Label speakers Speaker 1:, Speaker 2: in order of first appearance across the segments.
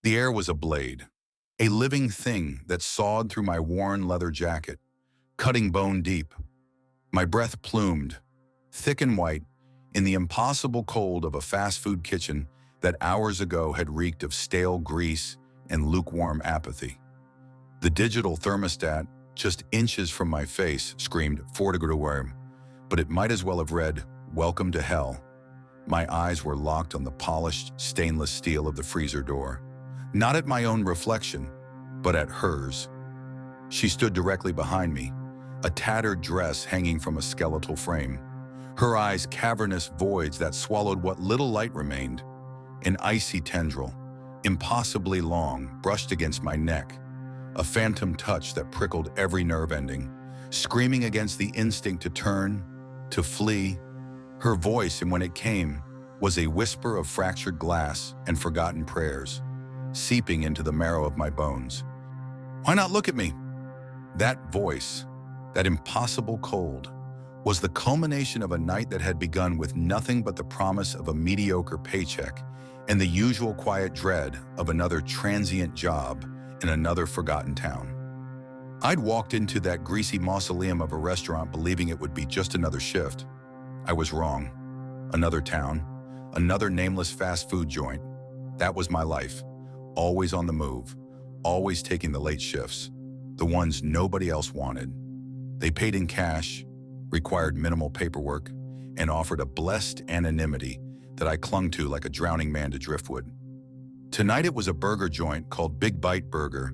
Speaker 1: The air was a blade, a living thing that sawed through my worn leather jacket, cutting bone deep. My breath plumed, thick and white, in the impossible cold of a fast food kitchen that hours ago had reeked of stale grease and lukewarm apathy. The digital thermostat, just inches from my face, screamed 4 degree warm, but it might as well have read, "Welcome to hell." My eyes were locked on the polished stainless steel of the freezer door, not at my own reflection, but at hers. She stood directly behind me, a tattered dress hanging from a skeletal frame, her eyes cavernous voids that swallowed what little light remained. An icy tendril, impossibly long, brushed against my neck, a phantom touch that prickled every nerve ending, screaming against the instinct to turn, to flee. Her voice, and when it came, was a whisper of fractured glass and forgotten prayers, seeping into the marrow of my bones. "Why not look at me?" That voice, that impossible cold, was the culmination of a night that had begun with nothing but the promise of a mediocre paycheck and the usual quiet dread of another transient job in another forgotten town. I'd walked into that greasy mausoleum of a restaurant believing it would be just another shift. I was wrong. Another town, another nameless fast food joint. That was my life, always on the move, always taking the late shifts, the ones nobody else wanted. They paid in cash, required minimal paperwork, and offered a blessed anonymity that I clung to like a drowning man to driftwood. Tonight it was a burger joint called Big Bite Burger,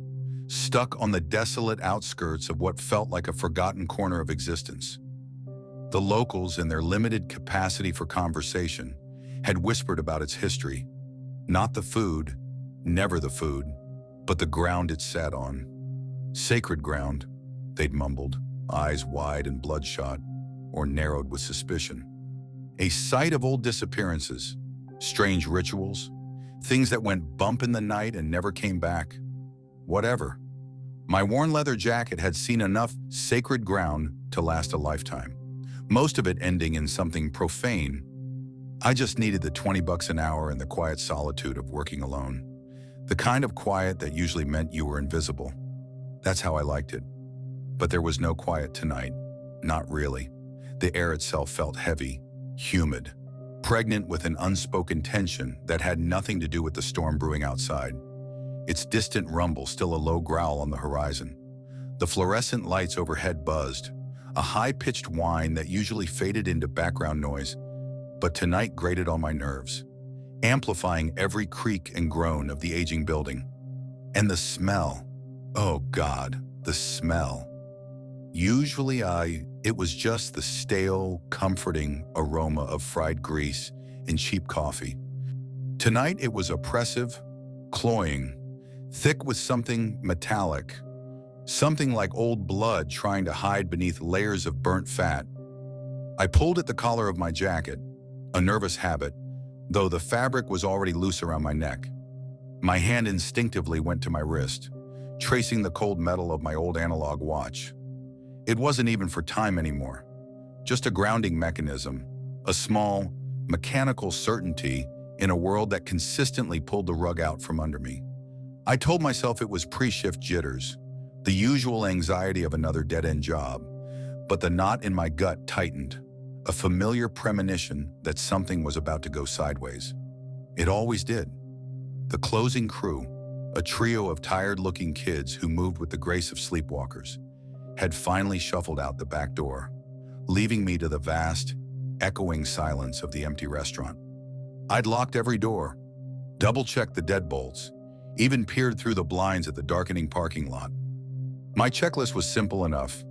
Speaker 1: stuck on the desolate outskirts of what felt like a forgotten corner of existence. The locals, in their limited capacity for conversation, had whispered about its history. Not the food, never the food, but the ground it sat on. Sacred ground, they'd mumbled, eyes wide and bloodshot, or narrowed with suspicion. A site of old disappearances, strange rituals, things that went bump in the night and never came back. Whatever. My worn leather jacket had seen enough sacred ground to last a lifetime, most of it ending in something profane. I just needed the $20 an hour and the quiet solitude of working alone. The kind of quiet that usually meant you were invisible. That's how I liked it. But there was no quiet tonight. Not really. The air itself felt heavy, humid, pregnant with an unspoken tension that had nothing to do with the storm brewing outside. Its distant rumble still a low growl on the horizon. The fluorescent lights overhead buzzed, a high-pitched whine that usually faded into background noise, but tonight grated on my nerves, amplifying every creak and groan of the aging building. And the smell. Oh God, the smell. Usually it was just the stale, comforting aroma of fried grease and cheap coffee. Tonight it was oppressive, cloying, thick with something metallic, something like old blood trying to hide beneath layers of burnt fat. I pulled at the collar of my jacket, a nervous habit, though the fabric was already loose around my neck. My hand instinctively went to my wrist, tracing the cold metal of my old analog watch. It wasn't even for time anymore, just a grounding mechanism, a small, mechanical certainty in a world that consistently pulled the rug out from under me. I told myself it was pre-shift jitters, the usual anxiety of another dead-end job, but the knot in my gut tightened, a familiar premonition that something was about to go sideways. It always did. The closing crew, a trio of tired-looking kids who moved with the grace of sleepwalkers, had finally shuffled out the back door, leaving me to the vast, echoing silence of the empty restaurant. I'd locked every door, double-checked the deadbolts, even peered through the blinds at the darkening parking lot. My checklist was simple enough.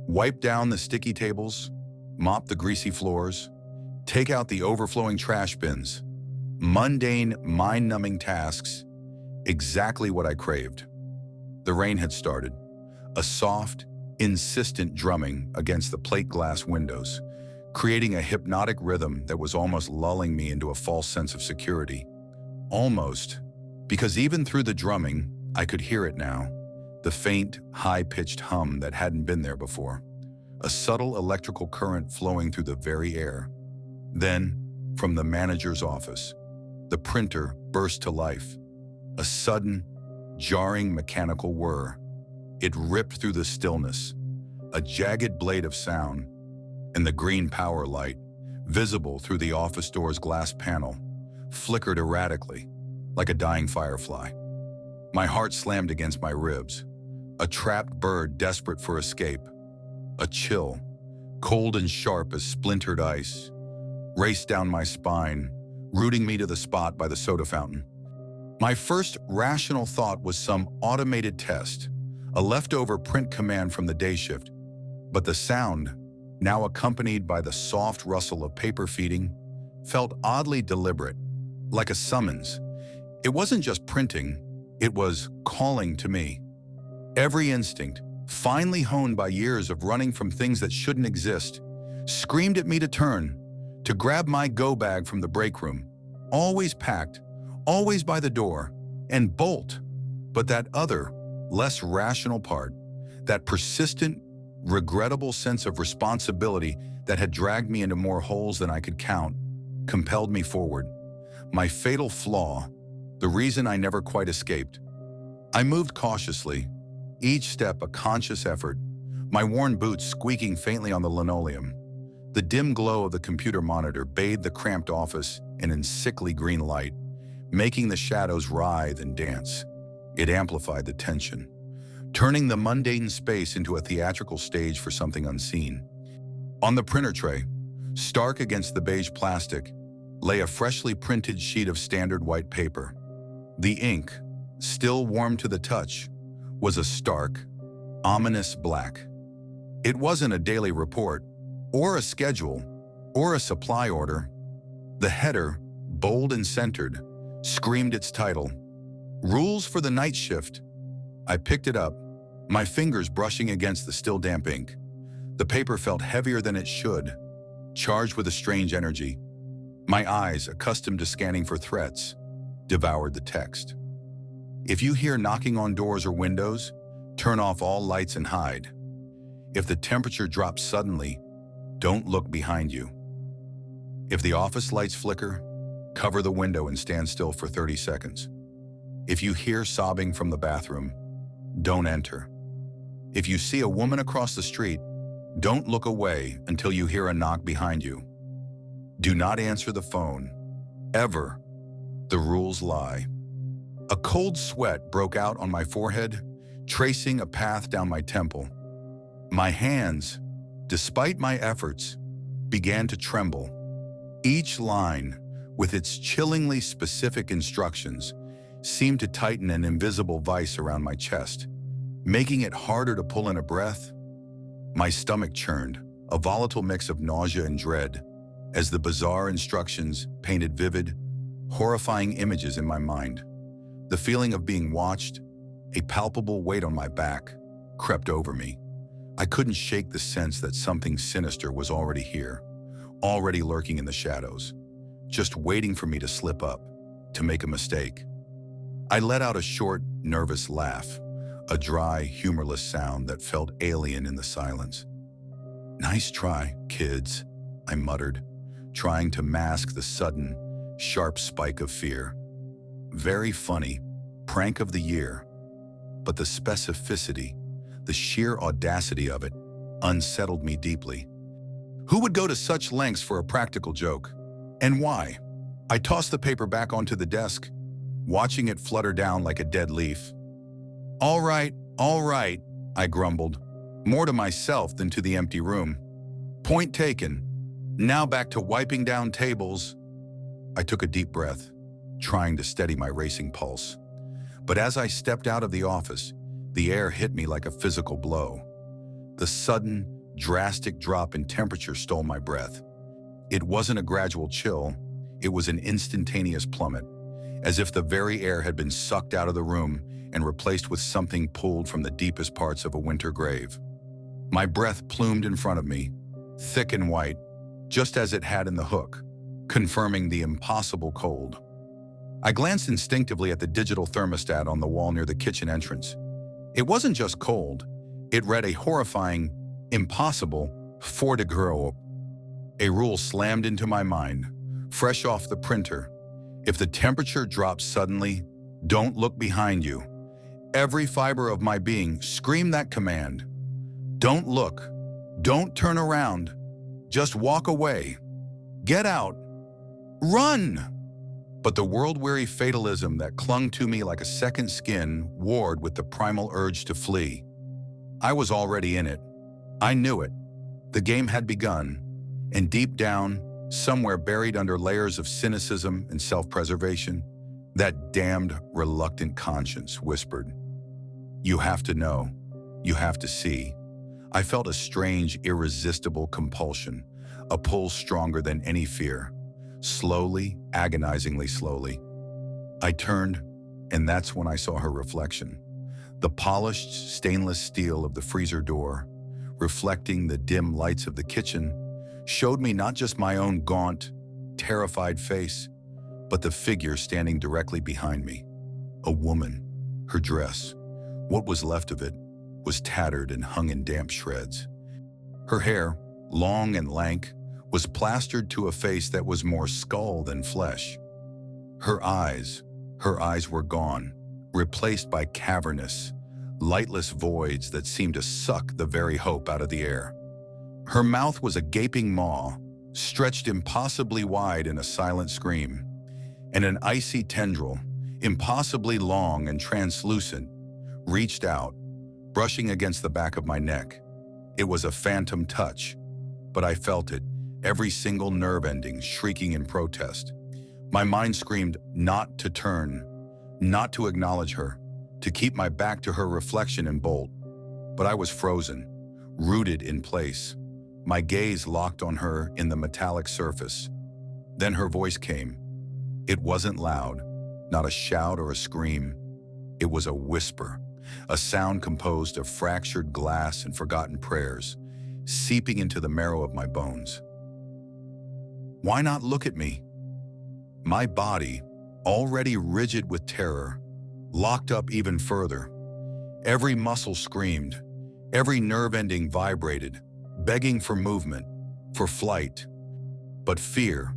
Speaker 1: Wipe down the sticky tables, mop the greasy floors, take out the overflowing trash bins. Mundane, mind-numbing tasks, exactly what I craved. The rain had started, a soft, insistent drumming against the plate glass windows, creating a hypnotic rhythm that was almost lulling me into a false sense of security. Almost, because even through the drumming, I could hear it now, the faint, high-pitched hum that hadn't been there before, a subtle electrical current flowing through the very air. Then, from the manager's office, the printer burst to life. A sudden, jarring mechanical whir. It ripped through the stillness, a jagged blade of sound, and the green power light, visible through the office door's glass panel, flickered erratically, like a dying firefly. My heart slammed against my ribs, a trapped bird desperate for escape. A chill, cold and sharp as splintered ice, raced down my spine, rooting me to the spot by the soda fountain. My first rational thought was some automated test, a leftover print command from the day shift. But the sound, now accompanied by the soft rustle of paper feeding, felt oddly deliberate, like a summons. It wasn't just printing, it was calling to me. Every instinct, finely honed by years of running from things that shouldn't exist, screamed at me to turn, to grab my go-bag from the break room, always packed, always by the door, and bolt. But that other, less rational part, that persistent, regrettable sense of responsibility that had dragged me into more holes than I could count, compelled me forward. My fatal flaw, the reason I never quite escaped. I moved cautiously, each step a conscious effort, my worn boots squeaking faintly on the linoleum. The dim glow of the computer monitor bathed the cramped office in a sickly green light, making the shadows writhe and dance. It amplified the tension, turning the mundane space into a theatrical stage for something unseen. On the printer tray, stark against the beige plastic, lay a freshly printed sheet of standard white paper. The ink, still warm to the touch, was a stark, ominous black. It wasn't a daily report, or a schedule, or a supply order. The header, bold and centered, screamed its title, Rules for the Night Shift. I picked it up, my fingers brushing against the still damp ink. The paper felt heavier than it should, charged with a strange energy. My eyes, accustomed to scanning for threats, devoured the text. If you hear knocking on doors or windows, turn off all lights and hide. If the temperature drops suddenly, don't look behind you. If the office lights flicker, cover the window and stand still for 30 seconds. If you hear sobbing from the bathroom, don't enter. If you see a woman across the street, don't look away until you hear a knock behind you. Do not answer the phone, ever. The rules lie. A cold sweat broke out on my forehead, tracing a path down my temple. My hands, despite my efforts, began to tremble. Each line, with its chillingly specific instructions, seemed to tighten an invisible vice around my chest, making it harder to pull in a breath. My stomach churned, a volatile mix of nausea and dread, as the bizarre instructions painted vivid, horrifying images in my mind. The feeling of being watched, a palpable weight on my back, crept over me. I couldn't shake the sense that something sinister was already here, already lurking in the shadows, just waiting for me to slip up, to make a mistake. I let out a short, nervous laugh, a dry, humorless sound that felt alien in the silence. "Nice try, kids," I muttered, trying to mask the sudden, sharp spike of fear. Very funny, prank of the year. But the specificity, the sheer audacity of it, unsettled me deeply. Who would go to such lengths for a practical joke? And why? I tossed the paper back onto the desk, watching it flutter down like a dead leaf. All right, I grumbled, more to myself than to the empty room. Point taken. Now back to wiping down tables. I took a deep breath, trying to steady my racing pulse. But as I stepped out of the office, the air hit me like a physical blow. The sudden, drastic drop in temperature stole my breath. It wasn't a gradual chill, it was an instantaneous plummet, as if the very air had been sucked out of the room and replaced with something pulled from the deepest parts of a winter grave. My breath plumed in front of me, thick and white, just as it had in the hook, confirming the impossible cold. I glanced instinctively at the digital thermostat on the wall near the kitchen entrance. It wasn't just cold, it read a horrifying, impossible 4 degrees. A rule slammed into my mind, fresh off the printer. If the temperature drops suddenly, Don't look behind you. Every fiber of my being screamed that command. Don't look. Don't turn around. Just walk away. Get out. Run! But the world-weary fatalism that clung to me like a second skin warred with the primal urge to flee. I was already in it. I knew it. The game had begun, and deep down, somewhere buried under layers of cynicism and self-preservation, that damned, reluctant conscience whispered, "You have to know. You have to see." I felt a strange, irresistible compulsion, a pull stronger than any fear. Slowly, agonizingly slowly, I turned, and that's when I saw her reflection. The polished stainless steel of the freezer door, reflecting the dim lights of the kitchen, showed me not just my own gaunt, terrified face, but the figure standing directly behind me. A woman. Her dress, what was left of it, was tattered and hung in damp shreds. Her hair, long and lank, was plastered to a face that was more skull than flesh. Her eyes were gone, replaced by cavernous, lightless voids that seemed to suck the very hope out of the air. Her mouth was a gaping maw, stretched impossibly wide in a silent scream, and an icy tendril, impossibly long and translucent, reached out, brushing against the back of my neck. It was a phantom touch, but I felt it, every single nerve ending shrieking in protest. My mind screamed not to turn, not to acknowledge her, to keep my back to her reflection and bolt. But I was frozen, rooted in place, my gaze locked on her in the metallic surface. Then her voice came. It wasn't loud, not a shout or a scream. It was a whisper, a sound composed of fractured glass and forgotten prayers, seeping into the marrow of my bones. Why not look at me? My body, already rigid with terror, locked up even further. Every muscle screamed, every nerve ending vibrated, begging for movement, for flight. But fear,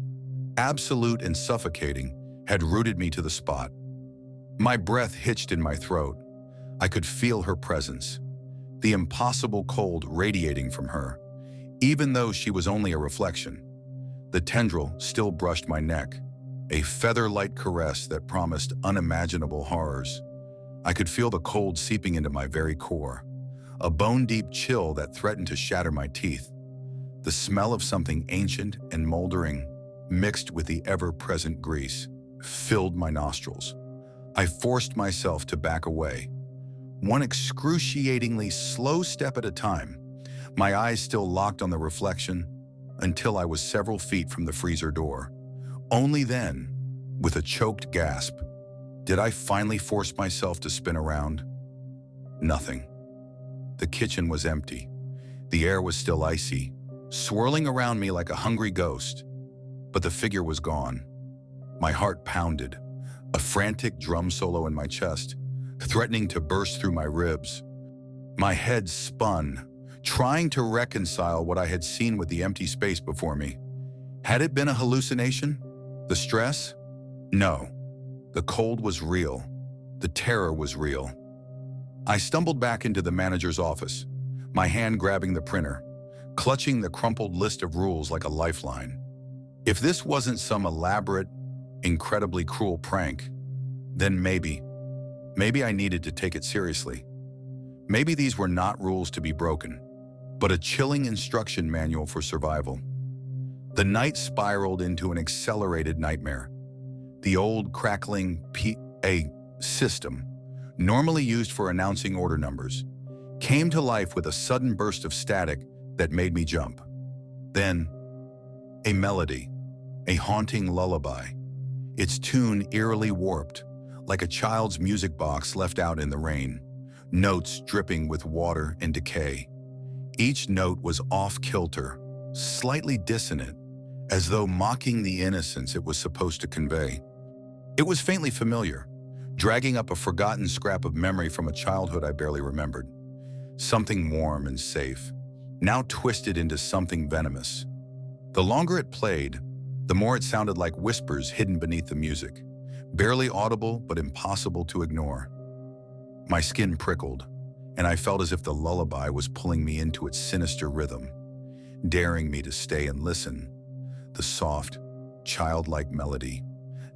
Speaker 1: absolute and suffocating, had rooted me to the spot. My breath hitched in my throat. I could feel her presence, the impossible cold radiating from her, even though she was only a reflection. The tendril still brushed my neck, a feather-light caress that promised unimaginable horrors. I could feel the cold seeping into my very core, a bone-deep chill that threatened to shatter my teeth. The smell of something ancient and moldering, mixed with the ever-present grease, filled my nostrils. I forced myself to back away, one excruciatingly slow step at a time, my eyes still locked on the reflection, until I was several feet from the freezer door. Only then, with a choked gasp, did I finally force myself to spin around. Nothing. The kitchen was empty. The air was still icy, swirling around me like a hungry ghost. But the figure was gone. My heart pounded, a frantic drum solo in my chest, threatening to burst through my ribs. My head spun, trying to reconcile what I had seen with the empty space before me. Had it been a hallucination? The stress? No. The cold was real. The terror was real. I stumbled back into the manager's office, my hand grabbing the printer, clutching the crumpled list of rules like a lifeline. If this wasn't some elaborate, incredibly cruel prank, then maybe I needed to take it seriously. Maybe these were not rules to be broken, but a chilling instruction manual for survival. The night spiraled into an accelerated nightmare. The old crackling PA system, normally used for announcing order numbers, came to life with a sudden burst of static that made me jump. Then, a melody, a haunting lullaby, its tune eerily warped, like a child's music box left out in the rain, notes dripping with water and decay. Each note was off-kilter, slightly dissonant, as though mocking the innocence it was supposed to convey. It was faintly familiar, dragging up a forgotten scrap of memory from a childhood I barely remembered. Something warm and safe, now twisted into something venomous. The longer it played, the more it sounded like whispers hidden beneath the music, barely audible but impossible to ignore. My skin prickled, and I felt as if the lullaby was pulling me into its sinister rhythm, daring me to stay and listen. The soft, childlike melody,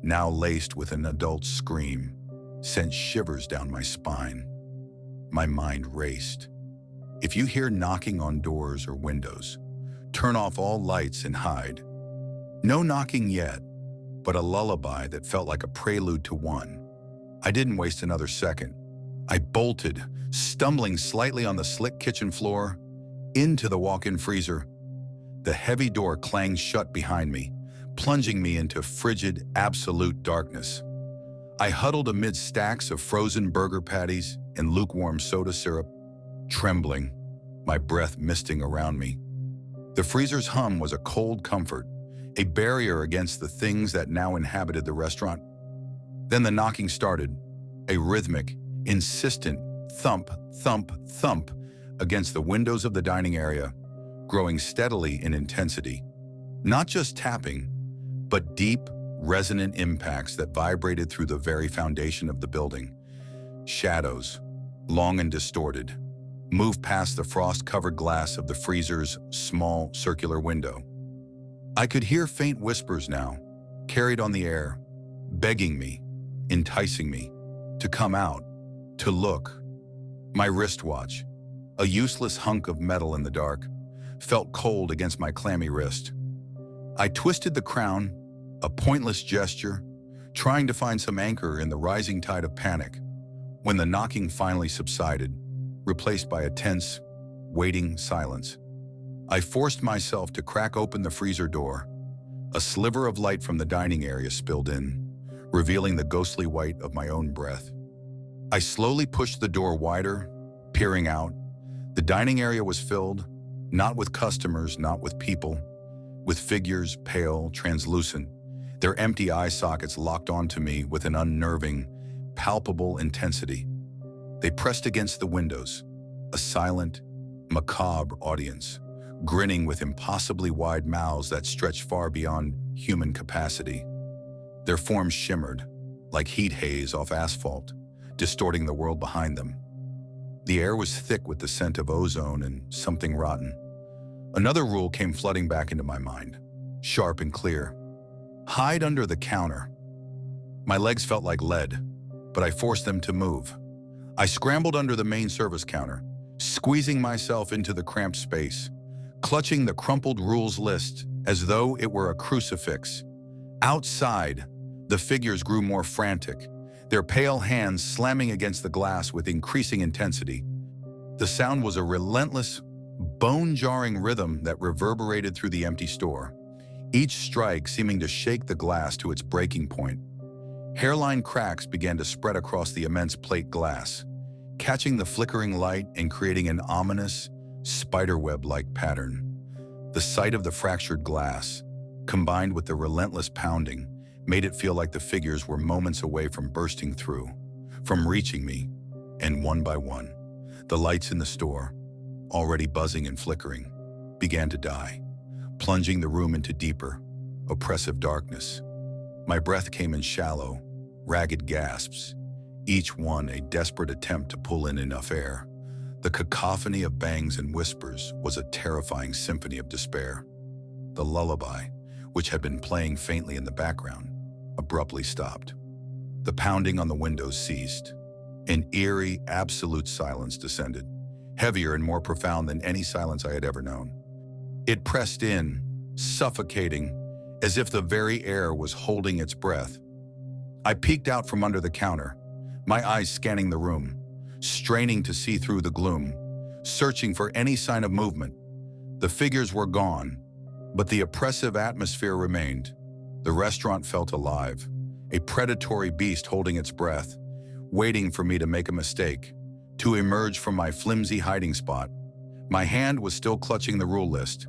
Speaker 1: now laced with an adult scream, sent shivers down my spine. My mind raced. If you hear knocking on doors or windows, turn off all lights and hide. No knocking yet, but a lullaby that felt like a prelude to one. I didn't waste another second. I bolted, stumbling slightly on the slick kitchen floor, into the walk-in freezer. The heavy door clanged shut behind me, plunging me into frigid, absolute darkness. I huddled amid stacks of frozen burger patties and lukewarm soda syrup, trembling, my breath misting around me. The freezer's hum was a cold comfort, a barrier against the things that now inhabited the restaurant. Then the knocking started, a rhythmic, insistent thump, thump, thump against the windows of the dining area, growing steadily in intensity. Not just tapping, but deep, resonant impacts that vibrated through the very foundation of the building. Shadows, long and distorted, moved past the frost-covered glass of the freezer's small, circular window. I could hear faint whispers now, carried on the air, begging me, enticing me, to come out, to look. My wristwatch, a useless hunk of metal in the dark, felt cold against my clammy wrist. I twisted the crown, a pointless gesture, trying to find some anchor in the rising tide of panic, when the knocking finally subsided, replaced by a tense, waiting silence. I forced myself to crack open the freezer door. A sliver of light from the dining area spilled in, revealing the ghostly white of my own breath. I slowly pushed the door wider, peering out. The dining area was filled, not with customers, not with people, with figures, pale, translucent, their empty eye sockets locked onto me with an unnerving, palpable intensity. They pressed against the windows, a silent, macabre audience, grinning with impossibly wide mouths that stretched far beyond human capacity. Their forms shimmered, like heat haze off asphalt, distorting the world behind them. The air was thick with the scent of ozone and something rotten. Another rule came flooding back into my mind, sharp and clear. Hide under the counter. My legs felt like lead, but I forced them to move. I scrambled under the main service counter, squeezing myself into the cramped space, clutching the crumpled rules list as though it were a crucifix. Outside, the figures grew more frantic, their pale hands slamming against the glass with increasing intensity. The sound was a relentless, bone-jarring rhythm that reverberated through the empty store, each strike seeming to shake the glass to its breaking point. Hairline cracks began to spread across the immense plate glass, catching the flickering light and creating an ominous, spiderweb-like pattern. The sight of the fractured glass, combined with the relentless pounding, made it feel like the figures were moments away from bursting through, from reaching me, and one by one, the lights in the store, already buzzing and flickering, began to die, plunging the room into deeper, oppressive darkness. My breath came in shallow, ragged gasps, each one a desperate attempt to pull in enough air. The cacophony of bangs and whispers was a terrifying symphony of despair. The lullaby, which had been playing faintly in the background, abruptly stopped. The pounding on the windows ceased. An eerie, absolute silence descended, heavier and more profound than any silence I had ever known. It pressed in, suffocating, as if the very air was holding its breath. I peeked out from under the counter, my eyes scanning the room, straining to see through the gloom, searching for any sign of movement. The figures were gone, but the oppressive atmosphere remained. The restaurant felt alive, a predatory beast holding its breath, waiting for me to make a mistake, to emerge from my flimsy hiding spot. My hand was still clutching the rule list.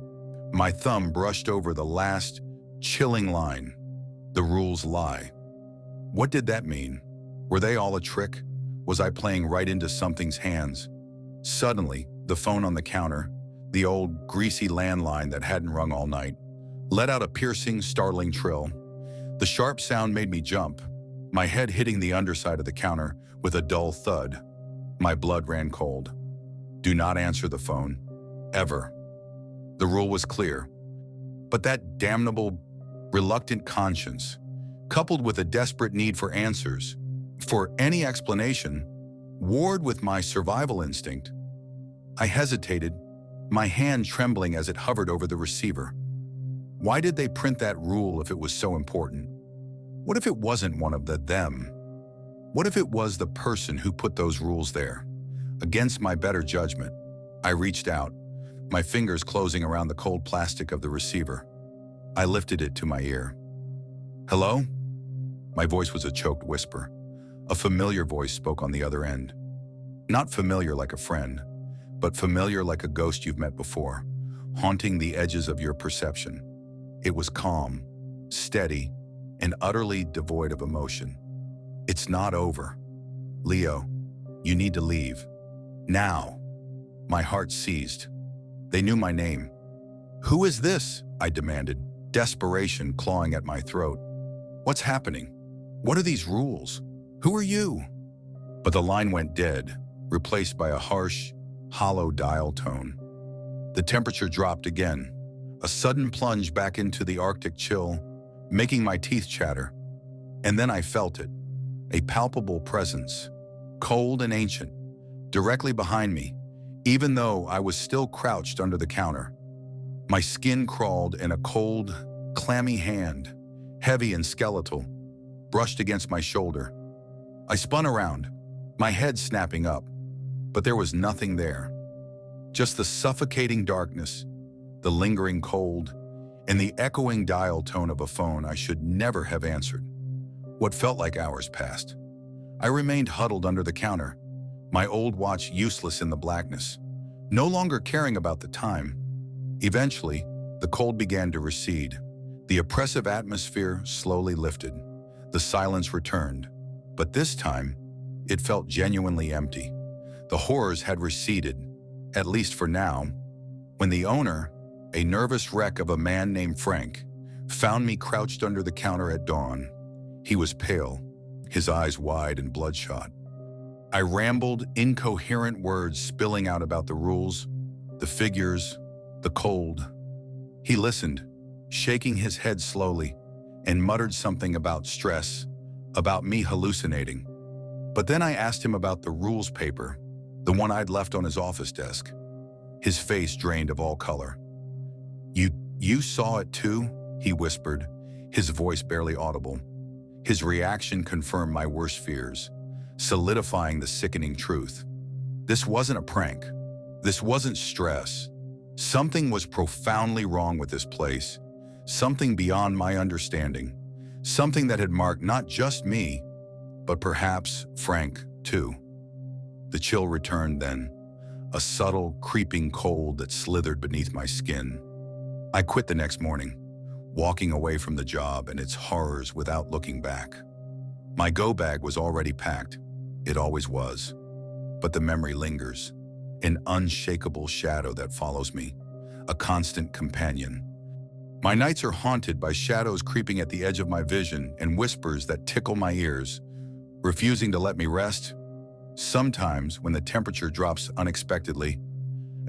Speaker 1: My thumb brushed over the last, chilling line. The rules lie. What did that mean? Were they all a trick? Was I playing right into something's hands? Suddenly, the phone on the counter, the old, greasy landline that hadn't rung all night, let out a piercing, startling trill. The sharp sound made me jump. my head hitting the underside of the counter with a dull thud. My blood ran cold. Do not answer the phone. Ever. The rule was clear. But that damnable, reluctant conscience, coupled with a desperate need for answers, for any explanation, warred with my survival instinct. I hesitated, my hand trembling as it hovered over the receiver. Why did they print that rule if it was so important? What if it wasn't one of the them? What if it was the person who put those rules there? Against my better judgment, I reached out, my fingers closing around the cold plastic of the receiver. I lifted it to my ear. Hello? My voice was a choked whisper. A familiar voice spoke on the other end. Not familiar like a friend, but familiar like a ghost you've met before, haunting the edges of your perception. It was calm, steady, and utterly devoid of emotion. It's not over. Leo, you need to leave. Now. My heart seized. They knew my name. Who is this? I demanded, desperation clawing at my throat. What's happening? What are these rules? Who are you? But the line went dead, replaced by a harsh, hollow dial tone. The temperature dropped again, a sudden plunge back into the Arctic chill, making my teeth chatter. And then I felt it, a palpable presence, cold and ancient, directly behind me, even though I was still crouched under the counter. My skin crawled and a cold, clammy hand, heavy and skeletal, brushed against my shoulder. I spun around, my head snapping up, but there was nothing there. Just the suffocating darkness, the lingering cold, and the echoing dial tone of a phone I should never have answered. What felt like hours passed. I remained huddled under the counter, my old watch useless in the blackness, no longer caring about the time. Eventually, the cold began to recede. The oppressive atmosphere slowly lifted. The silence returned, but this time, it felt genuinely empty. The horrors had receded, at least for now, when the owner, a nervous wreck of a man named Frank, found me crouched under the counter at dawn. He was pale, his eyes wide and bloodshot. I rambled incoherent words spilling out about the rules, the figures, the cold. He listened, shaking his head slowly, and muttered something about stress, about me hallucinating. But then I asked him about the rules paper, the one I'd left on his office desk. His face drained of all color. You saw it too? He whispered, his voice barely audible. His reaction confirmed my worst fears, solidifying the sickening truth. This wasn't a prank. This wasn't stress. Something was profoundly wrong with this place, something beyond my understanding, something that had marked not just me, but perhaps Frank, too. The chill returned then, a subtle, creeping cold that slithered beneath my skin. I quit the next morning, walking away from the job and its horrors without looking back. My go bag was already packed. It always was. But the memory lingers, an unshakable shadow that follows me, a constant companion. My nights are haunted by shadows creeping at the edge of my vision and whispers that tickle my ears, refusing to let me rest. Sometimes, when the temperature drops unexpectedly,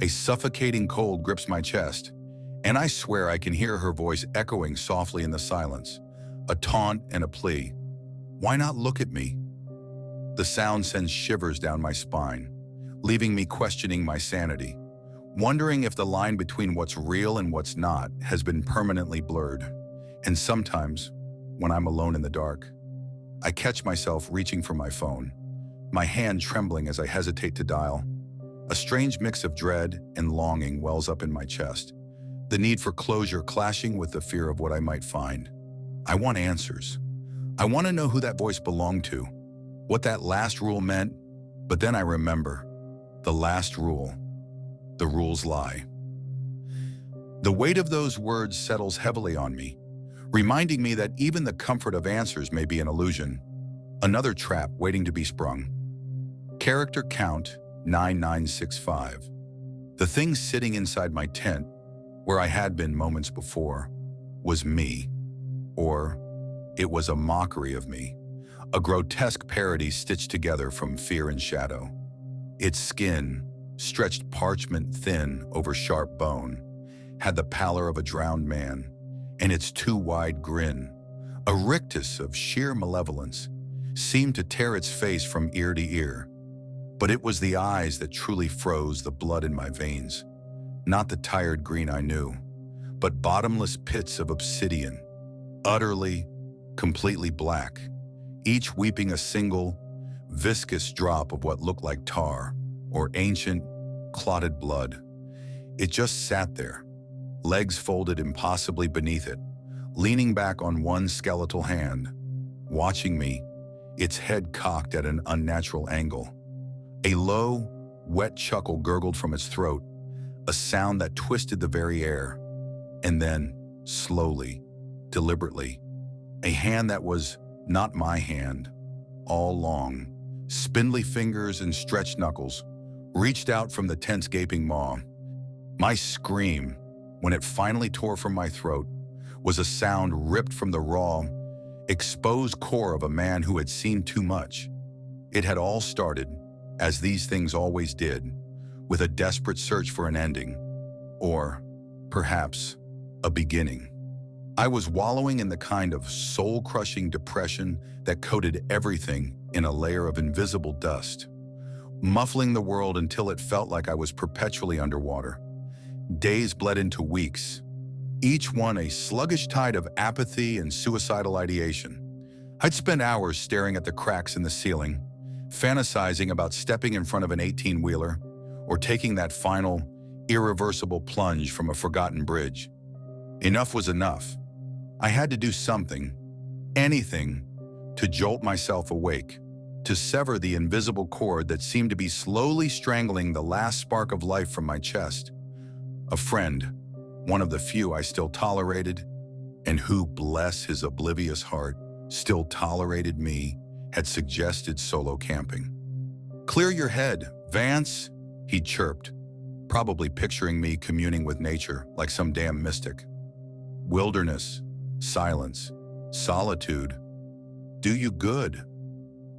Speaker 1: a suffocating cold grips my chest, and I swear I can hear her voice echoing softly in the silence, a taunt and a plea. Why not look at me? The sound sends shivers down my spine, leaving me questioning my sanity, wondering if the line between what's real and what's not has been permanently blurred. And sometimes, when I'm alone in the dark, I catch myself reaching for my phone, my hand trembling as I hesitate to dial. A strange mix of dread and longing wells up in my chest, the need for closure clashing with the fear of what I might find. I want answers. I want to know who that voice belonged to, what that last rule meant, but then I remember, the last rule. The rules lie. The weight of those words settles heavily on me, reminding me that even the comfort of answers may be an illusion, another trap waiting to be sprung. Character count 9965. The thing sitting inside my tent, where I had been moments before, was me. Or it was a mockery of me, a grotesque parody stitched together from fear and shadow. Its skin, stretched parchment thin over sharp bone, had the pallor of a drowned man, and its too wide grin, a rictus of sheer malevolence, seemed to tear its face from ear to ear. But it was the eyes that truly froze the blood in my veins, not the tired green I knew, but bottomless pits of obsidian, utterly, completely black, each weeping a single, viscous drop of what looked like tar or ancient, clotted blood. It just sat there, legs folded impossibly beneath it, leaning back on one skeletal hand, watching me, its head cocked at an unnatural angle. A low, wet chuckle gurgled from its throat, a sound that twisted the very air. And then, slowly, deliberately, a hand that was not my hand, all long, spindly fingers and stretched knuckles, reached out from the tense gaping maw. My scream, when it finally tore from my throat, was a sound ripped from the raw, exposed core of a man who had seen too much. It had all started, as these things always did, with a desperate search for an ending, or, perhaps, a beginning. I was wallowing in the kind of soul-crushing depression that coated everything in a layer of invisible dust, muffling the world until it felt like I was perpetually underwater. Days bled into weeks, each one a sluggish tide of apathy and suicidal ideation. I'd spend hours staring at the cracks in the ceiling, fantasizing about stepping in front of an 18-wheeler or taking that final, irreversible plunge from a forgotten bridge. Enough was enough. I had to do something, anything, to jolt myself awake, to sever the invisible cord that seemed to be slowly strangling the last spark of life from my chest. A friend, one of the few I still tolerated, and who, bless his oblivious heart, still tolerated me, had suggested solo camping. "Clear your head, Vance," he'd chirped, probably picturing me communing with nature like some damn mystic. Wilderness, silence, solitude, do you good.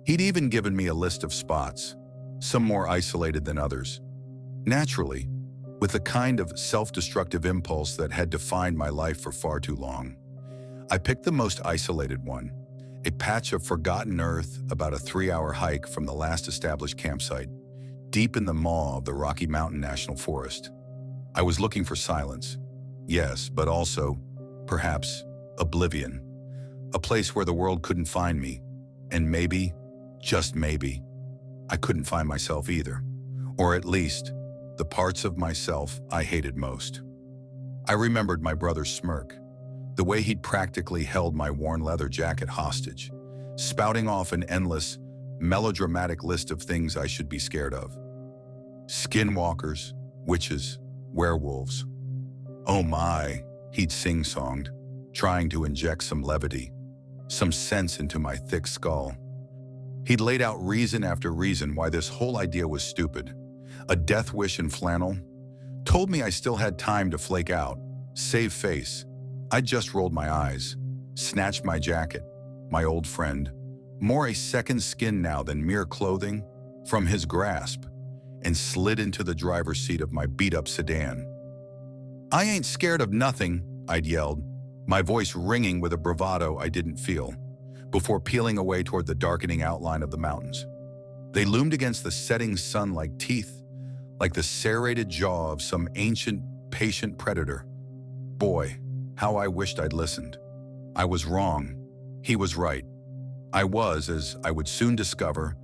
Speaker 1: He'd even given me a list of spots, some more isolated than others. Naturally, with the kind of self-destructive impulse that had defined my life for far too long, I picked the most isolated one, a patch of forgotten earth about a 3-hour hike from the last established campsite, deep in the maw of the Rocky Mountain National Forest. I was looking for silence, yes, but also, perhaps, oblivion, a place where the world couldn't find me, and maybe, just maybe, I couldn't find myself either, or at least, the parts of myself I hated most. I remembered my brother's smirk, the way he'd practically held my worn leather jacket hostage, spouting off an endless, melodramatic list of things I should be scared of. Skinwalkers, witches, werewolves. Oh my, he'd sing-songed, trying to inject some levity, some sense into my thick skull. He'd laid out reason after reason why this whole idea was stupid. A death wish in flannel, told me I still had time to flake out, save face. I just rolled my eyes, snatched my jacket, my old friend, more a second skin now than mere clothing, from his grasp, and slid into the driver's seat of my beat-up sedan. "I ain't scared of nothing," I'd yelled, my voice ringing with a bravado I didn't feel, before peeling away toward the darkening outline of the mountains. They loomed against the setting sun like teeth, like the serrated jaw of some ancient, patient predator. Boy, how I wished I'd listened. I was wrong. He was right. I was, as I would soon discover,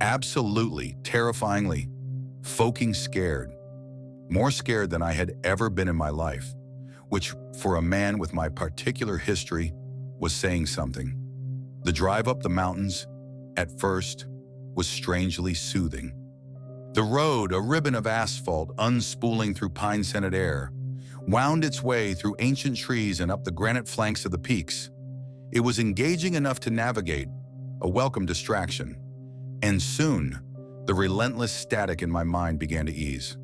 Speaker 1: absolutely, terrifyingly, fucking scared. More scared than I had ever been in my life, which, for a man with my particular history, was saying something. The drive up the mountains, at first, was strangely soothing. The road, a ribbon of asphalt unspooling through pine-scented air, wound its way through ancient trees and up the granite flanks of the peaks. It was engaging enough to navigate, a welcome distraction. And soon, the relentless static in my mind began to ease.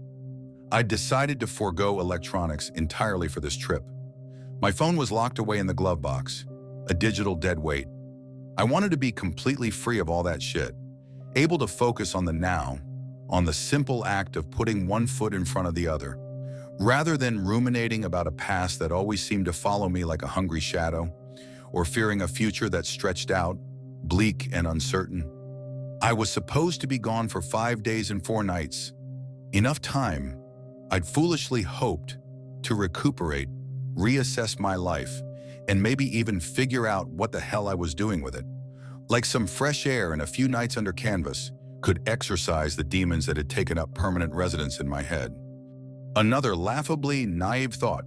Speaker 1: I'd decided to forego electronics entirely for this trip. My phone was locked away in the glove box, a digital dead weight. I wanted to be completely free of all that shit, able to focus on the now, on the simple act of putting one foot in front of the other, rather than ruminating about a past that always seemed to follow me like a hungry shadow, or fearing a future that stretched out, bleak and uncertain. I was supposed to be gone for 5 days and 4 nights. Enough time, I'd foolishly hoped, to recuperate, reassess my life, and maybe even figure out what the hell I was doing with it. Like some fresh air and a few nights under canvas could exorcise the demons that had taken up permanent residence in my head. Another laughably naive thought.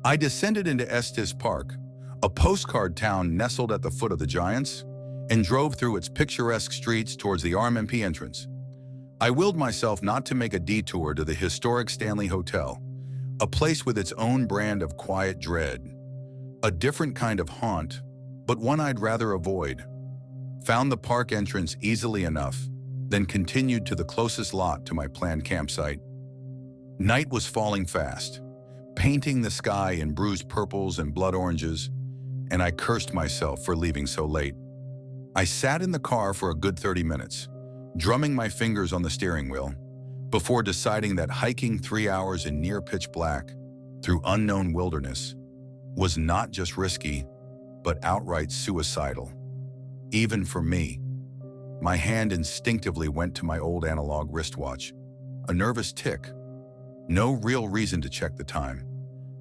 Speaker 1: I descended into Estes Park, a postcard town nestled at the foot of the Giants, and drove through its picturesque streets towards the RMP entrance. I willed myself not to make a detour to the historic Stanley Hotel, a place with its own brand of quiet dread. A different kind of haunt, but one I'd rather avoid. Found the park entrance easily enough, then continued to the closest lot to my planned campsite. Night was falling fast, painting the sky in bruised purples and blood oranges, and I cursed myself for leaving so late. I sat in the car for a good 30 minutes, drumming my fingers on the steering wheel, before deciding that hiking 3 hours in near pitch black through unknown wilderness was not just risky, but outright suicidal. Even for me. My hand instinctively went to my old analog wristwatch. A nervous tick. No real reason to check the time.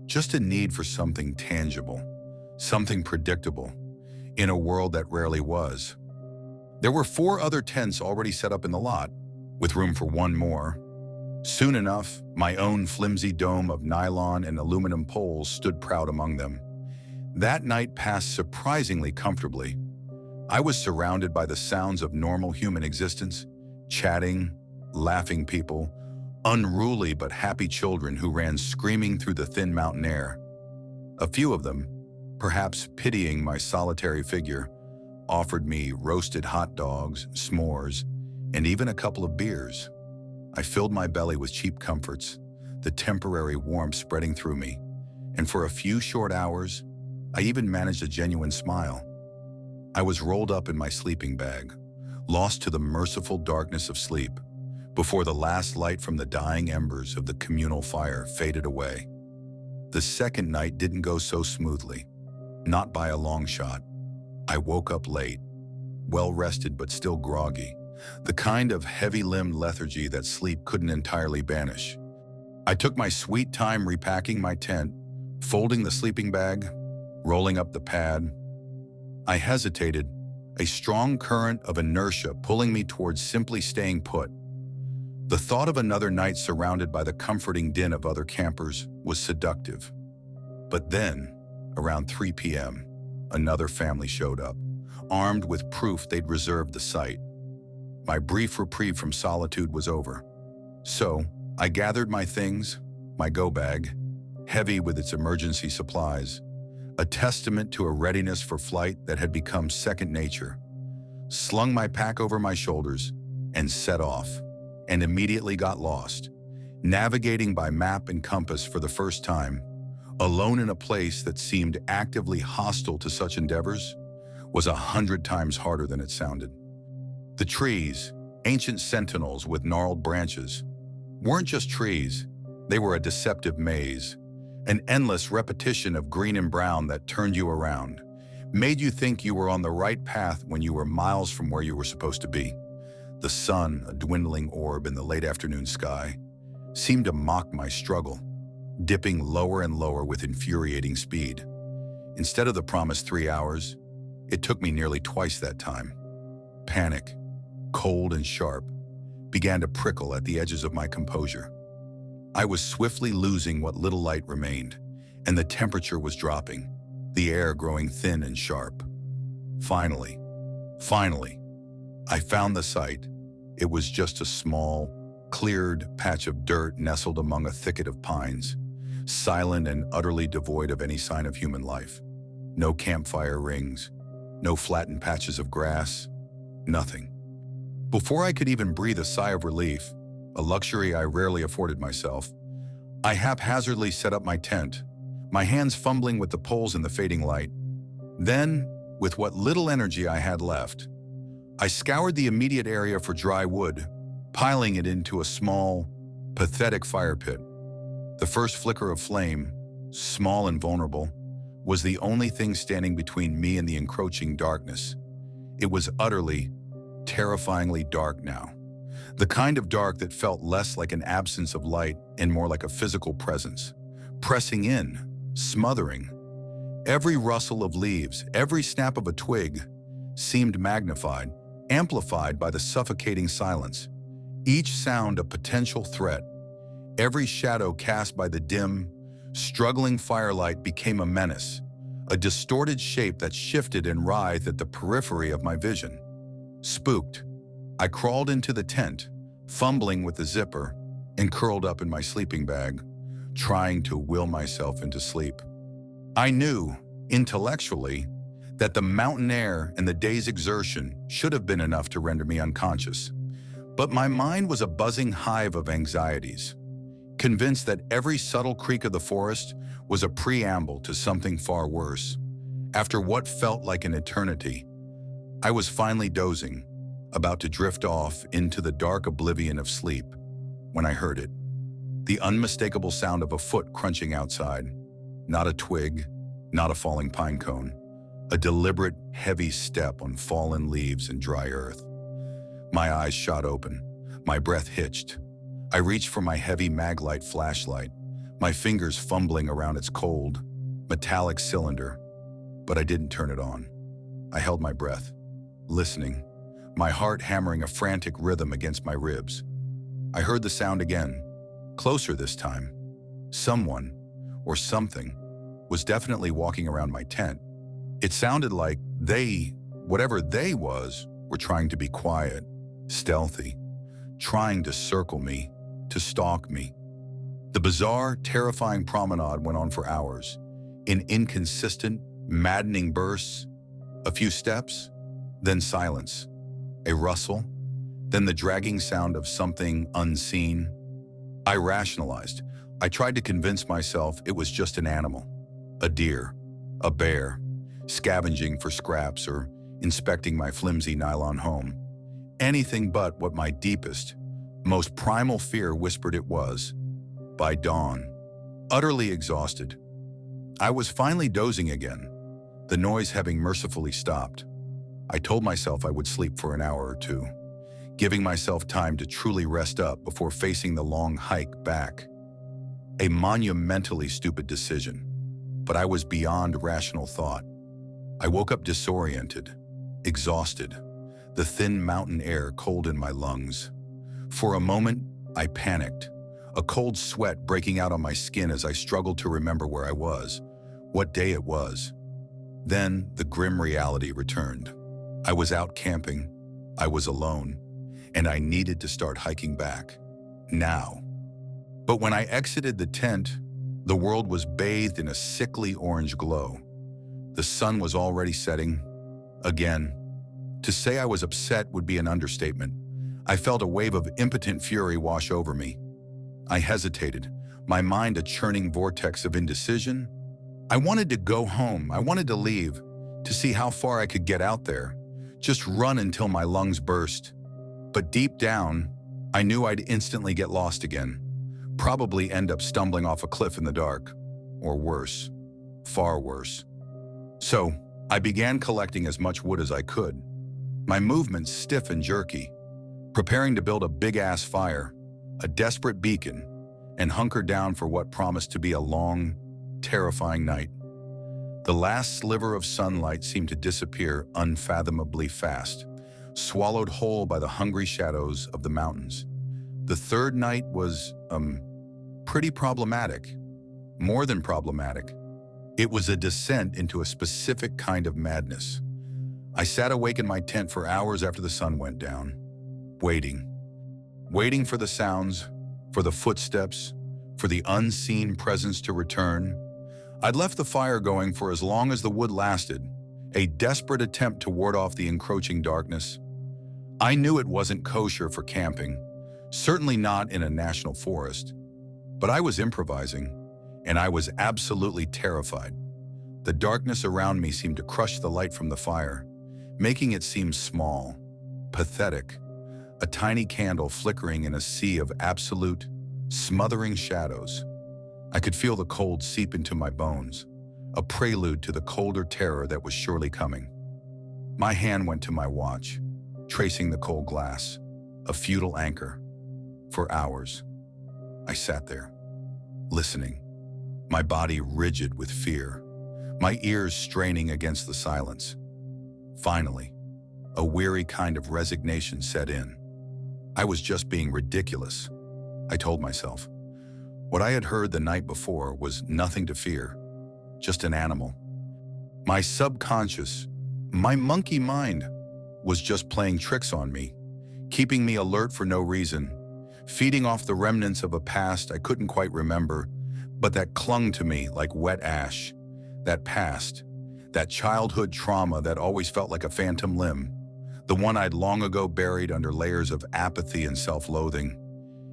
Speaker 1: Just a need for something tangible, something predictable, in a world that rarely was. There were 4 other tents already set up in the lot, with room for 1 more. Soon enough, my own flimsy dome of nylon and aluminum poles stood proud among them. That night passed surprisingly comfortably. I was surrounded by the sounds of normal human existence, chatting, laughing people, unruly but happy children who ran screaming through the thin mountain air. A few of them, perhaps pitying my solitary figure, offered me roasted hot dogs, s'mores, and even a couple of beers. I filled my belly with cheap comforts, the temporary warmth spreading through me, and for a few short hours, I even managed a genuine smile. I was rolled up in my sleeping bag, lost to the merciful darkness of sleep, before the last light from the dying embers of the communal fire faded away. The second night didn't go so smoothly, not by a long shot. I woke up late, well-rested but still groggy, the kind of heavy-limbed lethargy that sleep couldn't entirely banish. I took my sweet time repacking my tent, folding the sleeping bag, rolling up the pad. I hesitated, a strong current of inertia pulling me towards simply staying put. The thought of another night surrounded by the comforting din of other campers was seductive. But then, around 3 p.m., another family showed up, armed with proof they'd reserved the site. My brief reprieve from solitude was over. So, I gathered my things, my go bag, heavy with its emergency supplies, a testament to a readiness for flight that had become second nature, slung my pack over my shoulders, and set off, and immediately got lost, navigating by map and compass for the first time, alone in a place that seemed actively hostile to such endeavors, was 100 times harder than it sounded. The trees, ancient sentinels with gnarled branches, weren't just trees, they were a deceptive maze, an endless repetition of green and brown that turned you around, made you think you were on the right path when you were miles from where you were supposed to be. The sun, a dwindling orb in the late afternoon sky, seemed to mock my struggle, dipping lower and lower with infuriating speed. Instead of the promised 3 hours, it took me nearly twice that time. Panic, cold and sharp, began to prickle at the edges of my composure. I was swiftly losing what little light remained, and the temperature was dropping, the air growing thin and sharp. Finally, I found the site. It was just a small, cleared patch of dirt nestled among a thicket of pines, silent and utterly devoid of any sign of human life. No campfire rings, no flattened patches of grass, nothing. Before I could even breathe a sigh of relief, a luxury I rarely afforded myself, I haphazardly set up my tent, my hands fumbling with the poles in the fading light. Then, with what little energy I had left. I scoured the immediate area for dry wood, piling it into a small, pathetic fire pit. The first flicker of flame, small and vulnerable, was the only thing standing between me and the encroaching darkness. It was utterly, terrifyingly dark now. The kind of dark that felt less like an absence of light and more like a physical presence, pressing in, smothering. Every rustle of leaves, every snap of a twig seemed magnified, amplified by the suffocating silence. Each sound a potential threat. Every shadow cast by the dim, struggling firelight became a menace, a distorted shape that shifted and writhed at the periphery of my vision. Spooked, I crawled into the tent, fumbling with the zipper, and curled up in my sleeping bag, trying to will myself into sleep. I knew, intellectually, that the mountain air and the day's exertion should have been enough to render me unconscious. But my mind was a buzzing hive of anxieties, convinced that every subtle creak of the forest was a preamble to something far worse. After what felt like an eternity, I was finally dozing, about to drift off into the dark oblivion of sleep, when I heard it. The unmistakable sound of a foot crunching outside. Not a twig, not a falling pine cone. A deliberate, heavy step on fallen leaves and dry earth. My eyes shot open. My breath hitched. I reached for my heavy Maglite flashlight, my fingers fumbling around its cold, metallic cylinder, but I didn't turn it on. I held my breath, listening, my heart hammering a frantic rhythm against my ribs. I heard the sound again, closer this time. Someone, or something, was definitely walking around my tent. It sounded like they, whatever they was, were trying to be quiet, stealthy, trying to circle me, to stalk me. The bizarre, terrifying promenade went on for hours, in inconsistent, maddening bursts. A few steps, then silence. A rustle, then the dragging sound of something unseen. I rationalized. I tried to convince myself it was just an animal. A deer, a bear, scavenging for scraps or inspecting my flimsy nylon home. Anything but what my deepest, most primal fear whispered it was. By dawn, utterly exhausted, I was finally dozing again, the noise having mercifully stopped. I told myself I would sleep for an hour or two, giving myself time to truly rest up before facing the long hike back. A monumentally stupid decision, but I was beyond rational thought. I woke up disoriented, exhausted, the thin mountain air cold in my lungs. For a moment, I panicked, a cold sweat breaking out on my skin as I struggled to remember where I was, what day it was. Then the grim reality returned. I was out camping, I was alone, and I needed to start hiking back, now. But when I exited the tent, the world was bathed in a sickly orange glow. The sun was already setting. Again, to say I was upset would be an understatement. I felt a wave of impotent fury wash over me. I hesitated, my mind a churning vortex of indecision. I wanted to go home, I wanted to leave, to see how far I could get out there, just run until my lungs burst. But deep down, I knew I'd instantly get lost again, probably end up stumbling off a cliff in the dark, or worse, far worse. So, I began collecting as much wood as I could, my movements stiff and jerky, preparing to build a big-ass fire, a desperate beacon, and hunker down for what promised to be a long, terrifying night. The last sliver of sunlight seemed to disappear unfathomably fast, swallowed whole by the hungry shadows of the mountains. The third night was, pretty problematic. More than problematic. It was a descent into a specific kind of madness. I sat awake in my tent for hours after the sun went down, waiting. Waiting for the sounds, for the footsteps, for the unseen presence to return. I'd left the fire going for as long as the wood lasted, a desperate attempt to ward off the encroaching darkness. I knew it wasn't kosher for camping, certainly not in a national forest, but I was improvising, and I was absolutely terrified. The darkness around me seemed to crush the light from the fire, making it seem small, pathetic, a tiny candle flickering in a sea of absolute, smothering shadows. I could feel the cold seep into my bones, a prelude to the colder terror that was surely coming. My hand went to my watch, tracing the cold glass, a futile anchor. For hours, I sat there, listening, my body rigid with fear, my ears straining against the silence. Finally, a weary kind of resignation set in. I was just being ridiculous, I told myself. What I had heard the night before was nothing to fear, just an animal. My subconscious, my monkey mind, was just playing tricks on me, keeping me alert for no reason, feeding off the remnants of a past I couldn't quite remember, but that clung to me like wet ash. That past, that childhood trauma that always felt like a phantom limb, the one I'd long ago buried under layers of apathy and self-loathing.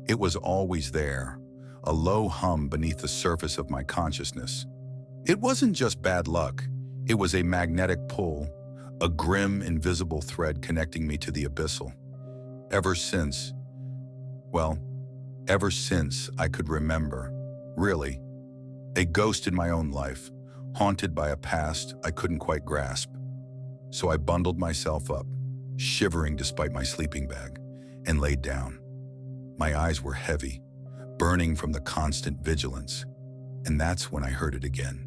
Speaker 1: It was always there, a low hum beneath the surface of my consciousness. It wasn't just bad luck, it was a magnetic pull, a grim, invisible thread connecting me to the abyssal. Ever since I could remember, really, a ghost in my own life, haunted by a past I couldn't quite grasp. So I bundled myself up, shivering despite my sleeping bag, and laid down. My eyes were heavy, burning from the constant vigilance, and that's when I heard it again.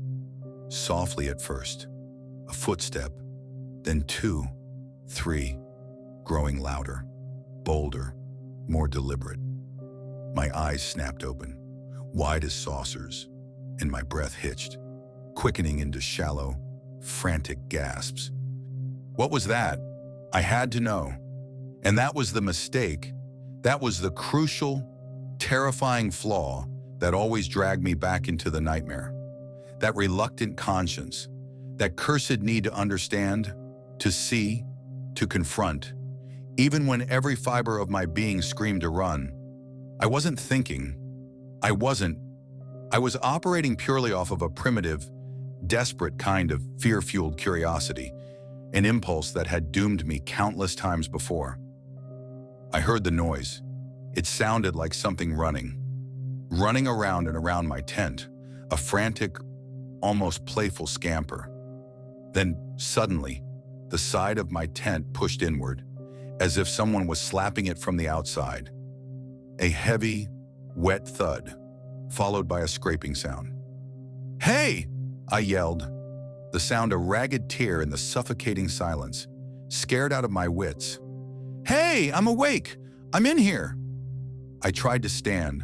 Speaker 1: Softly at first, a footstep, then 2, 3, growing louder, bolder, more deliberate. My eyes snapped open, wide as saucers, and my breath hitched, quickening into shallow, frantic gasps. What was that? I had to know. And that was the mistake. That was the crucial, terrifying flaw that always dragged me back into the nightmare. That reluctant conscience, that cursed need to understand, to see, to confront, even when every fiber of my being screamed to run. I wasn't thinking. I was operating purely off of a primitive, desperate kind of fear-fueled curiosity, an impulse that had doomed me countless times before. I heard the noise. It sounded like something running around and around my tent, a frantic, almost playful scamper. Then, suddenly, the side of my tent pushed inward, as if someone was slapping it from the outside. A heavy, wet thud, followed by a scraping sound. "Hey!" I yelled, the sound a ragged tear in the suffocating silence, scared out of my wits. "Hey, I'm awake! I'm in here!" I tried to stand,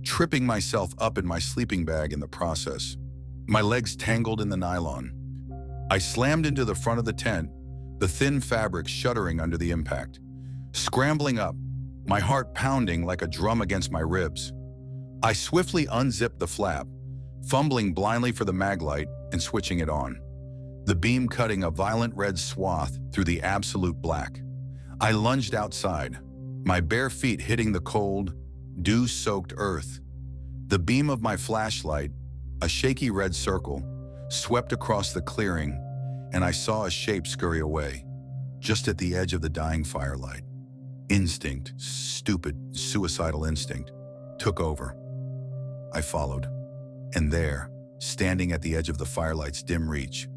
Speaker 1: tripping myself up in my sleeping bag in the process. My legs tangled in the nylon. I slammed into the front of the tent, the thin fabric shuddering under the impact. Scrambling up, my heart pounding like a drum against my ribs. I swiftly unzipped the flap, fumbling blindly for the mag light and switching it on, the beam cutting a violent red swath through the absolute black. I lunged outside, my bare feet hitting the cold, dew-soaked earth. The beam of my flashlight, a shaky red circle, swept across the clearing, and I saw a shape scurry away, just at the edge of the dying firelight. Instinct, stupid, suicidal instinct, took over. I followed, and there, standing at the edge of the firelight's dim reach,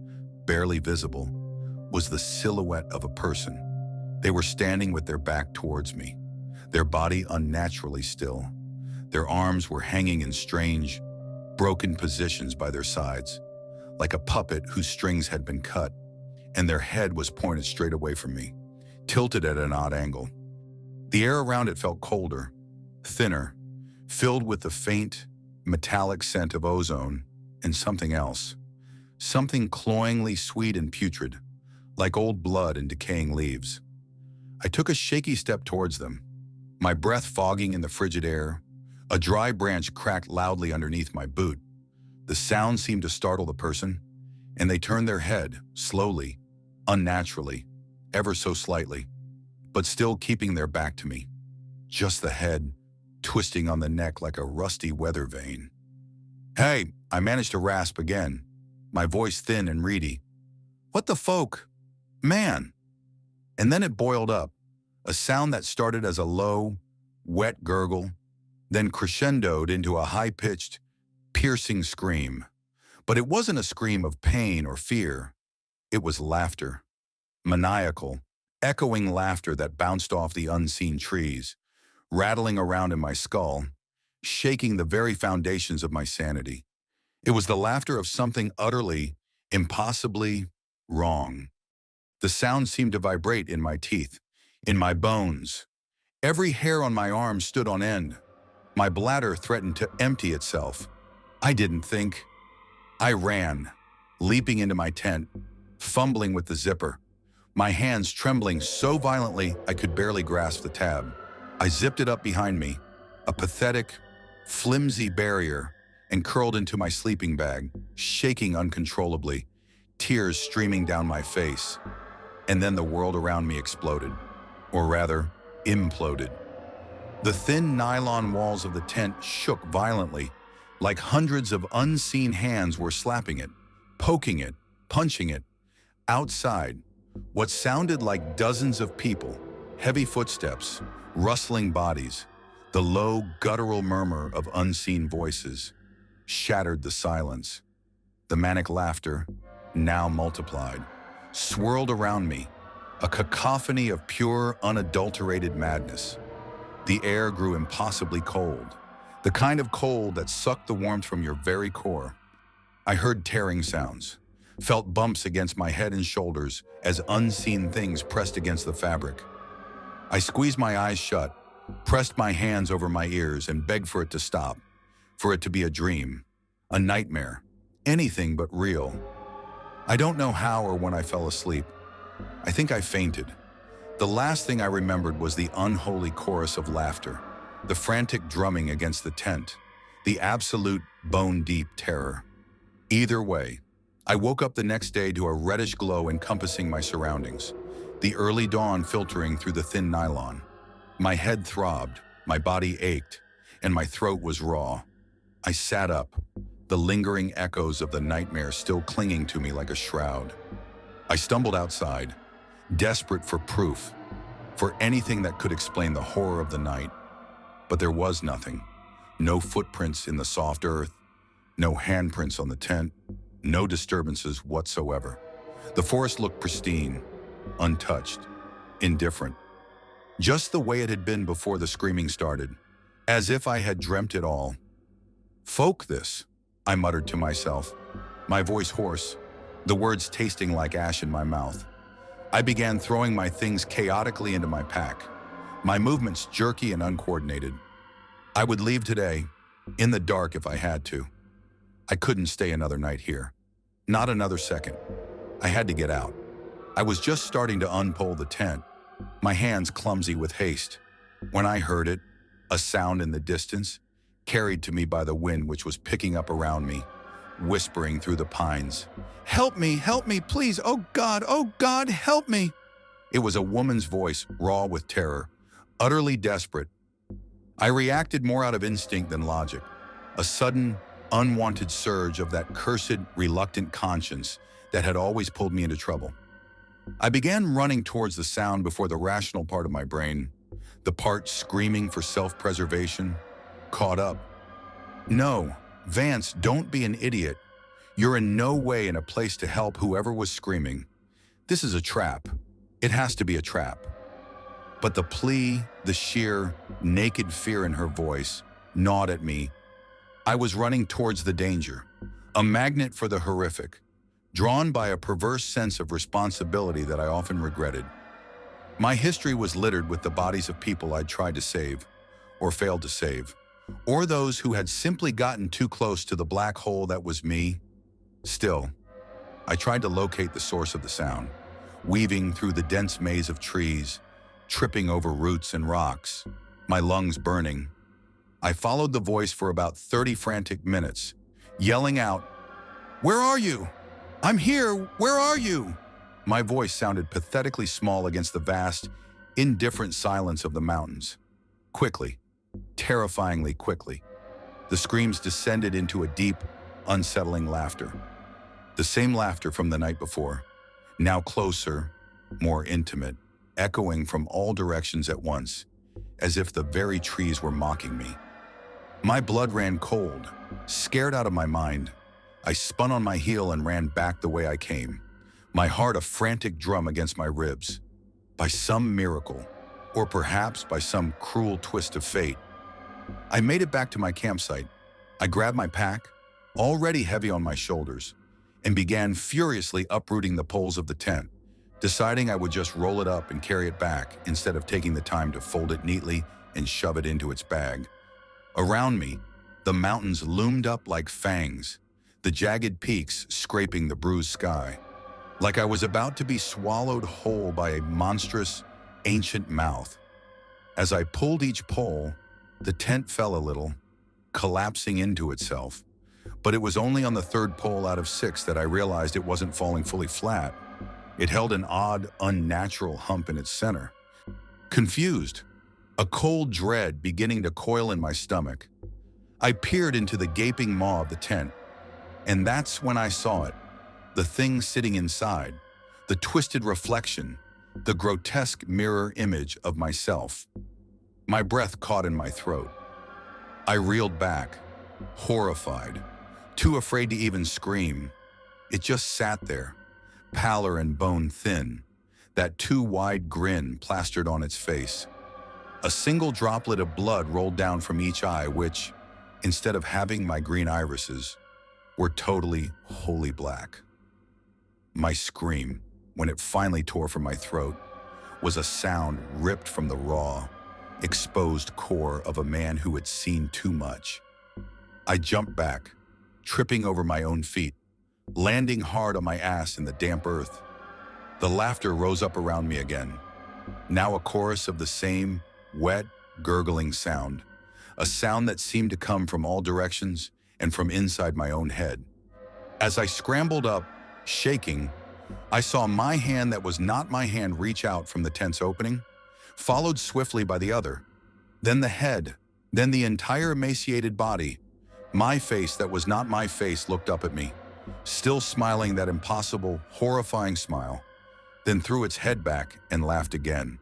Speaker 1: barely visible, was the silhouette of a person. They were standing with their back towards me, their body unnaturally still. Their arms were hanging in strange, broken positions by their sides, like a puppet whose strings had been cut, and their head was pointed straight away from me, tilted at an odd angle. The air around it felt colder, thinner, filled with the faint, metallic scent of ozone and something else, something cloyingly sweet and putrid, like old blood and decaying leaves. I took a shaky step towards them, my breath fogging in the frigid air. A dry branch cracked loudly underneath my boot. The sound seemed to startle the person, and they turned their head, slowly, unnaturally, ever so slightly, but still keeping their back to me. Just the head, twisting on the neck like a rusty weather vane. "Hey," I managed to rasp again. my voice thin and reedy. "What the folk? Man!" And then it boiled up, a sound that started as a low, wet gurgle, then crescendoed into a high-pitched, piercing scream. But it wasn't a scream of pain or fear. It was laughter. Maniacal, echoing laughter that bounced off the unseen trees, rattling around in my skull, shaking the very foundations of my sanity. It was the laughter of something utterly, impossibly wrong. The sound seemed to vibrate in my teeth, in my bones. Every hair on my arm stood on end. My bladder threatened to empty itself. I didn't think. I ran, leaping into my tent, fumbling with the zipper, my hands trembling so violently I could barely grasp the tab. I zipped it up behind me, a pathetic, flimsy barrier, and curled into my sleeping bag, shaking uncontrollably, tears streaming down my face. And then the world around me exploded, or rather, imploded. The thin nylon walls of the tent shook violently, like hundreds of unseen hands were slapping it, poking it, punching it. Outside, what sounded like dozens of people, heavy footsteps, rustling bodies, the low, guttural murmur of unseen voices, shattered the silence. The manic laughter, now multiplied, swirled around me, a cacophony of pure, unadulterated madness. The air grew impossibly cold, the kind of cold that sucked the warmth from your very core. I heard tearing sounds, felt bumps against my head and shoulders as unseen things pressed against the fabric. I squeezed my eyes shut, pressed my hands over my ears, and begged for it to stop, for it to be a dream, a nightmare, anything but real. I don't know how or when I fell asleep. I think I fainted. The last thing I remembered was the unholy chorus of laughter, the frantic drumming against the tent, the absolute bone-deep terror. Either way, I woke up the next day to a reddish glow encompassing my surroundings, the early dawn filtering through the thin nylon. My head throbbed, my body ached, and my throat was raw. I sat up, the lingering echoes of the nightmare still clinging to me like a shroud. I stumbled outside, desperate for proof, for anything that could explain the horror of the night. But there was nothing. No footprints in the soft earth, no handprints on the tent, no disturbances whatsoever. The forest looked pristine, untouched, indifferent, just the way it had been before the screaming started, as if I had dreamt it all. "Folk this," I muttered to myself, my voice hoarse, the words tasting like ash in my mouth. I began throwing my things chaotically into my pack, my movements jerky and uncoordinated. I would leave today, in the dark if I had to. I couldn't stay another night here. Not another second. I had to get out. I was just starting to unpole the tent, my hands clumsy with haste, when I heard it, a sound in the distance, carried to me by the wind which was picking up around me, whispering through the pines. Help me, please, oh God, help me." It was a woman's voice, raw with terror, utterly desperate. I reacted more out of instinct than logic, a sudden, unwanted surge of that cursed, reluctant conscience that had always pulled me into trouble. I began running towards the sound before the rational part of my brain, the part screaming for self-preservation, caught up. "No, Vance, don't be an idiot. You're in no way in a place to help whoever was screaming. This is a trap. It has to be a trap." But the plea, the sheer, naked fear in her voice, gnawed at me. I was running towards the danger, a magnet for the horrific, drawn by a perverse sense of responsibility that I often regretted. My history was littered with the bodies of people I'd tried to save, or failed to save, or those who had simply gotten too close to the black hole that was me. Still, I tried to locate the source of the sound, weaving through the dense maze of trees, tripping over roots and rocks, my lungs burning. I followed the voice for about 30 frantic minutes, yelling out, "Where are you? I'm here, where are you?" My voice sounded pathetically small against the vast, indifferent silence of the mountains. Quickly, terrifyingly quickly, the screams descended into a deep, unsettling laughter. The same laughter from the night before, now closer, more intimate, echoing from all directions at once, as if the very trees were mocking me. My blood ran cold. Scared out of my mind, I spun on my heel and ran back the way I came, my heart a frantic drum against my ribs. By some miracle, or perhaps by some cruel twist of fate, I made it back to my campsite. I grabbed my pack, already heavy on my shoulders, and began furiously uprooting the poles of the tent, deciding I would just roll it up and carry it back instead of taking the time to fold it neatly and shove it into its bag. Around me, the mountains loomed up like fangs, the jagged peaks scraping the bruised sky, like I was about to be swallowed whole by a monstrous, ancient mouth. As I pulled each pole, the tent fell a little, collapsing into itself. But it was only on the third pole out of 6 that I realized it wasn't falling fully flat. It held an odd, unnatural hump in its center. Confused, a cold dread beginning to coil in my stomach, I peered into the gaping maw of the tent, and that's when I saw it. The thing sitting inside, the twisted reflection, the grotesque mirror image of myself. My breath caught in my throat. I reeled back, horrified, too afraid to even scream. It just sat there, pallor and bone thin, that too wide grin plastered on its face. A single droplet of blood rolled down from each eye, which, instead of having my green irises, were totally wholly black. My scream, when it finally tore from my throat, was a sound ripped from the raw, exposed core of a man who had seen too much. I jumped back, tripping over my own feet, landing hard on my ass in the damp earth. The laughter rose up around me again, now a chorus of the same wet, gurgling sound, a sound that seemed to come from all directions and from inside my own head. As I scrambled up, shaking, I saw my hand that was not my hand reach out from the tent's opening, followed swiftly by the other, then the head, then the entire emaciated body. My face that was not my face looked up at me, still smiling that impossible, horrifying smile, then threw its head back and laughed again,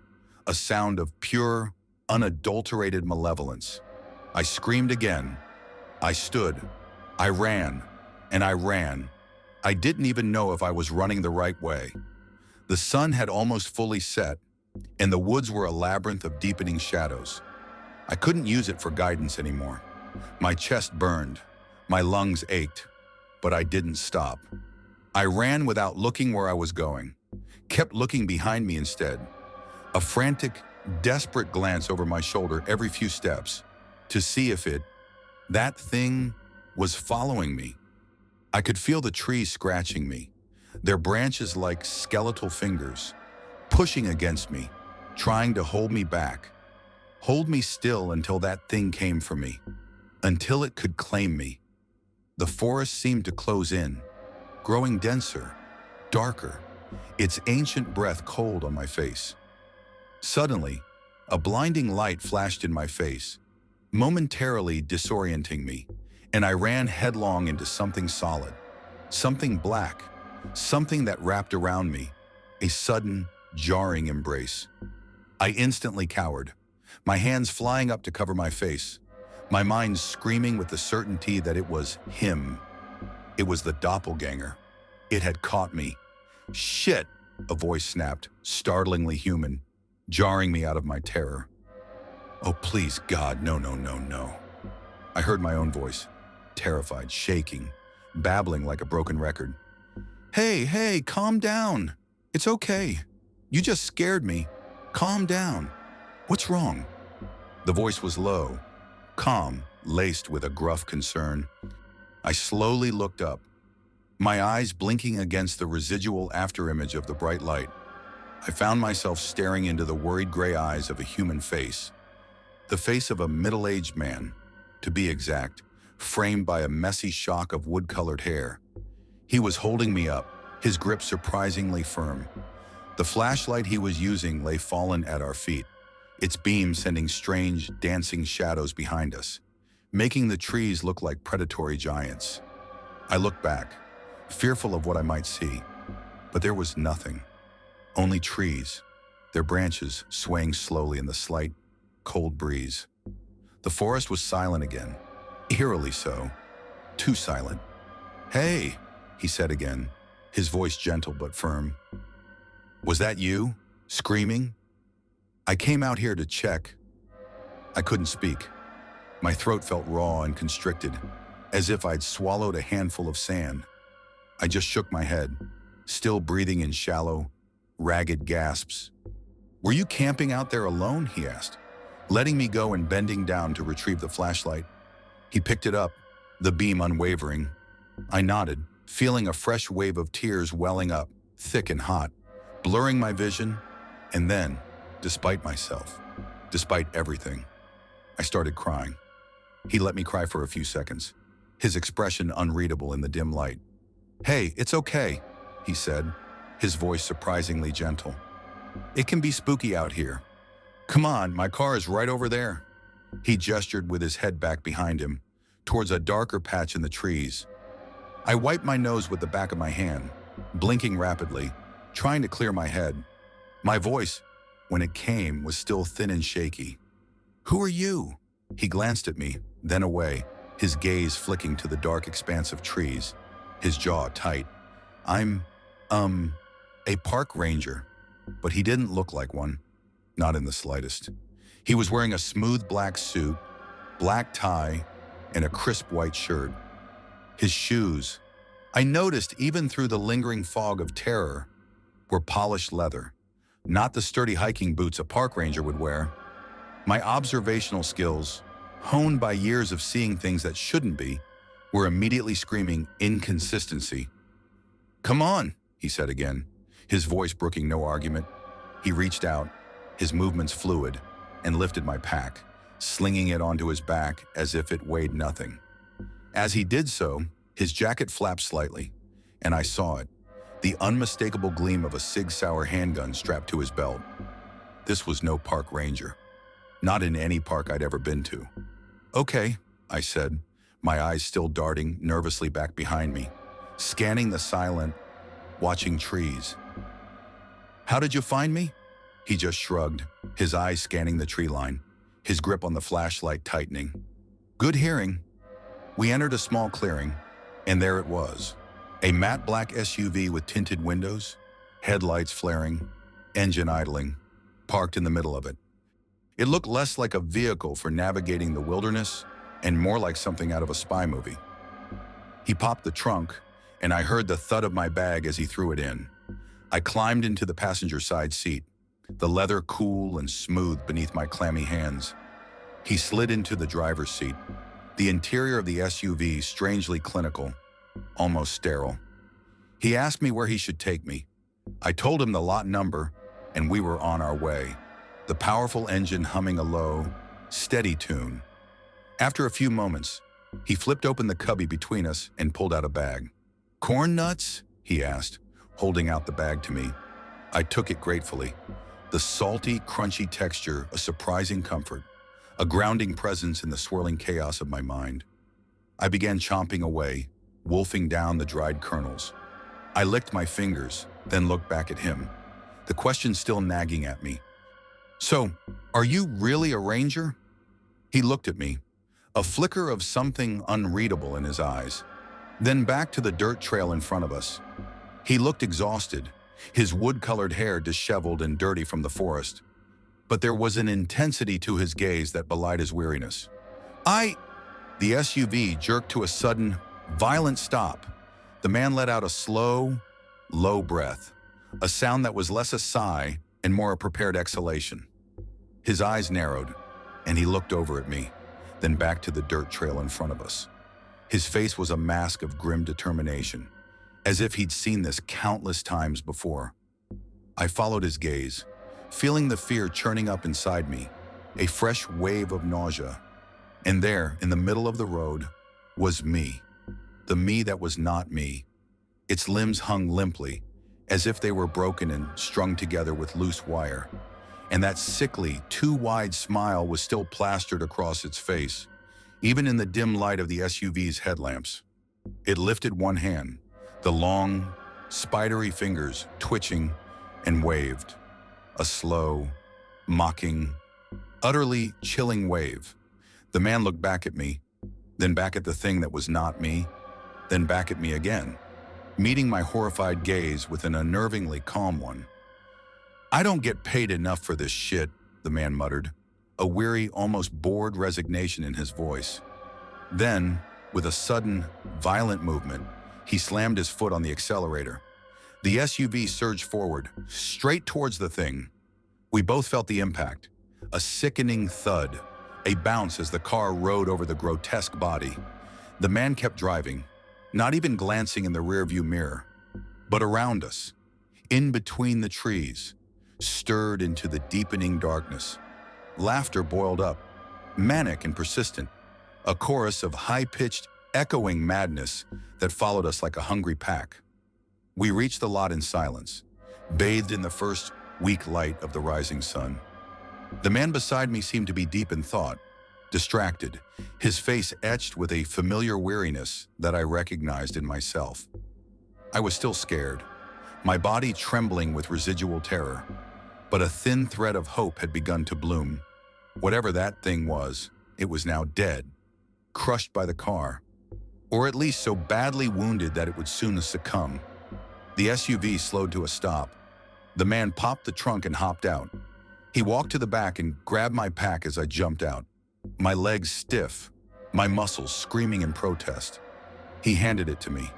Speaker 1: a sound of pure, unadulterated malevolence. I screamed again. I stood. I ran, and I ran. I didn't even know if I was running the right way. The sun had almost fully set, and the woods were a labyrinth of deepening shadows. I couldn't use it for guidance anymore. My chest burned, my lungs ached, but I didn't stop. I ran without looking where I was going, kept looking behind me instead, a frantic, desperate glance over my shoulder every few steps to see if that thing, was following me. I could feel the trees scratching me, their branches like skeletal fingers, pushing against me, trying to hold me back, hold me still until that thing came for me, until it could claim me. The forest seemed to close in, growing denser, darker, its ancient breath cold on my face. Suddenly, a blinding light flashed in my face, momentarily disorienting me, and I ran headlong into something solid, something black, something that wrapped around me, a sudden, jarring embrace. I instantly cowered, my hands flying up to cover my face, my mind screaming with the certainty that it was him. It was the doppelganger. It had caught me. Shit, a voice snapped, startlingly human, jarring me out of my terror. Oh, please, God, no, no, no, no. I heard my own voice, terrified, shaking, babbling like a broken record. Hey, calm down. It's okay. You just scared me. Calm down. What's wrong? The voice was low, calm, laced with a gruff concern. I slowly looked up, my eyes blinking against the residual afterimage of the bright light. I found myself staring into the worried gray eyes of a human face, the face of a middle-aged man, to be exact, framed by a messy shock of wood-colored hair. He was holding me up, his grip surprisingly firm. The flashlight he was using lay fallen at our feet, its beam sending strange, dancing shadows behind us, making the trees look like predatory giants. I looked back, fearful of what I might see. But there was nothing, only trees, their branches swaying slowly in the slight, cold breeze. The forest was silent again, eerily so, too silent. "Hey," he said again, his voice gentle but firm. "Was that you, screaming? I came out here to check." I couldn't speak. My throat felt raw and constricted, as if I'd swallowed a handful of sand. I just shook my head, still breathing in shallow, ragged gasps. "Were you camping out there alone?" he asked, letting me go and bending down to retrieve the flashlight. He picked it up, the beam unwavering. I nodded, feeling a fresh wave of tears welling up, thick and hot, blurring my vision, and then, despite myself, despite everything, I started crying. He let me cry for a few seconds, his expression unreadable in the dim light. "Hey, it's okay," he said, his voice surprisingly gentle. "It can be spooky out here. Come on, my car is right over there." He gestured with his head back behind him, towards a darker patch in the trees. I wiped my nose with the back of my hand, blinking rapidly, trying to clear my head. My voice, when it came, was still thin and shaky. "Who are you?" He glanced at me, then away, his gaze flicking to the dark expanse of trees, his jaw tight. I'm, a park ranger." But he didn't look like one, not in the slightest. He was wearing a smooth black suit, black tie, and a crisp white shirt. His shoes, I noticed even through the lingering fog of terror, were polished leather, not the sturdy hiking boots a park ranger would wear. My observational skills, honed by years of seeing things that shouldn't be, were immediately screaming inconsistency. "Come on," he said again, his voice brooking no argument. He reached out, his movements fluid, and lifted my pack, slinging it onto his back as if it weighed nothing. As he did so, his jacket flapped slightly, and I saw it, the unmistakable gleam of a Sig Sauer handgun strapped to his belt. This was no park ranger, not in any park I'd ever been to. "Okay," I said, my eyes still darting nervously back behind me, scanning the silent, watching trees. "How did you find me?" He just shrugged, his eyes scanning the tree line, his grip on the flashlight tightening. "Good hearing." We entered a small clearing, and there it was, a matte black SUV with tinted windows, headlights flaring, engine idling, parked in the middle of it. It looked less like a vehicle for navigating the wilderness and more like something out of a spy movie. He popped the trunk, and I heard the thud of my bag as he threw it in. I climbed into the passenger side seat, the leather cool and smooth beneath my clammy hands. He slid into the driver's seat, the interior of the SUV strangely clinical, almost sterile. He asked me where he should take me. I told him the lot number, and we were on our way, the powerful engine humming a low, steady tune. After a few moments, he flipped open the cubby between us and pulled out a bag. "Corn nuts?" he asked, holding out the bag to me. I took it gratefully. The salty, crunchy texture, a surprising comfort, a grounding presence in the swirling chaos of my mind. I began chomping away, wolfing down the dried kernels. I licked my fingers, then looked back at him, the question still nagging at me. "So, are you really a ranger?" He looked at me, a flicker of something unreadable in his eyes, then back to the dirt trail in front of us. He looked exhausted, his wood-colored hair disheveled and dirty from the forest. But there was an intensity to his gaze that belied his weariness. The SUV jerked to a sudden, violent stop. The man let out a slow, low breath, a sound that was less a sigh and more a prepared exhalation. His eyes narrowed, and he looked over at me, then back to the dirt trail in front of us. His face was a mask of grim determination, as if he'd seen this countless times before. I followed his gaze, feeling the fear churning up inside me, a fresh wave of nausea. And there, in the middle of the road, was me, the me that was not me. Its limbs hung limply, as if they were broken and strung together with loose wire. And that sickly, too-wide smile was still plastered across its face, even in the dim light of the SUV's headlamps. It lifted one hand, The long, spidery fingers twitching and waved. A slow, mocking, utterly chilling wave. The man looked back at me, then back at the thing that was not me, then back at me again, meeting my horrified gaze with an unnervingly calm one. "I don't get paid enough for this shit," the man muttered, a weary, almost bored resignation in his voice. Then, with a sudden, violent movement, he slammed his foot on the accelerator. The SUV surged forward, straight towards the thing. We both felt the impact, a sickening thud, a bounce as the car rode over the grotesque body. The man kept driving, not even glancing in the rearview mirror, but around us, in between the trees, stirred into the deepening darkness. Laughter boiled up, manic and persistent, a chorus of high-pitched, echoing madness that followed us like a hungry pack. We reached the lot in silence, bathed in the first weak light of the rising sun. The man beside me seemed to be deep in thought, distracted, his face etched with a familiar weariness that I recognized in myself. I was still scared, my body trembling with residual terror, but a thin thread of hope had begun to bloom. Whatever that thing was, it was now dead, crushed by the car, or at least so badly wounded that it would soon succumb. The SUV slowed to a stop. The man popped the trunk and hopped out. He walked to the back and grabbed my pack as I jumped out, my legs stiff, my muscles screaming in protest. He handed it to me,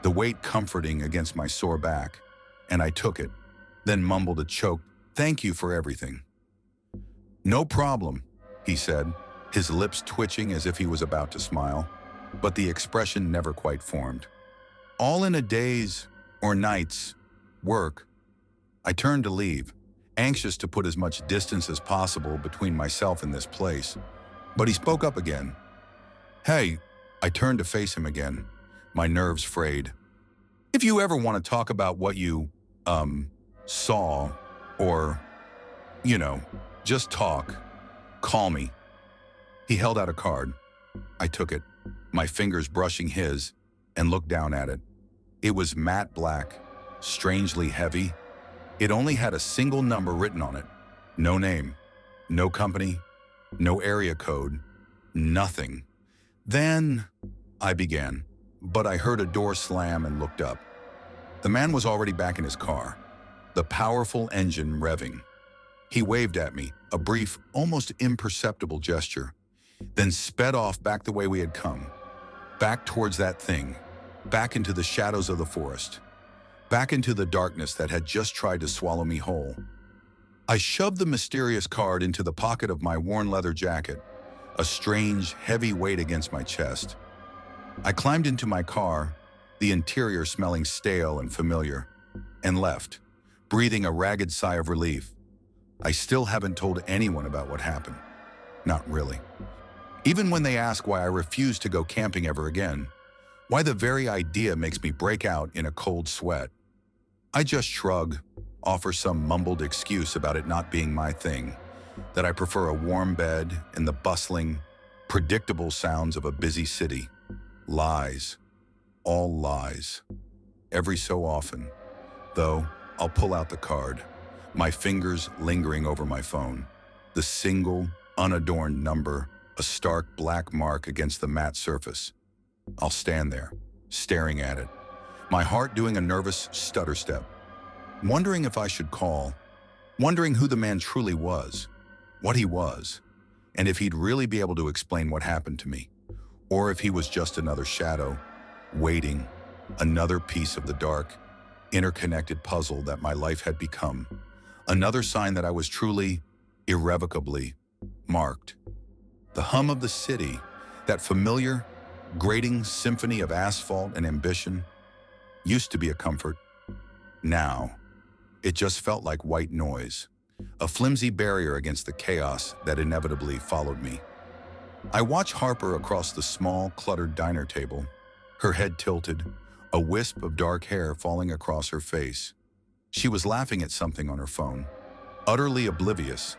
Speaker 1: the weight comforting against my sore back, and I took it, then mumbled a choked, "Thank you for everything." "No problem," he said, his lips twitching as if he was about to smile, but the expression never quite formed. All in a day's, or night's, work. I turned to leave, anxious to put as much distance as possible between myself and this place. But he spoke up again. "Hey," I turned to face him again, my nerves frayed. "If you ever want to talk about what you, saw, or, just talk, call me." He held out a card. I took it, my fingers brushing his, and looked down at it. It was matte black, strangely heavy. It only had a single number written on it. No name, no company, no area code, nothing. "Then," I began, but I heard a door slam and looked up. The man was already back in his car, the powerful engine revving. He waved at me, a brief, almost imperceptible gesture, then sped off back the way we had come, back towards that thing, back into the shadows of the forest, back into the darkness that had just tried to swallow me whole. I shoved the mysterious card into the pocket of my worn leather jacket, a strange, heavy weight against my chest. I climbed into my car, the interior smelling stale and familiar, and left, breathing a ragged sigh of relief. I still haven't told anyone about what happened. Not really. Even when they ask why I refuse to go camping ever again, why the very idea makes me break out in a cold sweat, I just shrug, offer some mumbled excuse about it not being my thing, that I prefer a warm bed and the bustling, predictable sounds of a busy city. Lies. All lies. Every so often, though, I'll pull out the card, my fingers lingering over my phone, the single, unadorned number, a stark black mark against the matte surface. I'll stand there, staring at it, my heart doing a nervous stutter step, wondering if I should call, wondering who the man truly was, what he was, and if he'd really be able to explain what happened to me, or if he was just another shadow, waiting, another piece of the dark, interconnected puzzle that my life had become, another sign that I was truly, irrevocably, marked. The hum of the city, that familiar, grating symphony of asphalt and ambition, used to be a comfort. Now, it just felt like white noise, a flimsy barrier against the chaos that inevitably followed me. I watched Harper across the small, cluttered diner table, her head tilted, a wisp of dark hair falling across her face. She was laughing at something on her phone, utterly oblivious,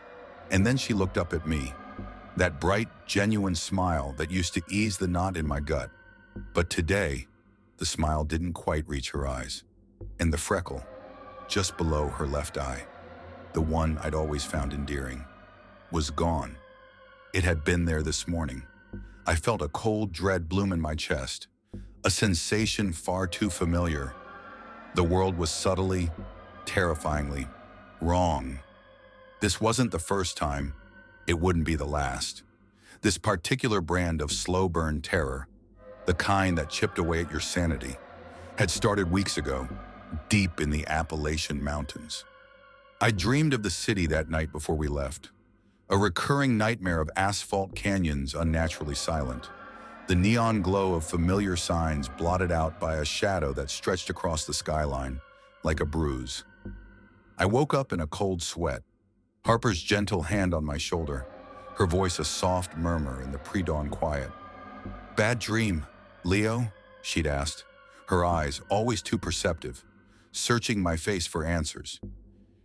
Speaker 1: and then she looked up at me, that bright, genuine smile that used to ease the knot in my gut. But today, The smile didn't quite reach her eyes, and the freckle, just below her left eye, the one I'd always found endearing, was gone. It had been there this morning. I felt a cold dread bloom in my chest, a sensation far too familiar. The world was subtly, terrifyingly wrong. This wasn't the first time. It wouldn't be the last. This particular brand of slow-burn terror, the kind that chipped away at your sanity, had started weeks ago, deep in the Appalachian Mountains. I dreamed of the city that night before we left, a recurring nightmare of asphalt canyons unnaturally silent, the neon glow of familiar signs blotted out by a shadow that stretched across the skyline like a bruise. I woke up in a cold sweat, Harper's gentle hand on my shoulder, her voice a soft murmur in the pre-dawn quiet. "Bad dream, Leo?" she'd asked, her eyes, always too perceptive, searching my face for answers.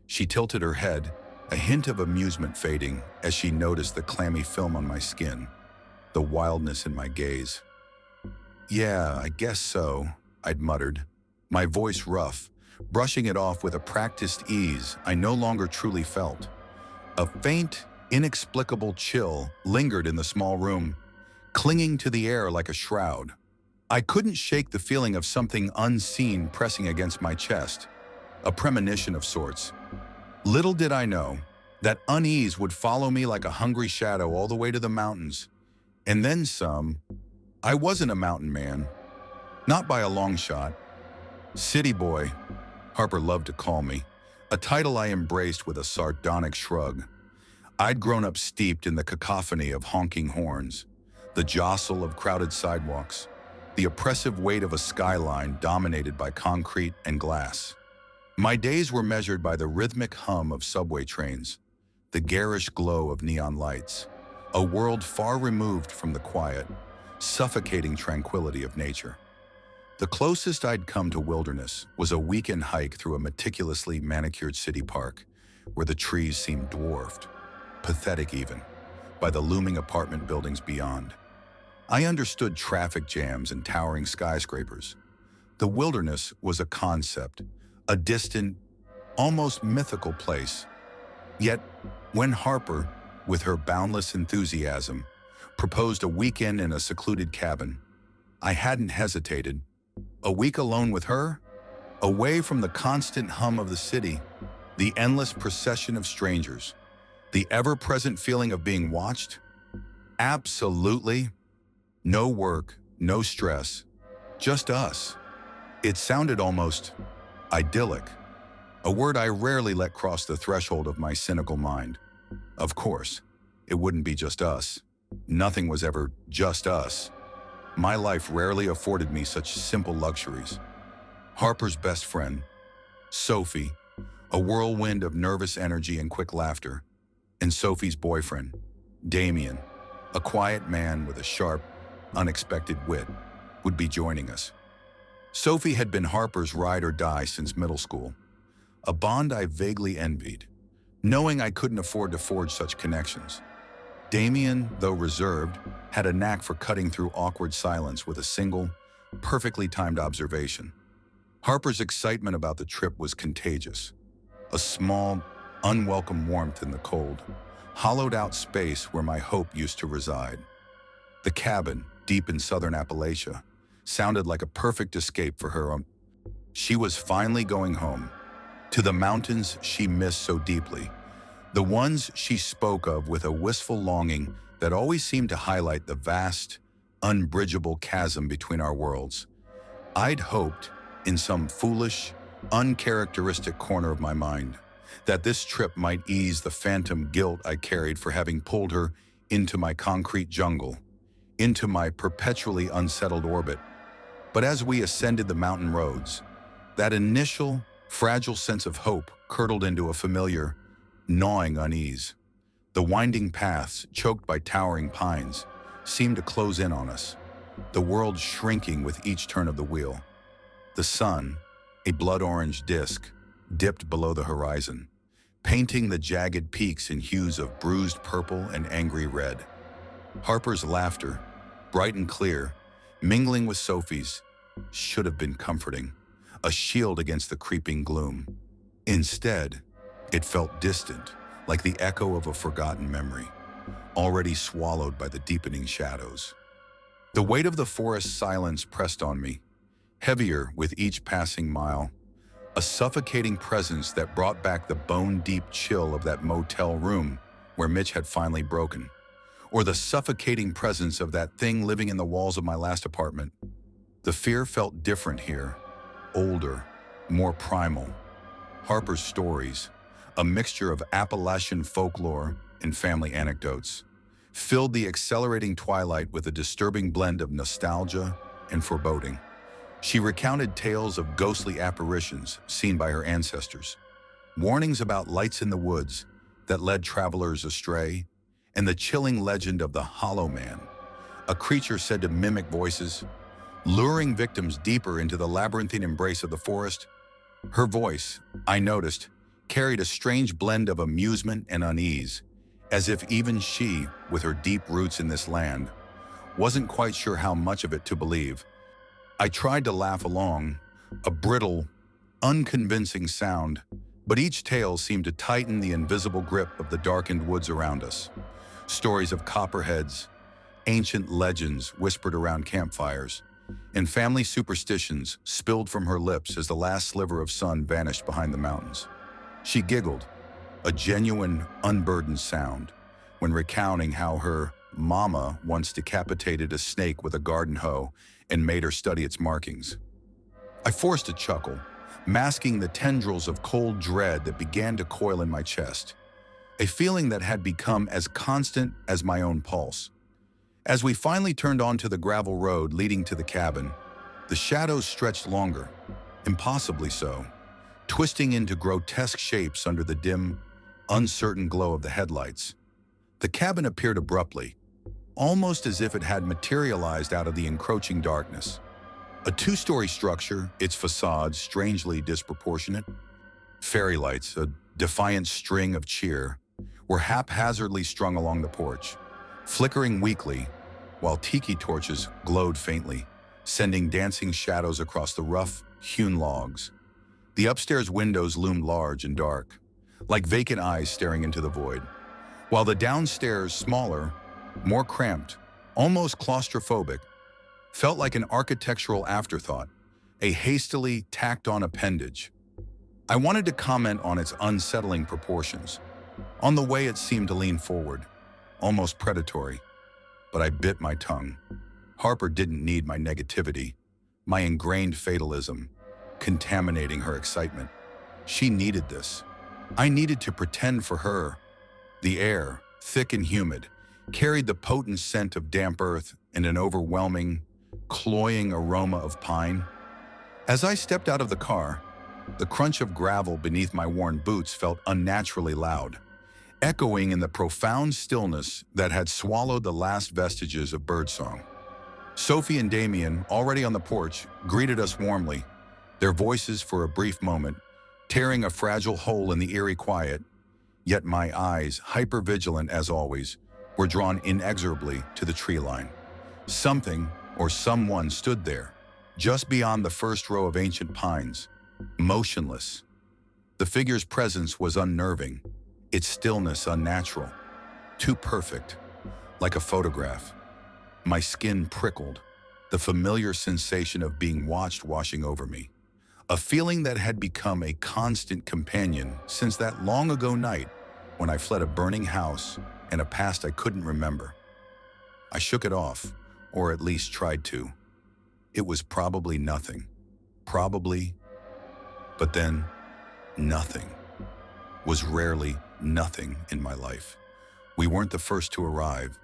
Speaker 1: She tilted her head, a hint of amusement fading as she noticed the clammy film on my skin, the wildness in my gaze. "Yeah, I guess so," I'd muttered, my voice rough, brushing it off with a practiced ease I no longer truly felt. A faint, inexplicable chill lingered in the small room, clinging to the air like a shroud. I couldn't shake the feeling of something unseen pressing against my chest, a premonition of sorts. Little did I know that unease would follow me like a hungry shadow all the way to the mountains, and then some. I wasn't a mountain man, not by a long shot. City boy, Harper loved to call me, a title I embraced with a sardonic shrug. I'd grown up steeped in the cacophony of honking horns, the jostle of crowded sidewalks, the oppressive weight of a skyline dominated by concrete and glass. My days were measured by the rhythmic hum of subway trains, the garish glow of neon lights, a world far removed from the quiet, suffocating tranquility of nature. The closest I'd come to wilderness was a weekend hike through a meticulously manicured city park, where the trees seemed dwarfed, pathetic even, by the looming apartment buildings beyond. I understood traffic jams and towering skyscrapers. The wilderness was a concept, a distant, almost mythical place. Yet, when Harper, with her boundless enthusiasm, proposed a weekend in a secluded cabin, I hadn't hesitated. A week alone with her? Away from the constant hum of the city, the endless procession of strangers, the ever-present feeling of being watched? Absolutely. No work, no stress, just us. It sounded almost idyllic, a word I rarely let cross the threshold of my cynical mind. Of course, it wouldn't be just us. Nothing was ever just us. My life rarely afforded me such simple luxuries. Harper's best friend, Sophie, a whirlwind of nervous energy and quick laughter, and Sophie's boyfriend, Damien, a quiet man with a sharp, unexpected wit, would be joining us. Sophie had been Harper's ride or die since middle school, a bond I vaguely envied, knowing I couldn't afford to forge such connections. Damien, though reserved, had a knack for cutting through awkward silence with a single, perfectly timed observation. Harper's excitement about the trip was contagious. A small, unwelcome warmth in the cold, hollowed-out space where my hope used to reside. The cabin, deep in southern Appalachia, sounded like a perfect escape for her. She was finally going home, to the mountains she missed so deeply, the ones she spoke of with a wistful longing that always seemed to highlight the vast, unbridgeable chasm between our worlds. I'd hoped, in some foolish, uncharacteristic corner of my mind, that this trip might ease the phantom guilt I carried for having pulled her into my concrete jungle, into my perpetually unsettled orbit. But as we ascended the mountain roads, that initial, fragile sense of hope curdled into a familiar, gnawing unease. The winding paths, choked by towering pines, seemed to close in on us, the world shrinking with each turn of the wheel. The sun, a blood-orange disk, dipped below the horizon, painting the jagged peaks in hues of bruised purple and angry red. Harper's laughter, bright and clear, mingling with Sophie's, should have been comforting, a shield against the creeping gloom. Instead, it felt distant, like the echo of a forgotten memory, already swallowed by the deepening shadows. The weight of the forest's silence pressed on me, heavier with each passing mile, a suffocating presence that brought back the bone-deep chill of that motel room where Mitch had finally broken, or the suffocating presence of that thing living in the walls of my last apartment. The fear felt different here, older, more primal. Harper's stories, a mixture of Appalachian folklore and family anecdotes, filled the accelerating twilight with a disturbing blend of nostalgia and foreboding. She recounted tales of ghostly apparitions seen by her ancestors, warnings about lights in the woods that led travelers astray, and the chilling legend of the Hollow Man, a creature said to mimic voices, luring victims deeper into the labyrinthine embrace of the forest. Her voice, I noticed, carried a strange blend of amusement and unease, as if even she, with her deep roots in this land, wasn't quite sure how much of it to believe. I tried to laugh along, a brittle, unconvincing sound, but each tale seemed to tighten the invisible grip of the darkened woods around us. Stories of copperheads, ancient legends whispered around campfires, and family superstitions spilled from her lips as the last sliver of sun vanished behind the mountains. She giggled, a genuine, unburdened sound, when recounting how her mama once decapitated a snake with a garden hoe and made her study its markings. I forced a chuckle, masking the tendrils of cold dread that began to coil in my chest, a feeling that had become as constant as my own pulse. As we finally turned onto the gravel road leading to the cabin, the shadows stretched longer, impossibly so, twisting into grotesque shapes under the dim, uncertain glow of the headlights. The cabin appeared abruptly, almost as if it had materialized out of the encroaching darkness. A two-story structure, its facade strangely disproportionate. Fairy lights, a defiant string of cheer, were haphazardly strung along the porch, flickering weakly, while tiki torches glowed faintly, sending dancing shadows across the rough, hewn logs. The upstairs windows loomed large and dark, like vacant eyes staring into the void, while the downstairs, smaller, more cramped, almost claustrophobic, felt like an architectural afterthought, a hastily tacked-on appendage. I wanted to comment on its unsettling proportions, on the way it seemed to lean forward, almost predatory, but I bit my tongue. Harper didn't need my negativity, my ingrained fatalism, contaminating her excitement. She needed this. I needed to pretend for her. The air, thick and humid, carried the potent scent of damp earth and an overwhelming, cloying aroma of pine. As I stepped out of the car, the crunch of gravel beneath my worn boots felt unnaturally loud, echoing in the profound stillness that had swallowed the last vestiges of birdsong. Sophie and Damien, already on the porch, greeted us warmly, their voices for a brief moment, tearing a fragile hole in the eerie quiet, yet my eyes, hyper-vigilant as always, were drawn inexorably to the tree line. Something or someone stood there, just beyond the first row of ancient pines, motionless. The figure's presence was unnerving, its stillness unnatural, too perfect, like a photograph. My skin prickled, the familiar sensation of being watched washing over me, a feeling that had become a constant companion since that long-ago night when I fled a burning house and a past I couldn't remember. I shook it off, or at least tried to. It was probably nothing. Probably, but then nothing was rarely nothing in my life. We weren't the first to arrive,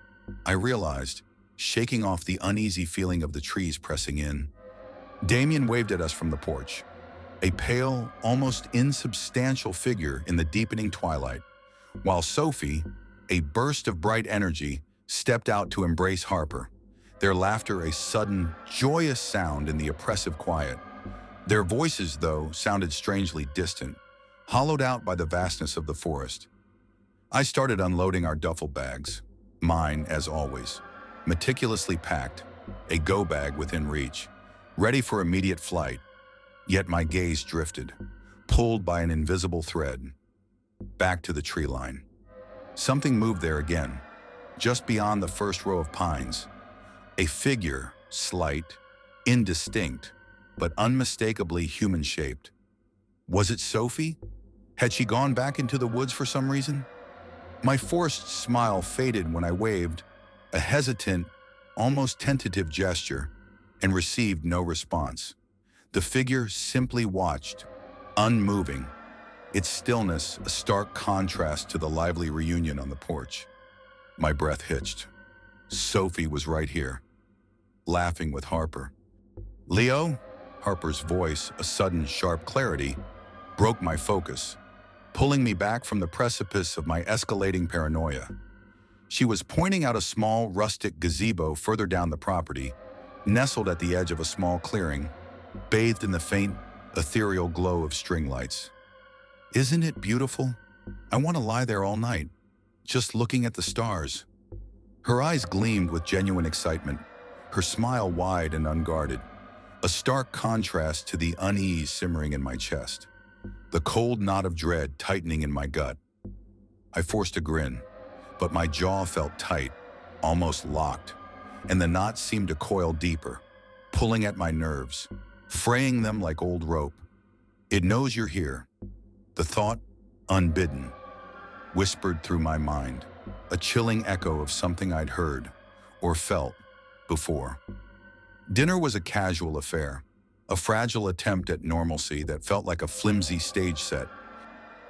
Speaker 1: I realized, shaking off the uneasy feeling of the trees pressing in. Damien waved at us from the porch, a pale, almost insubstantial figure in the deepening twilight, while Sophie, a burst of bright energy, stepped out to embrace Harper, their laughter a sudden, joyous sound in the oppressive quiet. Their voices, though, sounded strangely distant, hollowed out by the vastness of the forest. I started unloading our duffel bags, mine, as always, meticulously packed, a go bag within reach, ready for immediate flight. Yet my gaze drifted, pulled by an invisible thread, back to the tree line. Something moved there again, just beyond the first row of pines. A figure, slight, indistinct, but unmistakably human-shaped. Was it Sophie? Had she gone back into the woods for some reason? My forced smile faded when I waved, a hesitant, almost tentative gesture, and received no response. The figure simply watched, unmoving, its stillness a stark contrast to the lively reunion on the porch. My breath hitched. Sophie was right here, laughing with Harper. "Leo?" Harper's voice, a sudden sharp clarity, broke my focus, pulling me back from the precipice of my escalating paranoia. She was pointing out a small, rustic gazebo further down the property, nestled at the edge of a small clearing, bathed in the faint, ethereal glow of string lights. "Isn't it beautiful? I want to lie there all night, just looking at the stars." Her eyes gleamed with genuine excitement, her smile wide and unguarded, a stark contrast to the unease simmering in my chest, the cold knot of dread tightening in my gut. I forced a grin, but my jaw felt tight, almost locked, and the knot seemed to coil deeper, pulling at my nerves, fraying them like old rope. "It knows you're here." The thought, unbidden, whispered through my mind, a chilling echo of something I'd heard or felt before. Dinner was a casual affair, a fragile attempt at normalcy that felt like a flimsy stage set.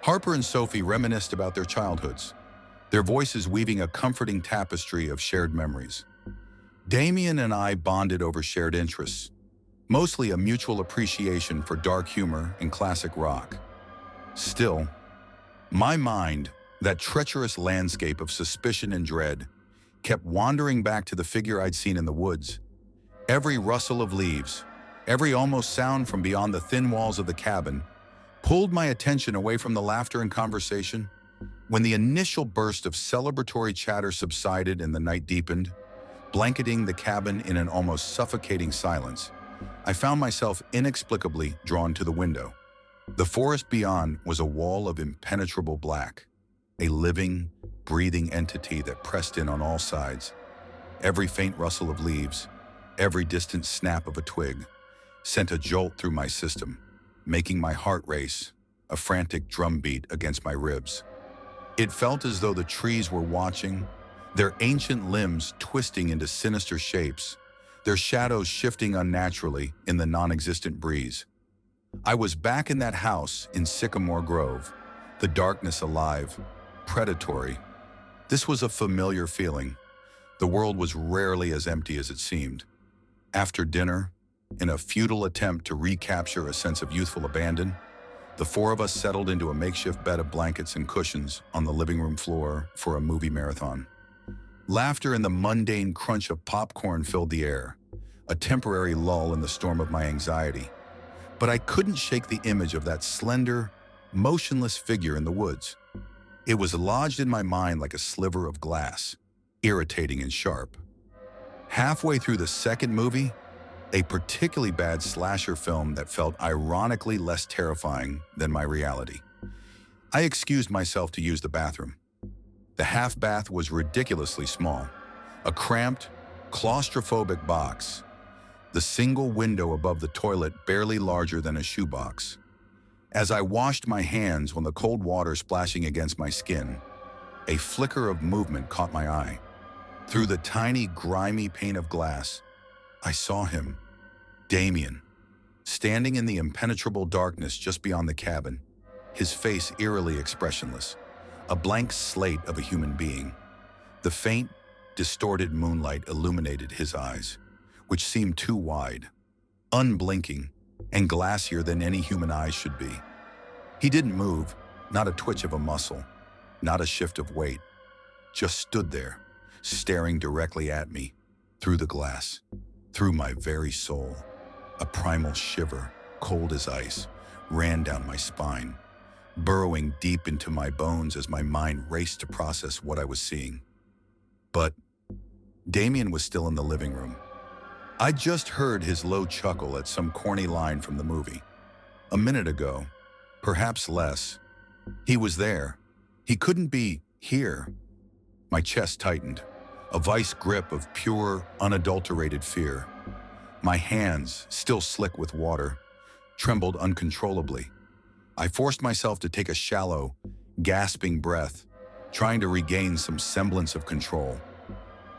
Speaker 1: Harper and Sophie reminisced about their childhoods, their voices weaving a comforting tapestry of shared memories. Damien and I bonded over shared interests, mostly a mutual appreciation for dark humor and classic rock. Still, my mind, that treacherous landscape of suspicion and dread, kept wandering back to the figure I'd seen in the woods. Every rustle of leaves, every almost sound from beyond the thin walls of the cabin, pulled my attention away from the laughter and conversation. When the initial burst of celebratory chatter subsided and the night deepened, blanketing the cabin in an almost suffocating silence, I found myself inexplicably drawn to the window. The forest beyond was a wall of impenetrable black, a living, breathing entity that pressed in on all sides. Every faint rustle of leaves, every distant snap of a twig, sent a jolt through my system, making my heart race, a frantic drumbeat against my ribs. It felt as though the trees were watching, their ancient limbs twisting into sinister shapes, their shadows shifting unnaturally in the non-existent breeze. I was back in that house in Sycamore Grove, the darkness alive, predatory. This was a familiar feeling. The world was rarely as empty as it seemed. After dinner, in a futile attempt to recapture a sense of youthful abandon, the four of us settled into a makeshift bed of blankets and cushions on the living room floor for a movie marathon. Laughter and the mundane crunch of popcorn filled the air, a temporary lull in the storm of my anxiety. But I couldn't shake the image of that slender, motionless figure in the woods. It was lodged in my mind like a sliver of glass, irritating and sharp. Halfway through the second movie, a particularly bad slasher film that felt ironically less terrifying than my reality, I excused myself to use the bathroom. The half bath was ridiculously small, a cramped, claustrophobic box, the single window above the toilet barely larger than a shoebox. As I washed my hands when the cold water splashing against my skin, a flicker of movement caught my eye. Through the tiny, grimy pane of glass, I saw him, Damien, standing in the impenetrable darkness just beyond the cabin, his face eerily expressionless, a blank slate of a human being. The faint, distorted moonlight illuminated his eyes, which seemed too wide, unblinking, and glassier than any human eyes should be. He didn't move, not a twitch of a muscle, not a shift of weight, just stood there, staring directly at me, through the glass, through my very soul. A primal shiver, cold as ice, ran down my spine, burrowing deep into my bones as my mind raced to process what I was seeing. But Damien was still in the living room. I just heard his low chuckle at some corny line from the movie. A minute ago, perhaps less. He was there. He couldn't be here. My chest tightened, a vice grip of pure, unadulterated fear. My hands, still slick with water, trembled uncontrollably. I forced myself to take a shallow, gasping breath, trying to regain some semblance of control.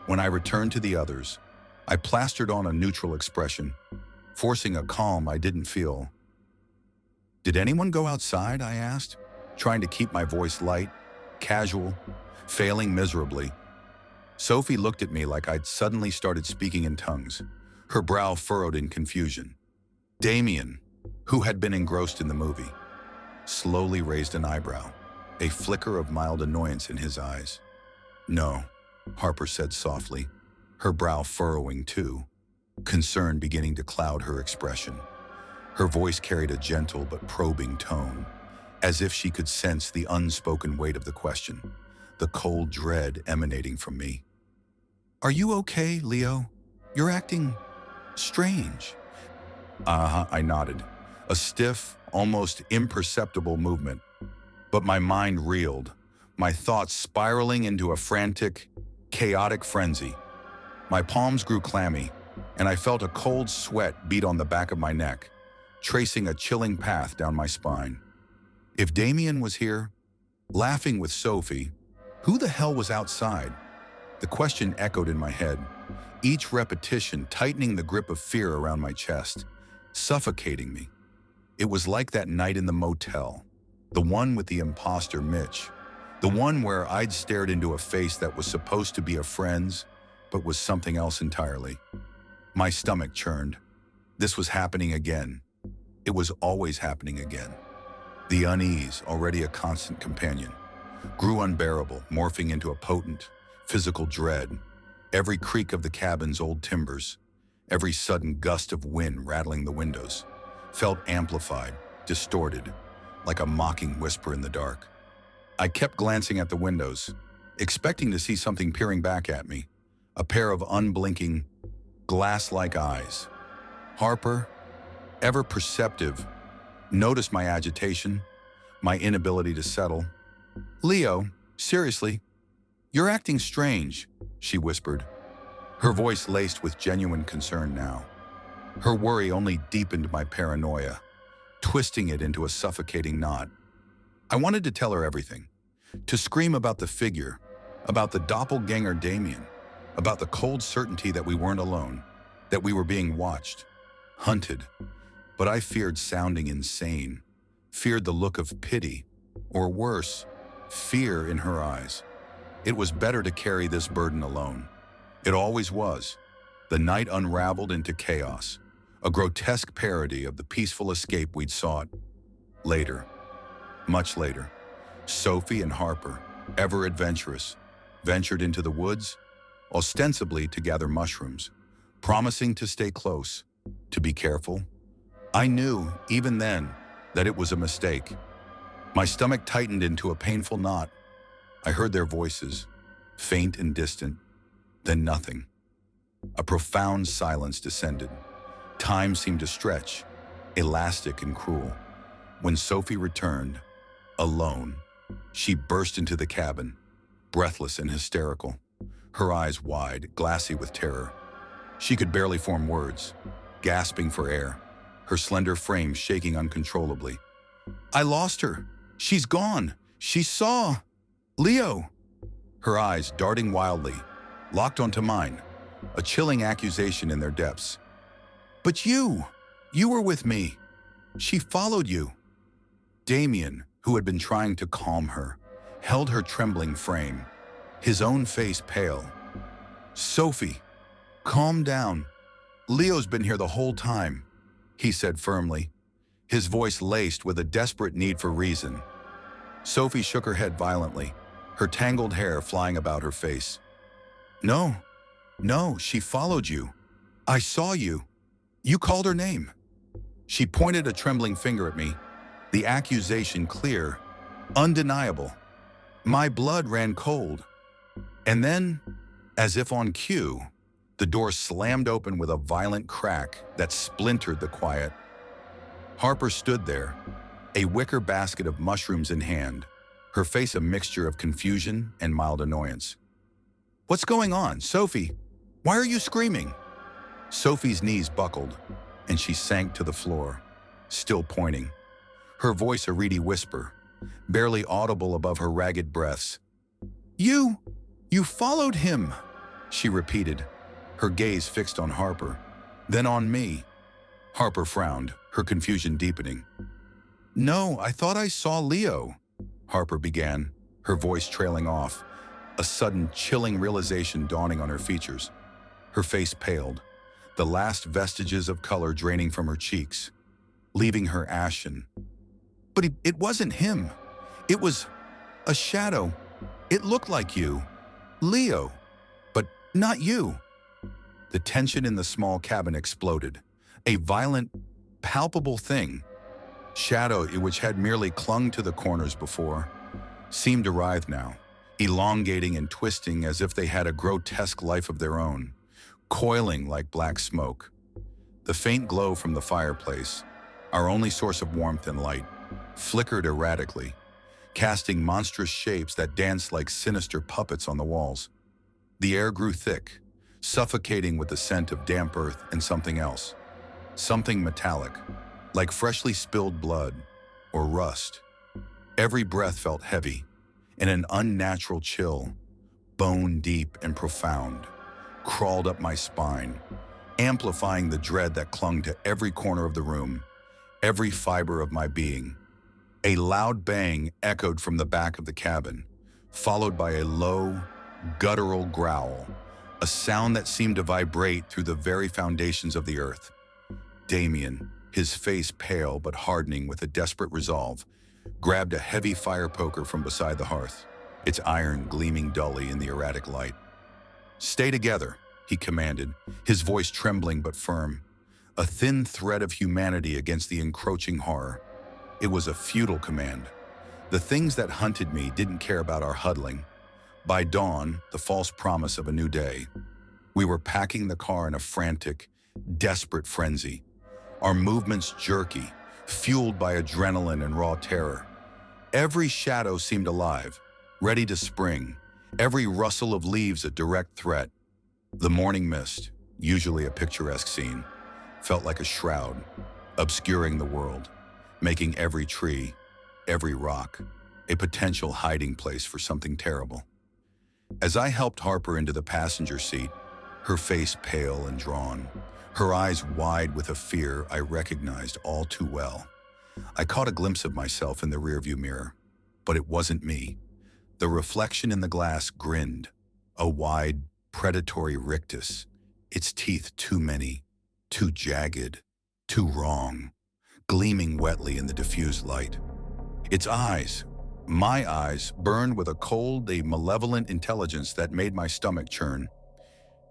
Speaker 1: When I returned to the others, I plastered on a neutral expression, forcing a calm I didn't feel. "Did anyone go outside?" I asked, trying to keep my voice light, casual, failing miserably. Sophie looked at me like I'd suddenly started speaking in tongues, her brow furrowed in confusion. Damien, who had been engrossed in the movie, slowly raised an eyebrow, a flicker of mild annoyance in his eyes. "No," Harper said softly, her brow furrowing too, concern beginning to cloud her expression. Her voice carried a gentle but probing tone, as if she could sense the unspoken weight of the question, the cold dread emanating from me. "Are you okay, Leo? You're acting strange." I nodded, a stiff, almost imperceptible movement. But my mind reeled, my thoughts spiraling into a frantic, chaotic frenzy. My palms grew clammy, and I felt a cold sweat beat on the back of my neck, tracing a chilling path down my spine. If Damien was here, laughing with Sophie, who the hell was outside? The question echoed in my head, each repetition tightening the grip of fear around my chest, suffocating me. It was like that night in the motel, the one with the imposter Mitch, the one where I'd stared into a face that was supposed to be a friend's, but was something else entirely. My stomach churned. This was happening again. It was always happening again. The unease, already a constant companion, grew unbearable, morphing into a potent, physical dread. Every creak of the cabin's old timbers, every sudden gust of wind rattling the windows, felt amplified, distorted, like a mocking whisper in the dark. I kept glancing at the windows, expecting to see something peering back at me, a pair of unblinking, glass-like eyes. Harper, ever perceptive, noticed my agitation, my inability to settle. "Leo, seriously, you're acting strange," she whispered, her voice laced with genuine concern now. Her worry only deepened my paranoia, twisting it into a suffocating knot. I wanted to tell her everything, to scream about the figure, about the doppelganger Damien, about the cold certainty that we weren't alone, that we were being watched, hunted. But I feared sounding insane, feared the look of pity, or worse, fear in her eyes. It was better to carry this burden alone. It always was. The night unraveled into chaos, a grotesque parody of the peaceful escape we'd sought. Later, much later, Sophie and Harper, ever adventurous, ventured into the woods, ostensibly to gather mushrooms, promising to stay close, to be careful. I knew, even then, that it was a mistake. My stomach tightened into a painful knot. I heard their voices, faint and distant, then nothing. A profound silence descended. Time seemed to stretch, elastic and cruel. When Sophie returned, alone, she burst into the cabin, breathless and hysterical, her eyes wide, glassy with terror. She could barely form words, gasping for air, her slender frame shaking uncontrollably. "I lost her. She's gone. She saw Leo." Her eyes, darting wildly, locked onto mine, a chilling accusation in their depths. "But you were with me. She followed you." Damien, who had been trying to calm her, held her trembling frame, his own face pale. "Sophie, calm down. Leo's been here the whole time," he said firmly, his voice laced with a desperate need for reason. Sophie shook her head violently, her tangled hair flying about her face. No, she followed you. I saw you. You called her name." She pointed a trembling finger at me, the accusation clear, undeniable. My blood ran cold. And then, as if on cue, The door slammed open with a violent crack that splintered the quiet. Harper stood there, a wicker basket of mushrooms in hand, her face a mixture of confusion and mild annoyance. "What's going on, Sophie? Why are you screaming?" Sophie's knees buckled, and she sank to the floor, still pointing, her voice a reedy whisper, barely audible above her ragged breaths. You followed him," she repeated, her gaze fixed on Harper, then on me. Harper frowned, her confusion deepening. "No, I thought I saw Leo," Harper began, her voice trailing off, a sudden chilling realization dawning on her features. Her face paled, the last vestiges of color draining from her cheeks, leaving her ashen. "But it wasn't him. It was a shadow. It looked like you, Leo, but not you." The tension in the small cabin exploded. A violent, palpable thing, shadow which had merely clung to the corners before, seemed to writhe now, elongating and twisting as if they had a grotesque life of their own, coiling like black smoke. The faint glow from the fireplace, our only source of warmth and light, flickered erratically, casting monstrous shapes that danced like sinister puppets on the walls. The air grew thick, suffocating with the scent of damp earth and something else. Something metallic, like freshly spilled blood or rust. Every breath felt heavy, and an unnatural chill, bone deep and profound, crawled up my spine, amplifying the dread that clung to every corner of the room, every fiber of my being. A loud bang echoed from the back of the cabin, followed by a low, guttural growl, a sound that seemed to vibrate through the very foundations of the earth. Damien, his face pale but hardening with a desperate resolve, grabbed a heavy fire poker from beside the hearth, its iron gleaming dully in the erratic light. "Stay together," he commanded, his voice trembling but firm, a thin thread of humanity against the encroaching horror. It was a futile command. The things that hunted me didn't care about our huddling. By dawn, the false promise of a new day, we were packing the car in a frantic, desperate frenzy, our movements jerky, fueled by adrenaline and raw terror. Every shadow seemed alive, ready to spring, every rustle of leaves a direct threat. The morning mist, usually a picturesque scene, felt like a shroud, obscuring the world, making every tree, every rock, a potential hiding place for something terrible. As I helped Harper into the passenger seat, her face pale and drawn, her eyes wide with a fear I recognized all too well, I caught a glimpse of myself in the rearview mirror, but it wasn't me. The reflection in the glass grinned, a wide, predatory rictus, its teeth too many, too jagged, too wrong, gleaming wetly in the diffused light. Its eyes, my eyes, burned with a cold, a malevolent intelligence that made my stomach churn.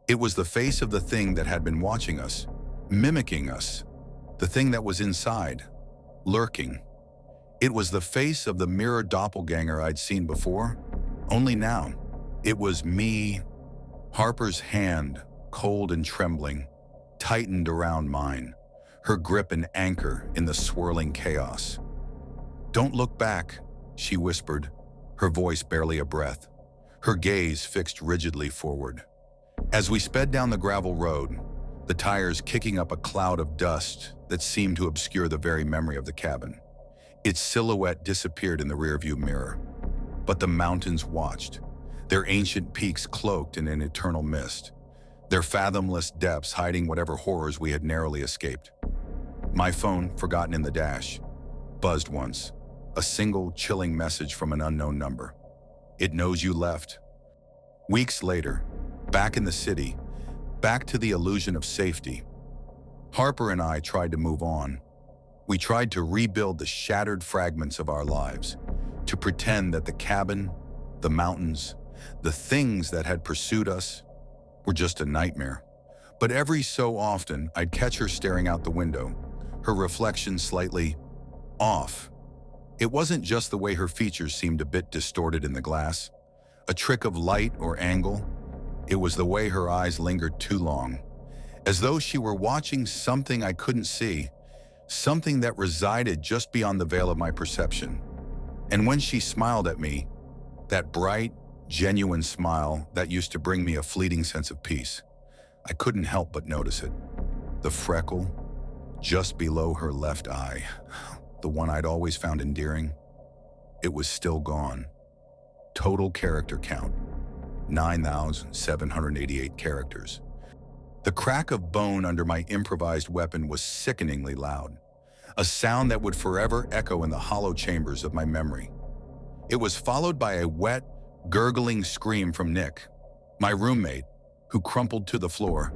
Speaker 1: It was the face of the thing that had been watching us, mimicking us, the thing that was inside, lurking. It was the face of the mirror doppelganger I'd seen before, only now. It was me. Harper's hand, cold and trembling, tightened around mine, her grip an anchor in the swirling chaos. "Don't look back," she whispered, her voice barely a breath, her gaze fixed rigidly forward. As we sped down the gravel road, the tires kicking up a cloud of dust that seemed to obscure the very memory of the cabin, its silhouette disappeared in the rearview mirror. But the mountains watched, their ancient peaks cloaked in an eternal mist, their fathomless depths hiding whatever horrors we had narrowly escaped. My phone, forgotten in the dash, buzzed once, a single chilling message from an unknown number. "It knows you left." Weeks later, back in the city, back to the illusion of safety, Harper and I tried to move on. We tried to rebuild the shattered fragments of our lives, to pretend that the cabin, the mountains, the things that had pursued us were just a nightmare. But every so often, I'd catch her staring out the window, her reflection slightly off. It wasn't just the way her features seemed a bit distorted in the glass, a trick of light or angle. It was the way her eyes lingered too long, as though she were watching something I couldn't see, something that resided just beyond the veil of my perception. And when she smiled at me, that bright, genuine smile that used to bring me a fleeting sense of peace, I couldn't help but notice it. The freckle just below her left eye, the one I'd always found endearing, it was still gone. Total character count, 9,788 characters. The crack of bone under my improvised weapon was sickeningly loud, a sound that would forever echo in the hollow chambers of my memory. It was followed by a wet, gurgling scream from Nick, my roommate, who crumpled to the floor,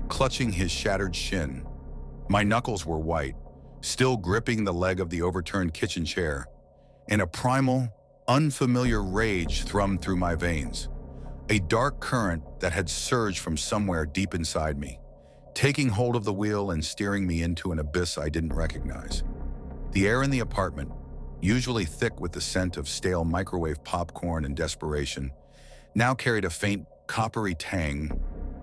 Speaker 1: clutching his shattered shin. My knuckles were white, still gripping the leg of the overturned kitchen chair, and a primal, unfamiliar rage thrummed through my veins, a dark current that had surged from somewhere deep inside me, taking hold of the wheel and steering me into an abyss I didn't recognize. The air in the apartment, usually thick with the scent of stale microwave popcorn and desperation, now carried a faint coppery tang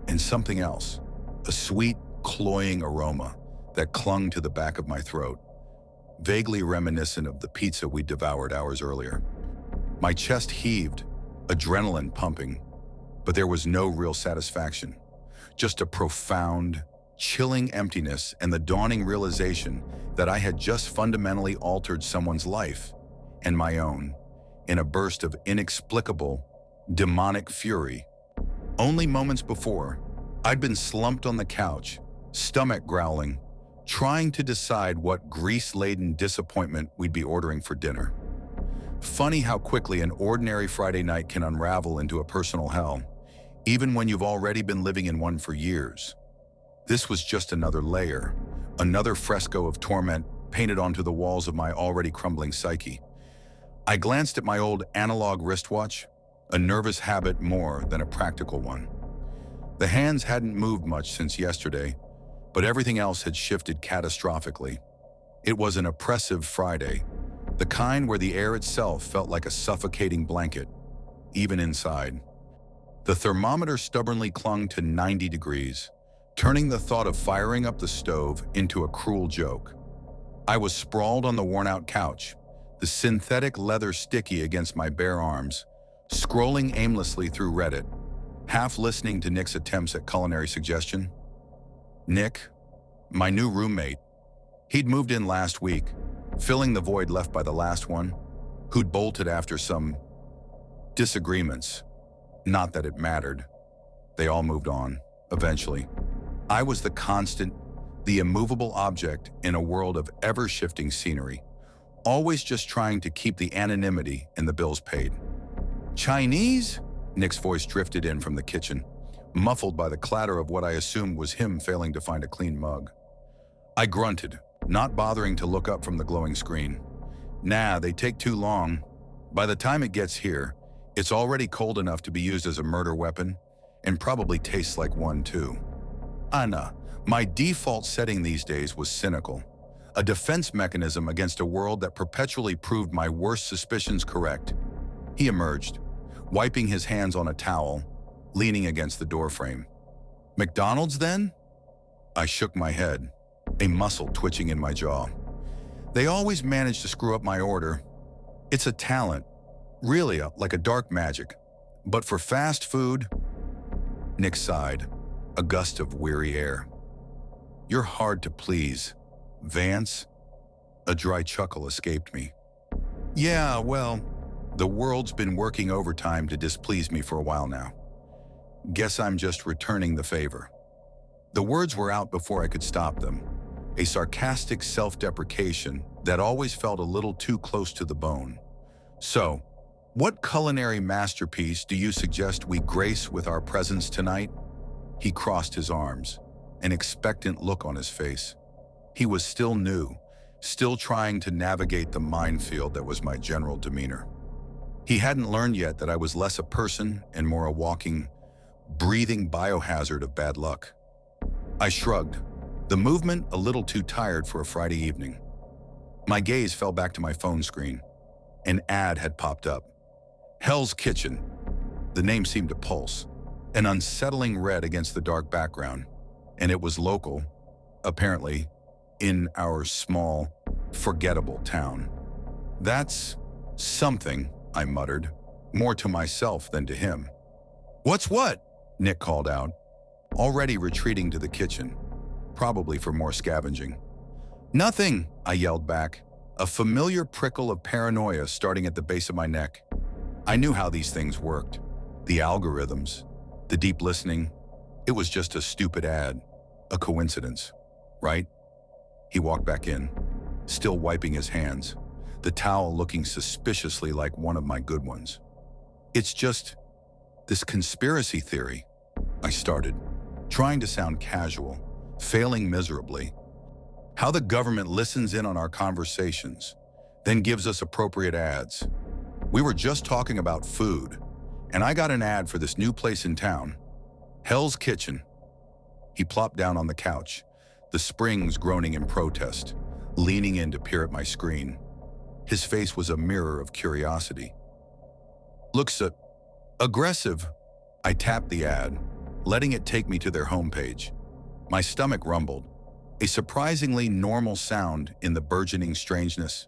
Speaker 1: and something else, a sweet, cloying aroma that clung to the back of my throat, vaguely reminiscent of the pizza we devoured hours earlier. My chest heaved, adrenaline pumping, but there was no real satisfaction, just a profound, chilling emptiness and the dawning realization that I had just fundamentally altered someone's life, and my own, in a burst of inexplicable, demonic fury. Only moments before, I'd been slumped on the couch, stomach growling, trying to decide what grease-laden disappointment we'd be ordering for dinner. Funny how quickly an ordinary Friday night can unravel into a personal hell, even when you've already been living in one for years. This was just another layer, another fresco of torment painted onto the walls of my already crumbling psyche. I glanced at my old analog wristwatch, a nervous habit more than a practical one. The hands hadn't moved much since yesterday, but everything else had shifted catastrophically. It was an oppressive Friday, the kind where the air itself felt like a suffocating blanket, even inside. The thermometer stubbornly clung to 90 degrees, turning the thought of firing up the stove into a cruel joke. I was sprawled on the worn-out couch, the synthetic leather sticky against my bare arms, scrolling aimlessly through Reddit, half listening to Nick's attempts at culinary suggestion. Nick, my new roommate, he'd moved in last week, filling the void left by the last one, who'd bolted after some disagreements. Not that it mattered. They all moved on, eventually. I was the constant, the immovable object in a world of ever-shifting scenery, always just trying to keep the anonymity and the bills paid. Chinese? Nick's voice drifted in from the kitchen, muffled by the clatter of what I assumed was him failing to find a clean mug. I grunted, not bothering to look up from the glowing screen. Nah, they take too long. By the time it gets here, it's already cold enough to be used as a murder weapon, and probably tastes like one too. Anna, my default setting these days was cynical, a defense mechanism against a world that perpetually proved my worst suspicions correct. He emerged, wiping his hands on a towel, leaning against the doorframe. McDonald's then? I shook my head, a muscle twitching in my jaw. They always manage to screw up my order. It's a talent, really like a dark magic. But for fast food, Nick sighed, a gust of weary air. You're hard to please, Vance. A dry chuckle escaped me. Yeah, well, the world's been working overtime to displease me for a while now. Guess I'm just returning the favor. The words were out before I could stop them, a sarcastic self-deprecation that always felt a little too close to the bone. So, what culinary masterpiece do you suggest we grace with our presence tonight? He crossed his arms, an expectant look on his face. He was still new, still trying to navigate the minefield that was my general demeanor. He hadn't learned yet that I was less a person and more a walking, breathing biohazard of bad luck. I shrugged, the movement a little too tired for a Friday evening. My gaze fell back to my phone screen. An ad had popped up. Hell's Kitchen. The name seemed to pulse. an unsettling red against the dark background, and it was local, apparently, in our small, forgettable town. That's something, I muttered, more to myself than to him. What's what? Nick called out, already retreating to the kitchen, probably for more scavenging. Nothing, I yelled back, a familiar prickle of paranoia starting at the base of my neck. I knew how these things worked. The algorithms, the deep listening. It was just a stupid ad, a coincidence, right? He walked back in, still wiping his hands, the towel looking suspiciously like one of my good ones. It's just this conspiracy theory, I started, trying to sound casual, failing miserably. How the government listens in on our conversations, then gives us appropriate ads. We were just talking about food, and I got an ad for this new place in town, Hell's Kitchen. He plopped down on the couch, the springs groaning in protest, leaning in to peer at my screen. His face was a mirror of curiosity. Looks aggressive. I tapped the ad, letting it take me to their homepage. My stomach rumbled, a surprisingly normal sound in the burgeoning strangeness.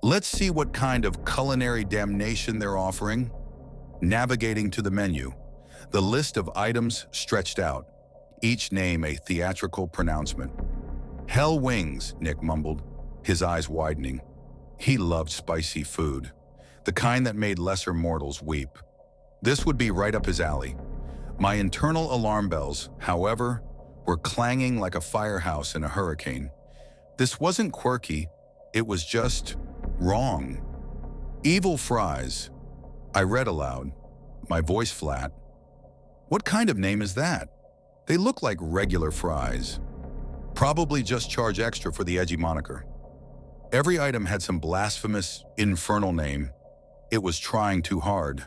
Speaker 1: Let's see what kind of culinary damnation they're offering. Navigating to the menu, the list of items stretched out, each name a theatrical pronouncement. Hell wings, Nick mumbled, his eyes widening. He loved spicy food, the kind that made lesser mortals weep. This would be right up his alley. My internal alarm bells, however, were clanging like a firehouse in a hurricane. This wasn't quirky, it was just wrong. Evil fries, I read aloud, my voice flat. What kind of name is that? They look like regular fries. Probably just charge extra for the edgy moniker. Every item had some blasphemous, infernal name. It was trying too hard,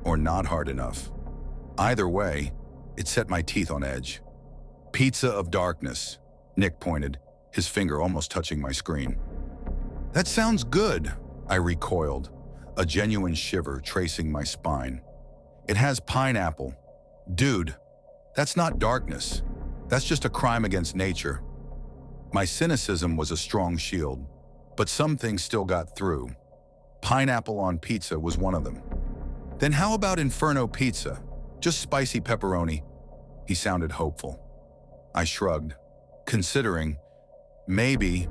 Speaker 1: or not hard enough. Either way, it set my teeth on edge. Pizza of darkness, Nick pointed, his finger almost touching my screen. That sounds good, I recoiled, a genuine shiver tracing my spine. It has pineapple. Dude, that's not darkness. That's just a crime against nature. My cynicism was a strong shield, but some things still got through. Pineapple on pizza was one of them. Then how about Inferno pizza? Just spicy pepperoni. He sounded hopeful. I shrugged, considering, maybe,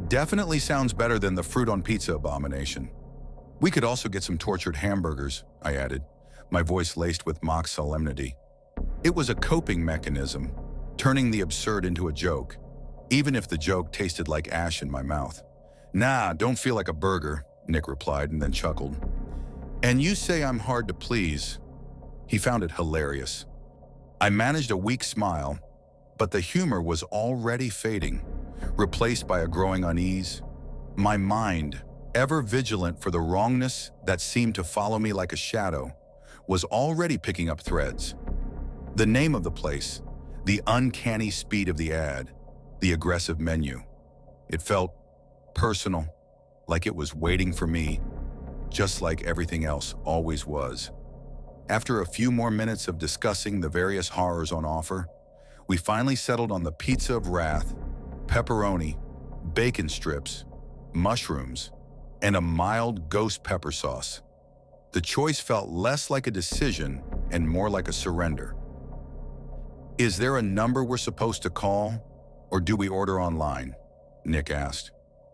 Speaker 1: definitely sounds better than the fruit on pizza abomination. We could also get some tortured hamburgers, I added, my voice laced with mock solemnity. It was a coping mechanism, turning the absurd into a joke, even if the joke tasted like ash in my mouth. Nah, don't feel like a burger, Nick replied and then chuckled. And you say I'm hard to please. He found it hilarious. I managed a weak smile, but the humor was already fading, replaced by a growing unease. My mind, ever vigilant for the wrongness that seemed to follow me like a shadow, was already picking up threads. The name of the place, the uncanny speed of the ad, the aggressive menu. It felt personal, like it was waiting for me, just like everything else always was. After a few more minutes of discussing the various horrors on offer, we finally settled on the pizza of wrath, pepperoni, bacon strips, mushrooms, and a mild ghost pepper sauce. The choice felt less like a decision and more like a surrender. Is there a number we're supposed to call, or do we order online? Nick asked,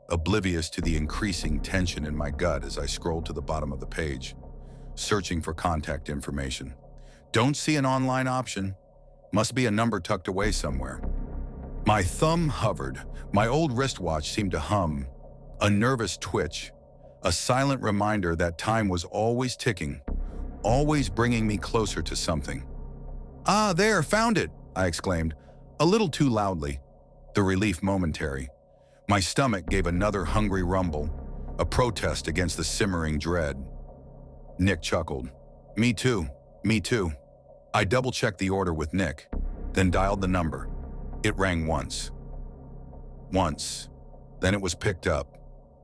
Speaker 1: oblivious to the increasing tension in my gut as I scrolled to the bottom of the page, searching for contact information. Don't see an online option. Must be a number tucked away somewhere. My thumb hovered. My old wristwatch seemed to hum. A nervous twitch. A silent reminder that time was always ticking, always bringing me closer to something. Ah, there, found it, I exclaimed, a little too loudly, the relief momentary. My stomach gave another hungry rumble, a protest against the simmering dread. Nick chuckled. Me too, me too. I double-checked the order with Nick, then dialed the number. It rang once. Then it was picked up.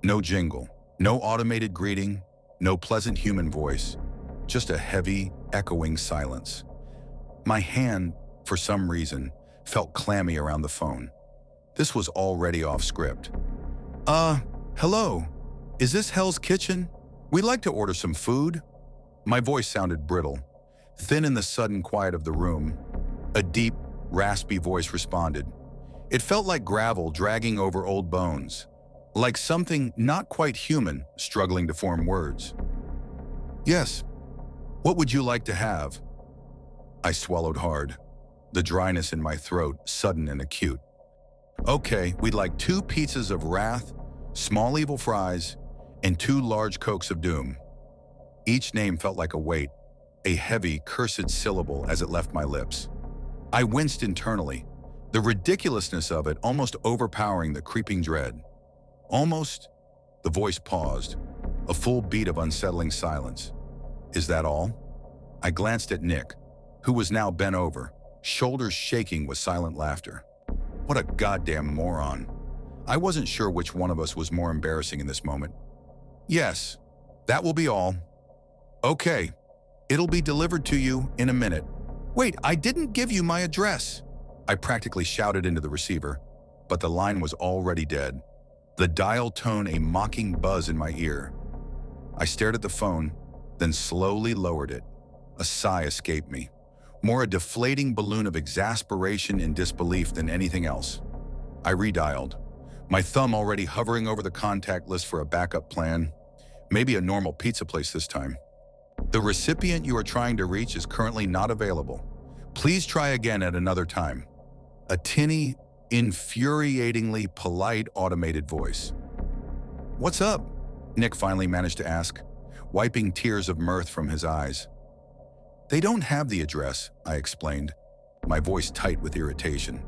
Speaker 1: No jingle, no automated greeting, no pleasant human voice, just a heavy, echoing silence. My hand, for some reason, felt clammy around the phone. This was already off script. Hello? Is this Hell's Kitchen? We'd like to order some food." My voice sounded brittle, thin in the sudden quiet of the room. A deep, raspy voice responded. It felt like gravel dragging over old bones, like something not quite human struggling to form words. "Yes. What would you like to have?" I swallowed hard, the dryness in my throat sudden and acute. "Okay, we'd like 2 pizzas of Wrath, small evil fries, and 2 large Cokes of Doom." Each name felt like a weight, a heavy, cursed syllable as it left my lips. I winced internally, the ridiculousness of it almost overpowering the creeping dread. "Almost?" The voice paused, a full beat of unsettling silence. "Is that all?" I glanced at Nick, who was now bent over, shoulders shaking with silent laughter. What a goddamn moron. I wasn't sure which one of us was more embarrassing in this moment. "Yes, that will be all." "Okay, it'll be delivered to you in a minute." "Wait, I didn't give you my address." I practically shouted into the receiver, but the line was already dead, the dial tone a mocking buzz in my ear. I stared at the phone, then slowly lowered it. A sigh escaped me, more a deflating balloon of exasperation and disbelief than anything else. I redialed, my thumb already hovering over the contact list for a backup plan, maybe a normal pizza place this time. "The recipient you are trying to reach is currently not available. Please try again at another time." A tinny, infuriatingly polite automated voice. "What's up?" Nick finally managed to ask, wiping tears of mirth from his eyes. "They don't have the address," I explained, my voice tight with irritation.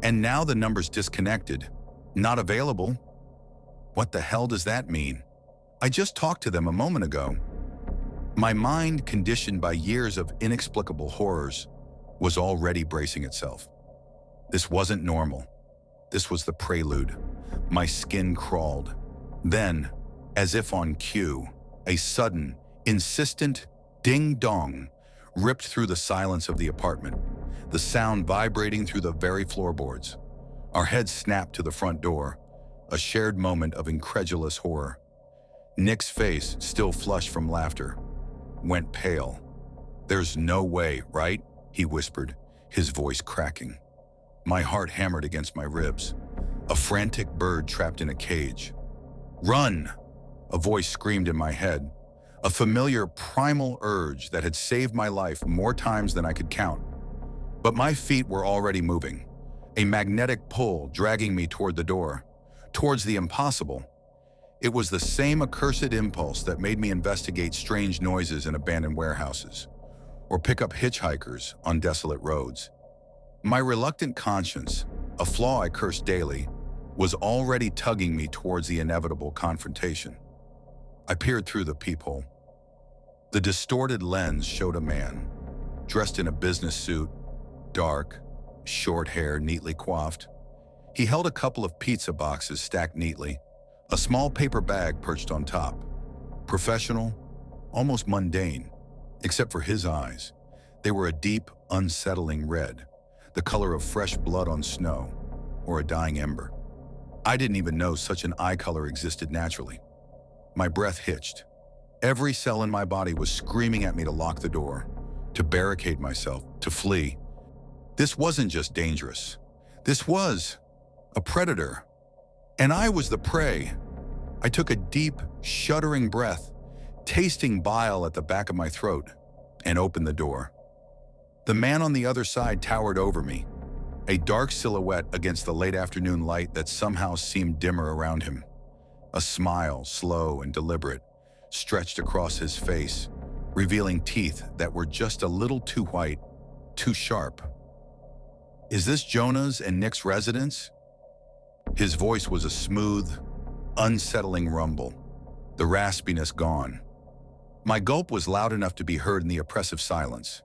Speaker 1: "And now the number's disconnected. Not available." What the hell does that mean? I just talked to them a moment ago. My mind, conditioned by years of inexplicable horrors, was already bracing itself. This wasn't normal. This was the prelude. My skin crawled. Then, as if on cue, a sudden, insistent ding-dong ripped through the silence of the apartment, the sound vibrating through the very floorboards. Our heads snapped to the front door, a shared moment of incredulous horror. Nick's face, still flushed from laughter, went pale. "There's no way, right?" he whispered, his voice cracking. My heart hammered against my ribs, a frantic bird trapped in a cage. "Run!" A voice screamed in my head, a familiar primal urge that had saved my life more times than I could count. But my feet were already moving, a magnetic pull dragging me toward the door, towards the impossible. It was the same accursed impulse that made me investigate strange noises in abandoned warehouses, or pick up hitchhikers on desolate roads. My reluctant conscience, a flaw I cursed daily, was already tugging me towards the inevitable confrontation. I peered through the peephole. The distorted lens showed a man, dressed in a business suit, dark, short hair neatly coiffed. He held a couple of pizza boxes stacked neatly, a small paper bag perched on top. Professional, almost mundane, except for his eyes. They were a deep, unsettling red, the color of fresh blood on snow, or a dying ember. I didn't even know such an eye color existed naturally. My breath hitched. Every cell in my body was screaming at me to lock the door, to barricade myself, to flee. This wasn't just dangerous. This was a predator. And I was the prey. I took a deep, shuddering breath, tasting bile at the back of my throat, and opened the door. The man on the other side towered over me, a dark silhouette against the late afternoon light that somehow seemed dimmer around him. A smile, slow and deliberate, stretched across his face, revealing teeth that were just a little too white, too sharp. "Is this Jonah's and Nick's residence?" His voice was a smooth, unsettling rumble, the raspiness gone. My gulp was loud enough to be heard in the oppressive silence.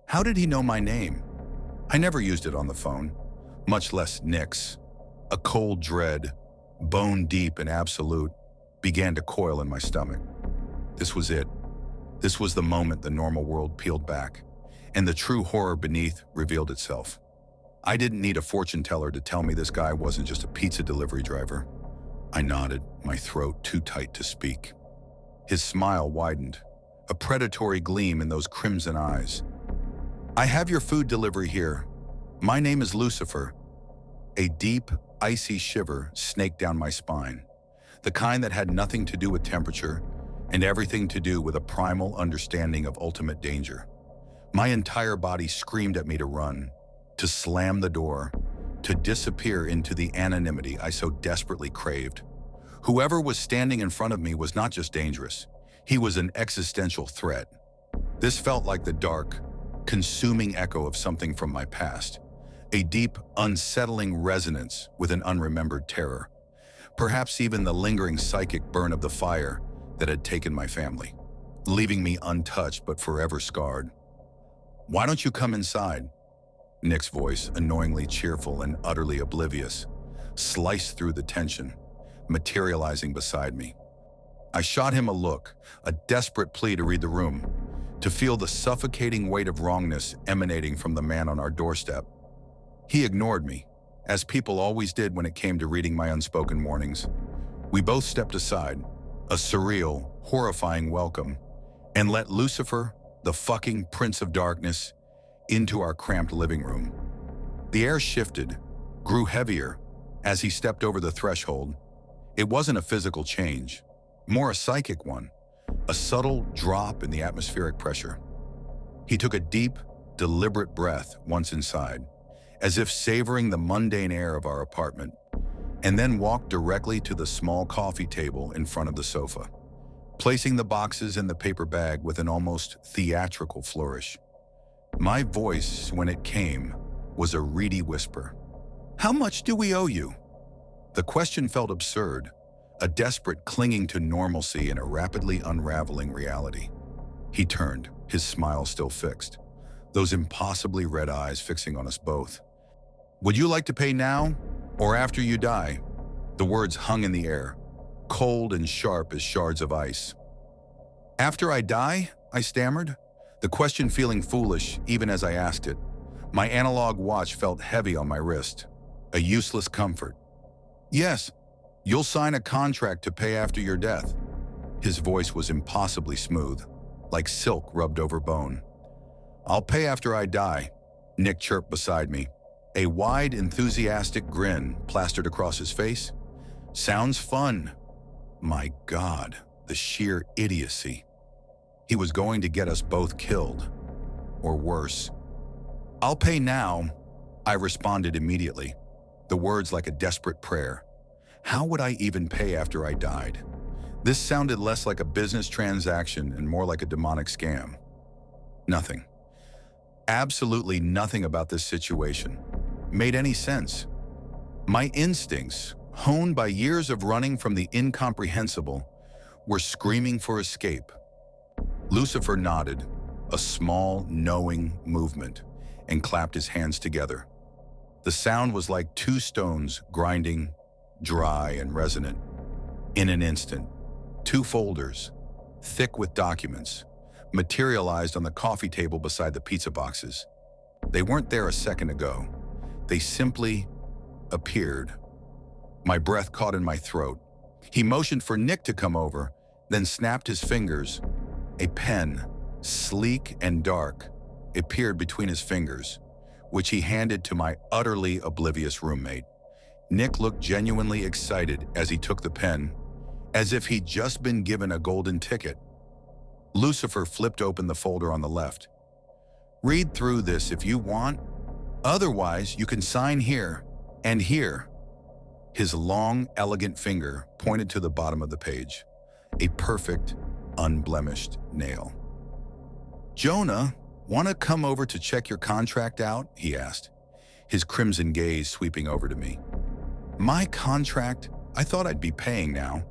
Speaker 1: How did he know my name? I never used it on the phone, much less Nick's. A cold dread, bone deep and absolute, began to coil in my stomach. This was it. This was the moment the normal world peeled back, and the true horror beneath revealed itself. I didn't need a fortune teller to tell me this guy wasn't just a pizza delivery driver. I nodded, my throat too tight to speak. His smile widened, a predatory gleam in those crimson eyes. "I have your food delivery here. My name is Lucifer." A deep, icy shiver snaked down my spine, the kind that had nothing to do with temperature and everything to do with a primal understanding of ultimate danger. My entire body screamed at me to run, to slam the door, to disappear into the anonymity I so desperately craved. Whoever was standing in front of me was not just dangerous, he was an existential threat. This felt like the dark, consuming echo of something from my past, a deep, unsettling resonance with an unremembered terror, perhaps even the lingering psychic burn of the fire that had taken my family, leaving me untouched but forever scarred. "Why don't you come inside?" Nick's voice, annoyingly cheerful and utterly oblivious, sliced through the tension, materializing beside me. I shot him a look, a desperate plea to read the room, to feel the suffocating weight of wrongness emanating from the man on our doorstep. He ignored me, as people always did when it came to reading my unspoken warnings. We both stepped aside, a surreal, horrifying welcome, and let Lucifer, the fucking Prince of Darkness, into our cramped living room. The air shifted, grew heavier, as he stepped over the threshold. It wasn't a physical change, more a psychic one, a subtle drop in the atmospheric pressure. He took a deep, deliberate breath once inside, as if savoring the mundane air of our apartment, and then walked directly to the small coffee table in front of the sofa, placing the boxes in the paper bag with an almost theatrical flourish. My voice, when it came, was a reedy whisper. "How much do we owe you?" The question felt absurd, a desperate clinging to normalcy in a rapidly unraveling reality. He turned, his smile still fixed, those impossibly red eyes fixing on us both. "Would you like to pay now, or after you die?" The words hung in the air, cold and sharp as shards of ice. "After I die?" I stammered, the question feeling foolish even as I asked it. My analog watch felt heavy on my wrist, a useless comfort. "Yes, you'll sign a contract to pay after your death." His voice was impossibly smooth, like silk rubbed over bone. "I'll pay after I die," Nick chirped beside me, a wide, enthusiastic grin plastered across his face. "Sounds fun." My God, the sheer idiocy. He was going to get us both killed, or worse. "I'll pay now," I responded immediately, the words like a desperate prayer. How would I even pay after I died? This sounded less like a business transaction and more like a demonic scam. Nothing, absolutely nothing about this situation made any sense. My instincts, honed by years of running from the incomprehensible, were screaming for escape. Lucifer nodded, a small, knowing movement, and clapped his hands together. The sound was like two stones grinding, dry and resonant. In an instant, two folders, thick with documents, materialized on the coffee table beside the pizza boxes. They weren't there a second ago. They simply appeared. My breath caught in my throat. He motioned for Nick to come over, then snapped his fingers. A pen, sleek and dark, appeared between his fingers, which he handed to my utterly oblivious roommate. Nick looked genuinely excited as he took the pen, as if he'd just been given a golden ticket. Lucifer flipped open the folder on the left. "Read through this if you want. Otherwise, you can sign here and here." His long, elegant finger pointed to the bottom of the page, a perfect, unblemished nail. "Jonah, want to come over to check your contract out?" he asked, his crimson gaze sweeping over to me. My contract? I thought I'd be paying now.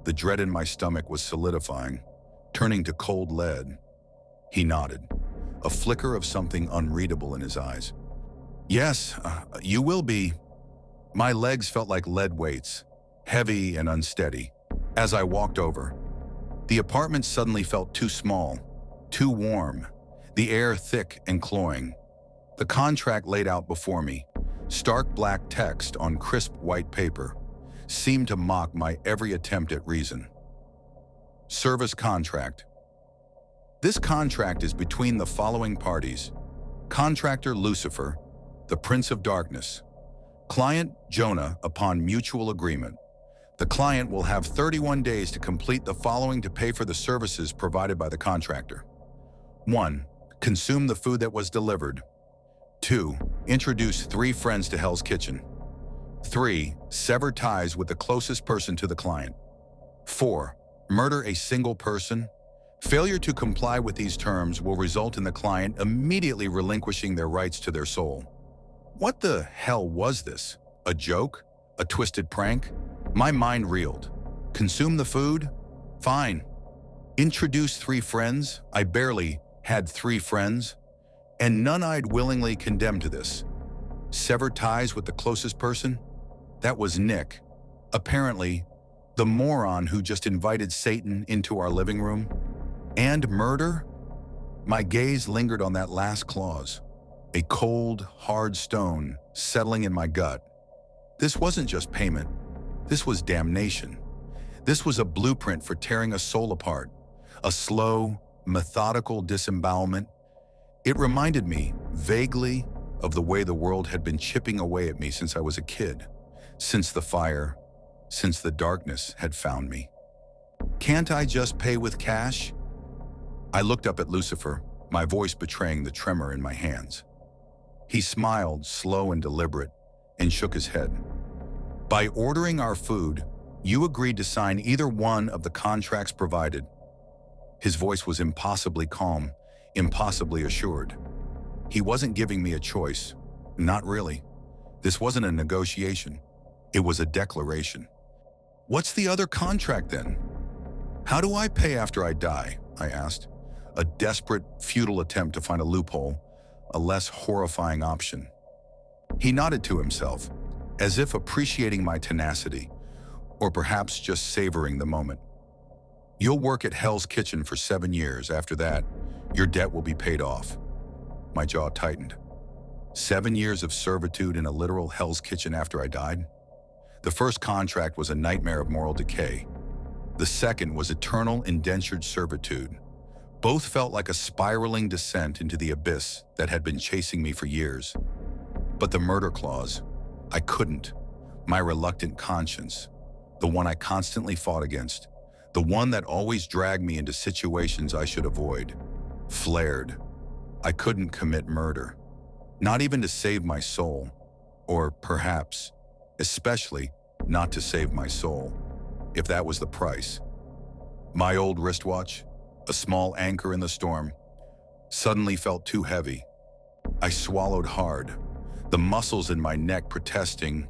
Speaker 1: The dread in my stomach was solidifying, turning to cold lead. He nodded, a flicker of something unreadable in his eyes. "Yes, you will be." My legs felt like lead weights, heavy and unsteady, as I walked over. The apartment suddenly felt too small, too warm. the air thick and cloying. The contract laid out before me, stark black text on crisp white paper, seemed to mock my every attempt at reason. Service contract. This contract is between the following parties: contractor Lucifer, the Prince of Darkness; client Jonah. Upon mutual agreement, the client will have 31 days to complete the following to pay for the services provided by the contractor. 1. Consume the food that was delivered. 2. Introduce 3 friends to Hell's Kitchen. 3. Sever ties with the closest person to the client. 4. Murder a single person. Failure to comply with these terms will result in the client immediately relinquishing their rights to their soul. What the hell was this? A joke? A twisted prank? My mind reeled. Consume the food? Fine. Introduce 3 friends? I barely had 3 friends, and none I'd willingly condemn to this. Sever ties with the closest person? That was Nick, apparently the moron who just invited Satan into our living room. And murder? My gaze lingered on that last clause, a cold, hard stone settling in my gut. This wasn't just payment. This was damnation. This was a blueprint for tearing a soul apart, a slow, methodical disembowelment. It reminded me, vaguely, of the way the world had been chipping away at me since I was a kid, since the fire, since the darkness had found me. Can't I just pay with cash? I looked up at Lucifer, my voice betraying the tremor in my hands. He smiled, slow and deliberate, and shook his head. By ordering our food, you agreed to sign either one of the contracts provided. His voice was impossibly calm, impossibly assured. He wasn't giving me a choice. Not really. This wasn't a negotiation. It was a declaration. What's the other contract then? How do I pay after I die? I asked. A desperate, futile attempt to find a loophole, a less horrifying option. He nodded to himself, as if appreciating my tenacity, or perhaps just savoring the moment. You'll work at Hell's Kitchen for 7 years. After that, your debt will be paid off. My jaw tightened. 7 years of servitude in a literal Hell's Kitchen after I died? The first contract was a nightmare of moral decay. The second was eternal indentured servitude. Both felt like a spiraling descent into the abyss that had been chasing me for years. But the murder clause, I couldn't. My reluctant conscience, the one I constantly fought against, the one that always dragged me into situations I should avoid, flared. I couldn't commit murder, not even to save my soul, or perhaps, especially, not to save my soul, if that was the price. My old wristwatch, a small anchor in the storm, suddenly felt too heavy. I swallowed hard, the muscles in my neck protesting,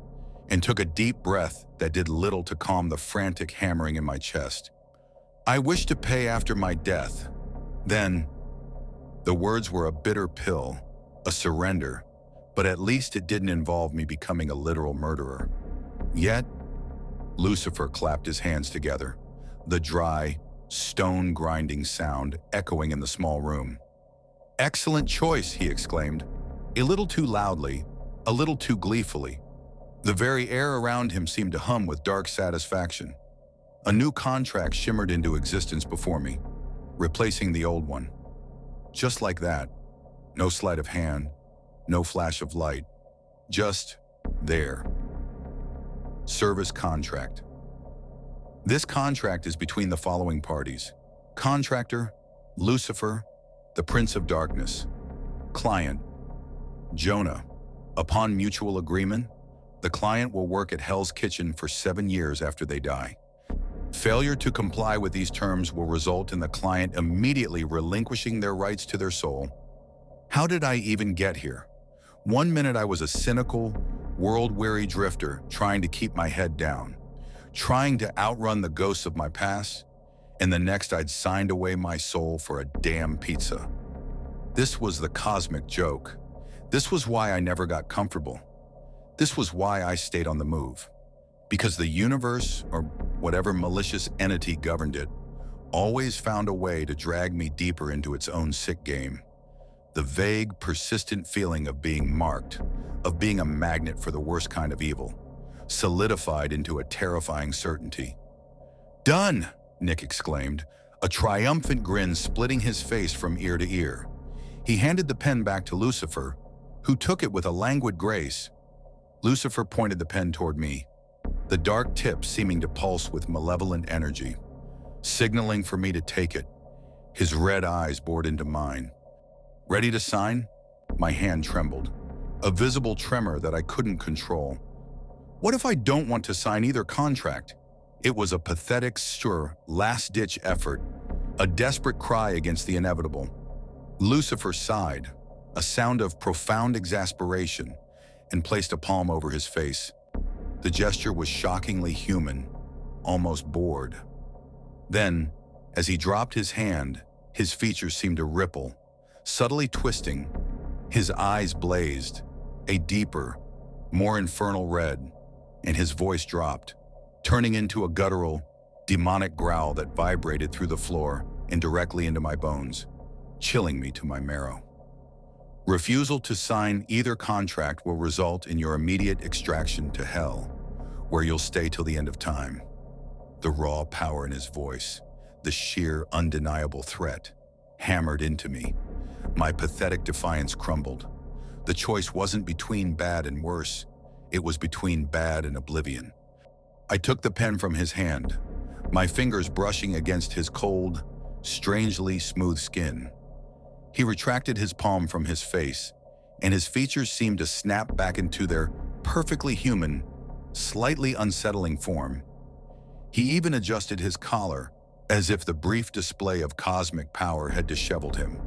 Speaker 1: and took a deep breath that did little to calm the frantic hammering in my chest. I wish to pay after my death. Then, the words were a bitter pill, a surrender, but at least it didn't involve me becoming a literal murderer. Yet, Lucifer clapped his hands together, the dry, stone-grinding sound echoing in the small room. "Excellent choice," he exclaimed, a little too loudly, a little too gleefully. The very air around him seemed to hum with dark satisfaction. A new contract shimmered into existence before me, replacing the old one. Just like that, no sleight of hand, no flash of light, just there. Service contract. This contract is between the following parties: contractor, Lucifer, the Prince of Darkness; client, Jonah. Upon mutual agreement, the client will work at Hell's Kitchen for 7 years after they die. Failure to comply with these terms will result in the client immediately relinquishing their rights to their soul. How did I even get here? One minute I was a cynical, world-weary drifter trying to keep my head down, trying to outrun the ghosts of my past, and the next I'd signed away my soul for a damn pizza. This was the cosmic joke. This was why I never got comfortable. This was why I stayed on the move. Because the universe, or whatever malicious entity governed it, always found a way to drag me deeper into its own sick game. The vague, persistent feeling of being marked, of being a magnet for the worst kind of evil, solidified into a terrifying certainty. "Done!" Nick exclaimed, a triumphant grin splitting his face from ear to ear. He handed the pen back to Lucifer, who took it with a languid grace. Lucifer pointed the pen toward me, the dark tip seeming to pulse with malevolent energy, signaling for me to take it. His red eyes bored into mine. "Ready to sign?" My hand trembled, a visible tremor that I couldn't control. What if I don't want to sign either contract? It was a pathetic, sure, last-ditch effort, a desperate cry against the inevitable. Lucifer sighed, a sound of profound exasperation, and placed a palm over his face. The gesture was shockingly human, almost bored. Then, as he dropped his hand, his features seemed to ripple, subtly twisting. His eyes blazed, a deeper, more infernal red, and his voice dropped, turning into a guttural, demonic growl that vibrated through the floor and directly into my bones, chilling me to my marrow. "Refusal to sign either contract will result in your immediate extraction to hell, where you'll stay till the end of time." The raw power in his voice, the sheer, undeniable threat, hammered into me. My pathetic defiance crumbled. The choice wasn't between bad and worse. It was between bad and oblivion. I took the pen from his hand, my fingers brushing against his cold, strangely smooth skin. He retracted his palm from his face, and his features seemed to snap back into their perfectly human, slightly unsettling form. He even adjusted his collar, as if the brief display of cosmic power had disheveled him.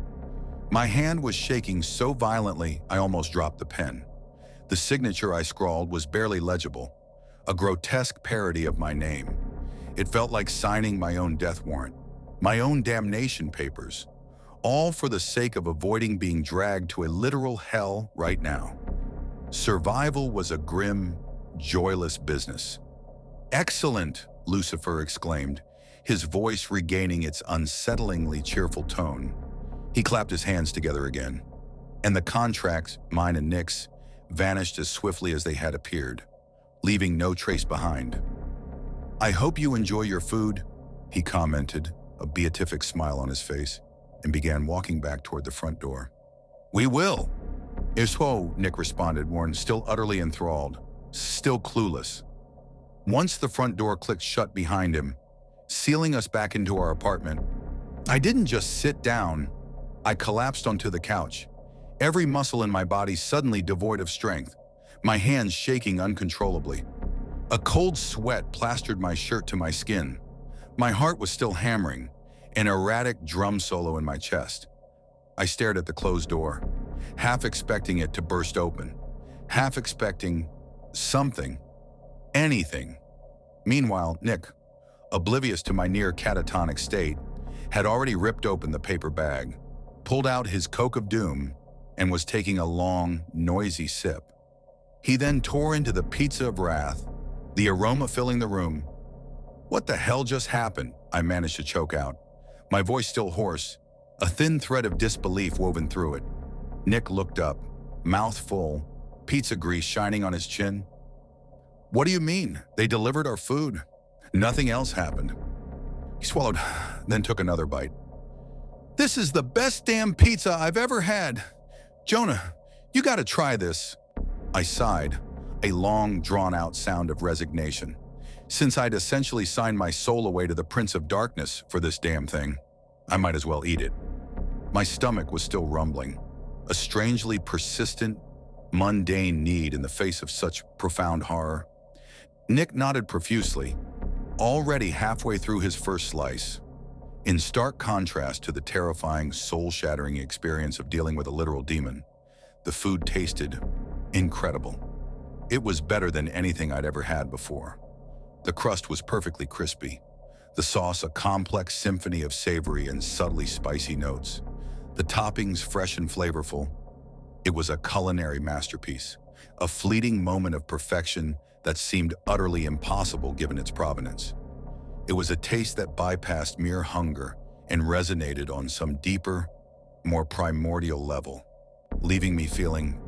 Speaker 1: My hand was shaking so violently I almost dropped the pen. The signature I scrawled was barely legible, a grotesque parody of my name. It felt like signing my own death warrant, my own damnation papers, all for the sake of avoiding being dragged to a literal hell right now. Survival was a grim, joyless business. "Excellent!" Lucifer exclaimed, his voice regaining its unsettlingly cheerful tone. He clapped his hands together again, and the contracts, mine and Nick's, vanished as swiftly as they had appeared, leaving no trace behind. "I hope you enjoy your food," he commented, a beatific smile on his face, and began walking back toward the front door. "We will." "So," Nick responded, still utterly enthralled, still clueless. Once the front door clicked shut behind him, sealing us back into our apartment, I didn't just sit down, I collapsed onto the couch, every muscle in my body suddenly devoid of strength, my hands shaking uncontrollably. A cold sweat plastered my shirt to my skin. My heart was still hammering, an erratic drum solo in my chest. I stared at the closed door, half expecting it to burst open, half expecting something, anything. Meanwhile, Nick, oblivious to my near catatonic state, had already ripped open the paper bag, pulled out his Coke of Doom, and was taking a long, noisy sip. He then tore into the pizza of wrath, the aroma filling the room. "What the hell just happened?" I managed to choke out, my voice still hoarse, a thin thread of disbelief woven through it. Nick looked up, mouth full, pizza grease shining on his chin. "What do you mean? They delivered our food. Nothing else happened." He swallowed, then took another bite. "This is the best damn pizza I've ever had. Jonah, you gotta try this." I sighed, a long, drawn-out sound of resignation. Since I'd essentially signed my soul away to the Prince of Darkness for this damn thing, I might as well eat it. My stomach was still rumbling, a strangely persistent, mundane need in the face of such profound horror. Nick nodded profusely, already halfway through his first slice. In stark contrast to the terrifying, soul-shattering experience of dealing with a literal demon, the food tasted incredible. It was better than anything I'd ever had before. The crust was perfectly crispy, the sauce a complex symphony of savory and subtly spicy notes, the toppings fresh and flavorful. It was a culinary masterpiece, a fleeting moment of perfection that seemed utterly impossible given its provenance. It was a taste that bypassed mere hunger and resonated on some deeper, more primordial level, leaving me feeling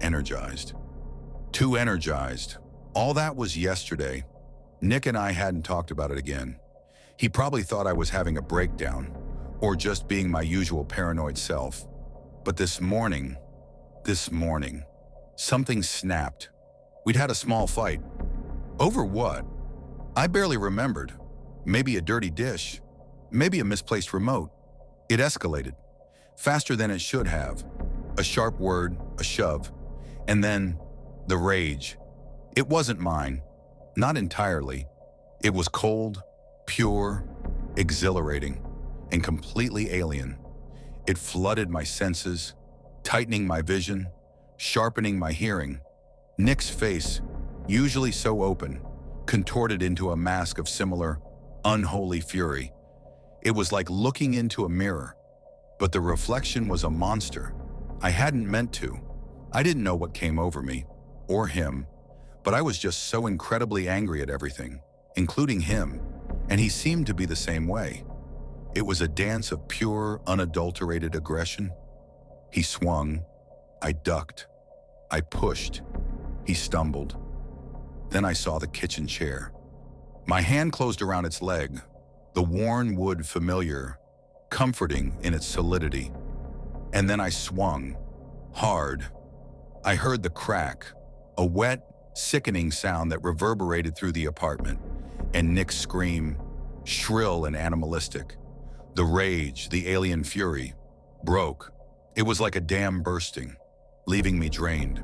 Speaker 1: energized. Too energized. All that was yesterday. Nick and I hadn't talked about it again. He probably thought I was having a breakdown, or just being my usual paranoid self. But this morning, something snapped. We'd had a small fight. Over what? I barely remembered. Maybe a dirty dish. Maybe a misplaced remote. It escalated, faster than it should have. A sharp word, a shove, and then the rage. It wasn't mine, not entirely. It was cold, pure, exhilarating, and completely alien. It flooded my senses, tightening my vision, sharpening my hearing. Nick's face, usually so open, contorted into a mask of similar, unholy fury. It was like looking into a mirror, but the reflection was a monster. I hadn't meant to. I didn't know what came over me, or him, but I was just so incredibly angry at everything, including him, and he seemed to be the same way. It was a dance of pure, unadulterated aggression. He swung, I ducked, I pushed, he stumbled. Then I saw the kitchen chair. My hand closed around its leg, the worn wood familiar, comforting in its solidity. And then I swung, hard. I heard the crack, a wet, sickening sound that reverberated through the apartment, and Nick's scream, shrill and animalistic. The rage, the alien fury, broke. It was like a dam bursting, leaving me drained,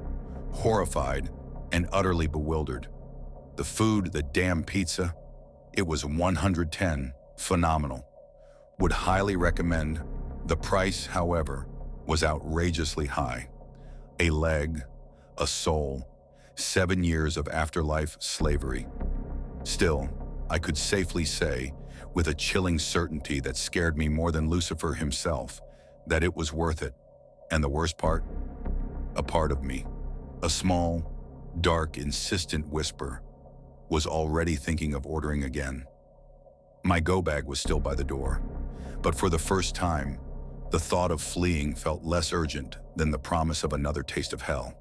Speaker 1: horrified, and utterly bewildered. The food, the damn pizza, it was 110, phenomenal. Would highly recommend. The price, however, was outrageously high. A leg, a soul, 7 years of afterlife slavery. Still, I could safely say, with a chilling certainty that scared me more than Lucifer himself, that it was worth it. And the worst part? A part of me, a small, dark, insistent whisper, was already thinking of ordering again. My go-bag was still by the door, but for the first time, the thought of fleeing felt less urgent than the promise of another taste of hell.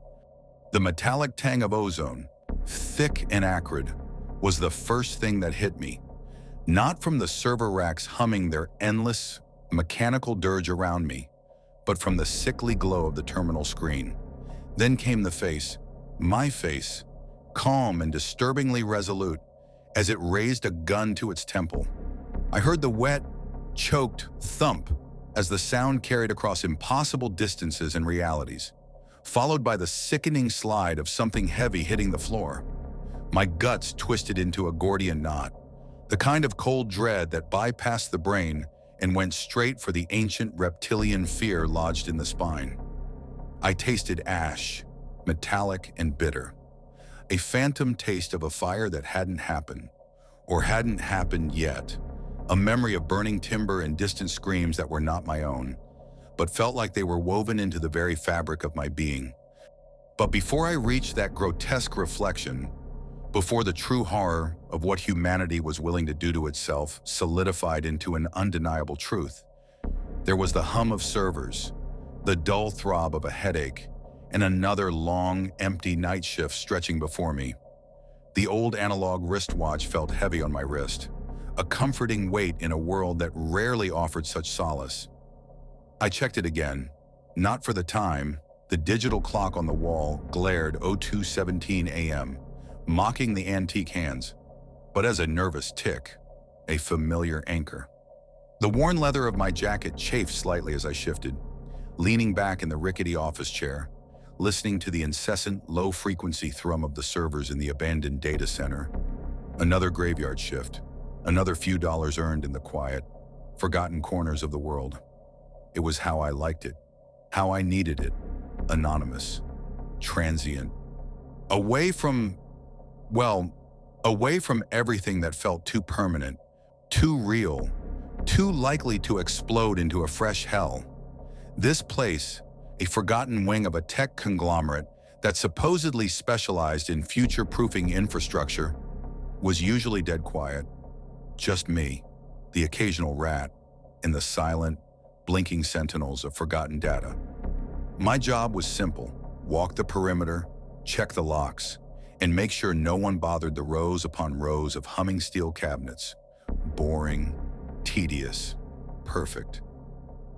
Speaker 1: The metallic tang of ozone, thick and acrid, was the first thing that hit me, not from the server racks humming their endless, mechanical dirge around me, but from the sickly glow of the terminal screen. Then came the face, my face, calm and disturbingly resolute, as it raised a gun to its temple. I heard the wet, choked thump as the sound carried across impossible distances and realities, followed by the sickening slide of something heavy hitting the floor. My guts twisted into a Gordian knot, the kind of cold dread that bypassed the brain and went straight for the ancient reptilian fear lodged in the spine. I tasted ash, metallic and bitter, a phantom taste of a fire that hadn't happened, or hadn't happened yet, a memory of burning timber and distant screams that were not my own, but felt like they were woven into the very fabric of my being. But before I reached that grotesque reflection, before the true horror of what humanity was willing to do to itself solidified into an undeniable truth, there was the hum of servers, the dull throb of a headache, and another long, empty night shift stretching before me. The old analog wristwatch felt heavy on my wrist, a comforting weight in a world that rarely offered such solace. I checked it again. Not for the time. The digital clock on the wall glared 02:17 a.m., mocking the antique hands, but as a nervous tick, a familiar anchor. The worn leather of my jacket chafed slightly as I shifted, leaning back in the rickety office chair, listening to the incessant low-frequency thrum of the servers in the abandoned data center. Another graveyard shift, another few dollars earned in the quiet, forgotten corners of the world. It was how I liked it, how I needed it, anonymous, transient, away from everything that felt too permanent, too real, too likely to explode into a fresh hell. This place, a forgotten wing of a tech conglomerate that supposedly specialized in future-proofing infrastructure, was usually dead quiet. Just me, the occasional rat, and the silent, blinking sentinels of forgotten data. My job was simple: walk the perimeter, check the locks, and make sure no one bothered the rows upon rows of humming steel cabinets. Boring, tedious, perfect.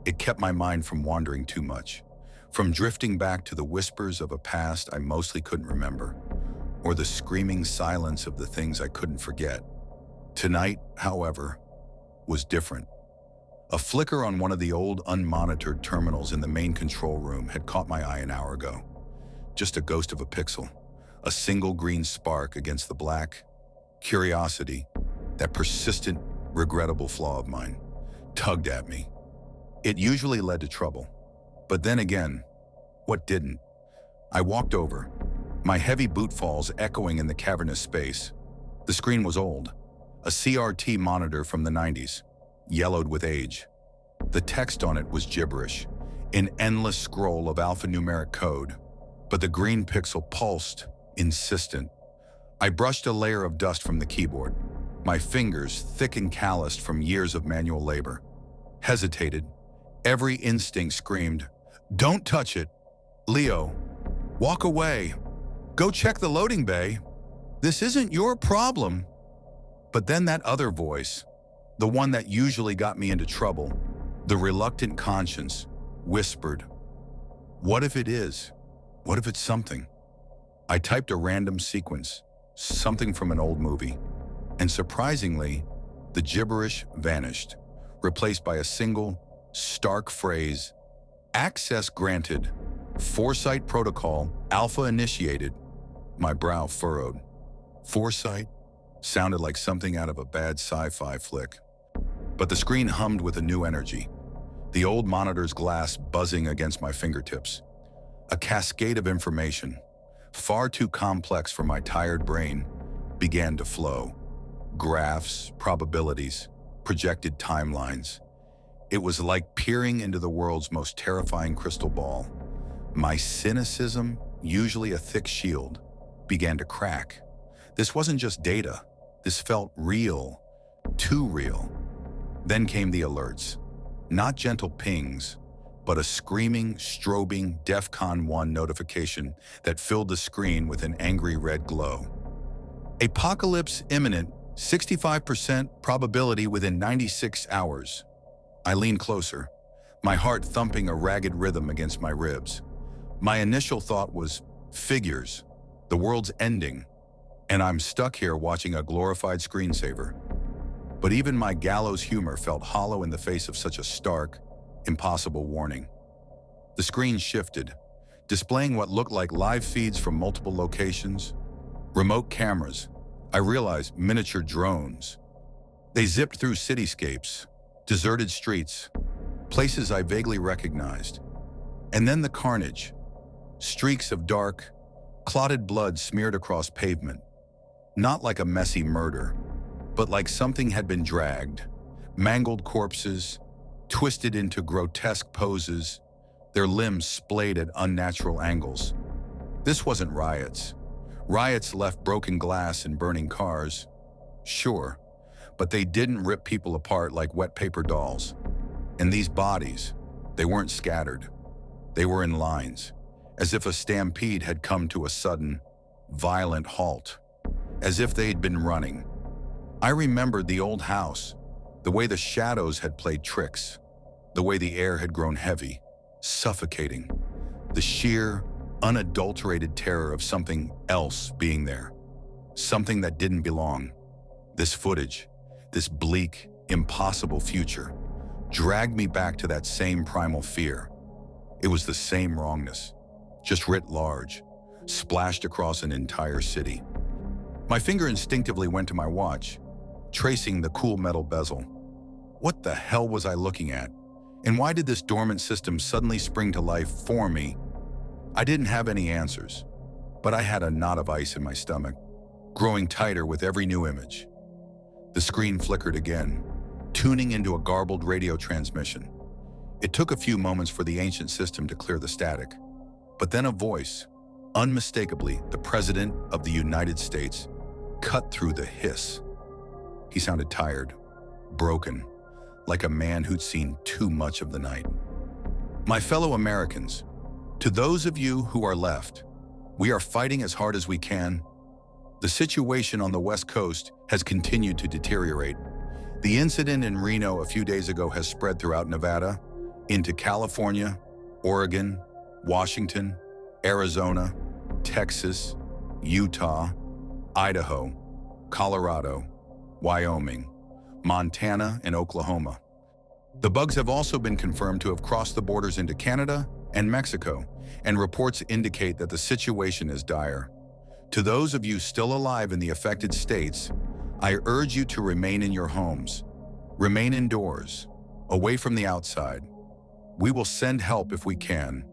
Speaker 1: It kept my mind from wandering too much, from drifting back to the whispers of a past I mostly couldn't remember, or the screaming silence of the things I couldn't forget. Tonight, however, was different. A flicker on one of the old unmonitored terminals in the main control room had caught my eye an hour ago. Just a ghost of a pixel, a single green spark against the black. Curiosity, that persistent, regrettable flaw of mine, tugged at me. It usually led to trouble. But then again, what didn't? I walked over, my heavy boot falls echoing in the cavernous space. The screen was old, a CRT monitor from the 90s, yellowed with age. The text on it was gibberish, an endless scroll of alphanumeric code, but the green pixel pulsed, insistent. I brushed a layer of dust from the keyboard, my fingers thick and calloused from years of manual labor. Hesitated. Every instinct screamed, "Don't touch it. Leo, walk away. Go check the loading bay. This isn't your problem." But then that other voice, the one that usually got me into trouble, the reluctant conscience, whispered, "What if it is? What if it's something?" I typed a random sequence, something from an old movie, and surprisingly, the gibberish vanished, replaced by a single, stark phrase: "Access granted. Foresight protocol, alpha initiated." My brow furrowed. Foresight sounded like something out of a bad sci-fi flick. But the screen hummed with a new energy, the old monitor's glass buzzing against my fingertips. A cascade of information, far too complex for my tired brain, began to flow. Graphs, probabilities, projected timelines. It was like peering into the world's most terrifying crystal ball. My cynicism, usually a thick shield, began to crack. This wasn't just data. This felt real, too real. Then came the alerts. Not gentle pings, but a screaming, strobing DEFCON 1 notification that filled the screen with an angry red glow. Apocalypse imminent, 65% probability within 96 hours. I leaned closer, my heart thumping a ragged rhythm against my ribs. My initial thought was, figures, the world's ending, and I'm stuck here watching a glorified screensaver. But even my gallows humor felt hollow in the face of such a stark, impossible warning. The screen shifted, displaying what looked like live feeds from multiple locations. Remote cameras, I realized miniature drones. They zipped through cityscapes, deserted streets, places I vaguely recognized. And then the carnage. Streaks of dark, clotted blood smeared across pavement. Not like a messy murder, but like something had been dragged. Mangled corpses, twisted into grotesque poses, their limbs splayed at unnatural angles. This wasn't riots. Riots left broken glass and burning cars. Sure, but they didn't rip people apart like wet paper dolls. And these bodies, they weren't scattered. They were in lines, as if a stampede had come to a sudden, violent halt, as if they'd been running. I remembered the old house, the way the shadows had played tricks, the way the air had grown heavy, suffocating, the sheer, unadulterated terror of something else being there, something that didn't belong. This footage, this bleak, impossible future, dragged me back to that same primal fear. It was the same wrongness, just writ large, splashed across an entire city. My finger instinctively went to my watch, tracing the cool metal bezel. What the hell was I looking at? And why did this dormant system suddenly spring to life for me? I didn't have any answers, but I had a knot of ice in my stomach, growing tighter with every new image. The screen flickered again, tuning into a garbled radio transmission. It took a few moments for the ancient system to clear the static, but then a voice, unmistakably the President of the United States, cut through the hiss. He sounded tired, broken, like a man who'd seen too much of the night. My fellow Americans, to those of you who are left, we are fighting as hard as we can. The situation on the West Coast has continued to deteriorate. The incident in Reno a few days ago has spread throughout Nevada, into California, Oregon, Washington, Arizona, Texas, Utah, Idaho, Colorado, Wyoming, Montana, and Oklahoma. The bugs have also been confirmed to have crossed the borders into Canada and Mexico, and reports indicate that the situation is dire. To those of you still alive in the affected states, I urge you to remain in your homes. Remain indoors, away from the outside. We will send help if we can,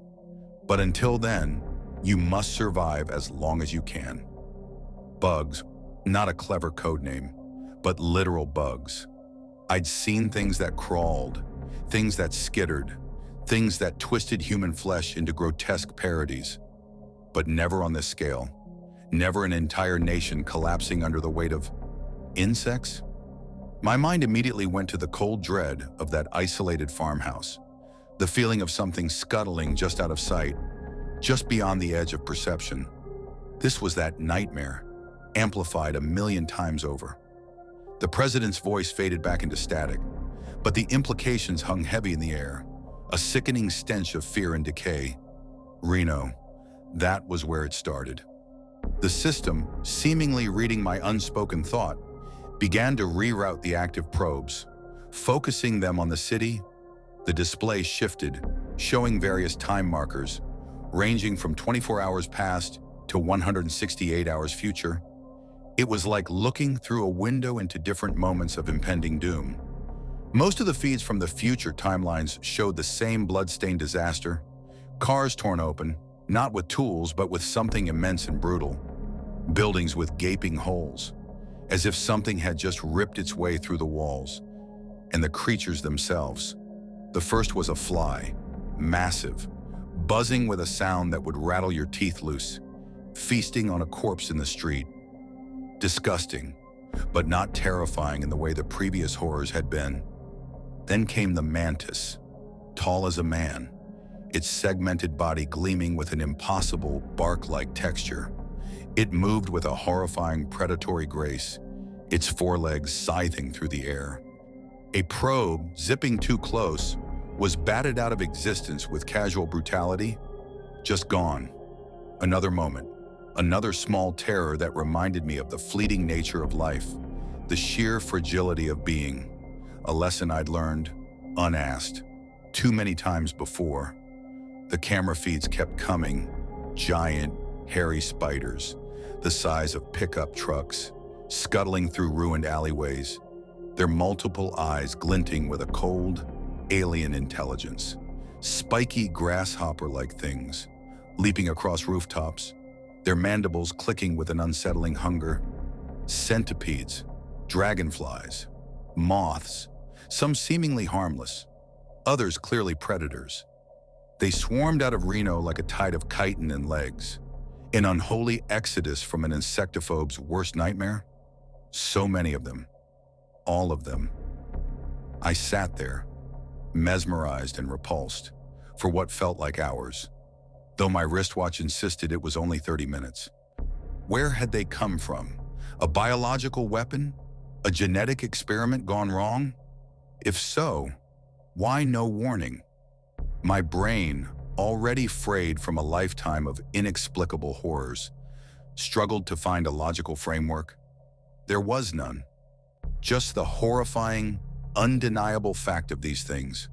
Speaker 1: but until then, you must survive as long as you can. Bugs, not a clever code name, but literal bugs. I'd seen things that crawled, things that skittered, things that twisted human flesh into grotesque parodies, but never on this scale. Never an entire nation collapsing under the weight of insects? My mind immediately went to the cold dread of that isolated farmhouse, the feeling of something scuttling just out of sight, just beyond the edge of perception. This was that nightmare, amplified a million times over. The president's voice faded back into static, but the implications hung heavy in the air, a sickening stench of fear and decay. Reno, that was where it started. The system, seemingly reading my unspoken thought, began to reroute the active probes, focusing them on the city. The display shifted, showing various time markers, ranging from 24 hours past to 168 hours future. It was like looking through a window into different moments of impending doom. Most of the feeds from the future timelines showed the same blood-stained disaster, cars torn open, not with tools but with something immense and brutal, buildings with gaping holes, as if something had just ripped its way through the walls, and the creatures themselves. The first was a fly, massive, buzzing with a sound that would rattle your teeth loose, feasting on a corpse in the street. Disgusting, but not terrifying in the way the previous horrors had been. Then came the mantis, tall as a man, its segmented body gleaming with an impossible bark-like texture. It moved with a horrifying predatory grace, its forelegs scything through the air. A probe, zipping too close, was batted out of existence with casual brutality, just gone. Another moment, another small terror that reminded me of the fleeting nature of life, the sheer fragility of being, a lesson I'd learned, unasked, too many times before. The camera feeds kept coming, giant, hairy spiders, the size of pickup trucks, scuttling through ruined alleyways, their multiple eyes glinting with a cold, alien intelligence. Spiky grasshopper-like things, leaping across rooftops, their mandibles clicking with an unsettling hunger. Centipedes, dragonflies, moths, some seemingly harmless, others clearly predators. They swarmed out of Reno like a tide of chitin and legs, an unholy exodus from an insectophobe's worst nightmare. So many of them, all of them. I sat there, mesmerized and repulsed, for what felt like hours, though my wristwatch insisted it was only 30 minutes. Where had they come from? A biological weapon? A genetic experiment gone wrong? If so, why no warning? My brain, already frayed from a lifetime of inexplicable horrors, struggled to find a logical framework. There was none. Just the horrifying, undeniable fact of these things,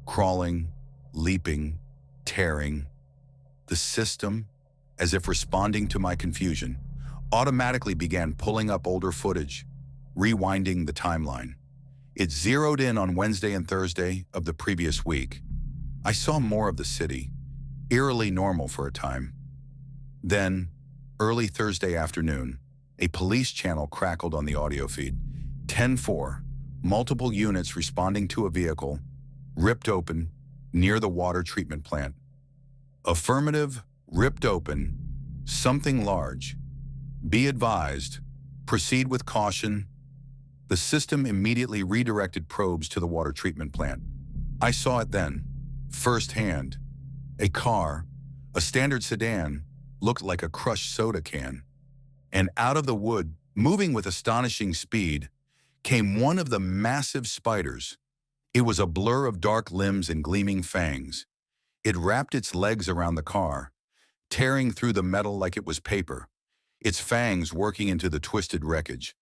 Speaker 1: crawling, leaping, tearing. The system, as if responding to my confusion, automatically began pulling up older footage, rewinding the timeline. It zeroed in on Wednesday and Thursday of the previous week. I saw more of the city, eerily normal for a time. Then, early Thursday afternoon, a police channel crackled on the audio feed. 10-4, multiple units responding to a vehicle, ripped open, near the water treatment plant. Affirmative, ripped open, something large. Be advised, proceed with caution. The system immediately redirected probes to the water treatment plant. I saw it then, firsthand. A car, a standard sedan, looked like a crushed soda can. And out of the wood, moving with astonishing speed, came one of the massive spiders. It was a blur of dark limbs and gleaming fangs. It wrapped its legs around the car, tearing through the metal like it was paper, its fangs working into the twisted wreckage.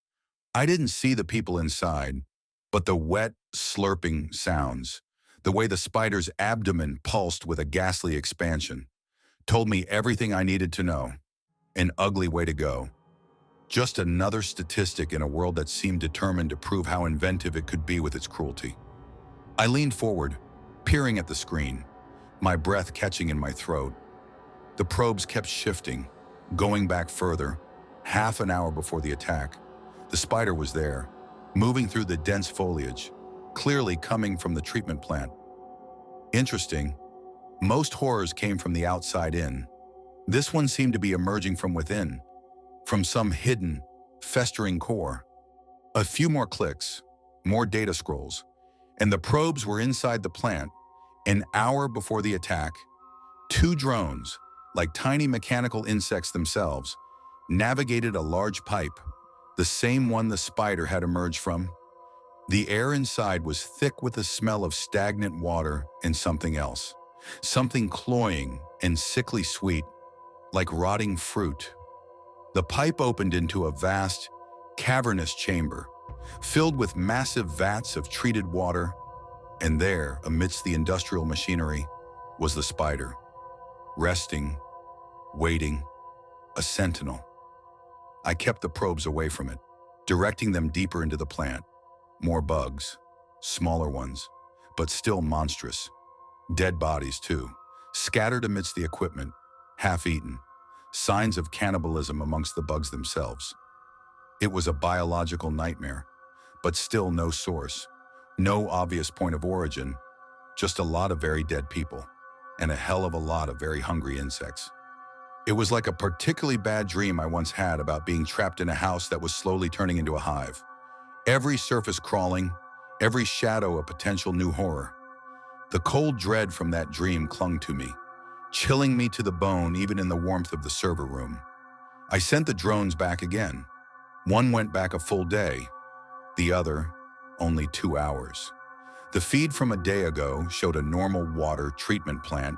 Speaker 1: I didn't see the people inside, but the wet, slurping sounds, the way the spider's abdomen pulsed with a ghastly expansion, told me everything I needed to know. An ugly way to go. Just another statistic in a world that seemed determined to prove how inventive it could be with its cruelty. I leaned forward, peering at the screen, my breath catching in my throat. The probes kept shifting, going back further. Half an hour before the attack, the spider was there, moving through the dense foliage, clearly coming from the treatment plant. Interesting, most horrors came from the outside in. This one seemed to be emerging from within, from some hidden, festering core. A few more clicks, more data scrolls, and the probes were inside the plant. An hour before the attack, 2 drones, like tiny mechanical insects themselves, navigated a large pipe, the same one the spider had emerged from. The air inside was thick with the smell of stagnant water and something else, something cloying and sickly sweet, like rotting fruit. The pipe opened into a vast, cavernous chamber, filled with massive vats of treated water, and there, amidst the industrial machinery, was the spider, resting, waiting, a sentinel. I kept the probes away from it, directing them deeper into the plant. More bugs, smaller ones, but still monstrous. Dead bodies, too, scattered amidst the equipment, half-eaten, signs of cannibalism amongst the bugs themselves. It was a biological nightmare, but still no source, no obvious point of origin, just a lot of very dead people, and a hell of a lot of very hungry insects. It was like a particularly bad dream I once had about being trapped in a house that was slowly turning into a hive. Every surface crawling, every shadow a potential new horror. The cold dread from that dream clung to me, chilling me to the bone even in the warmth of the server room. I sent the drones back again. One went back a full day, the other only 2 hours. The feed from a day ago showed a normal water treatment plant,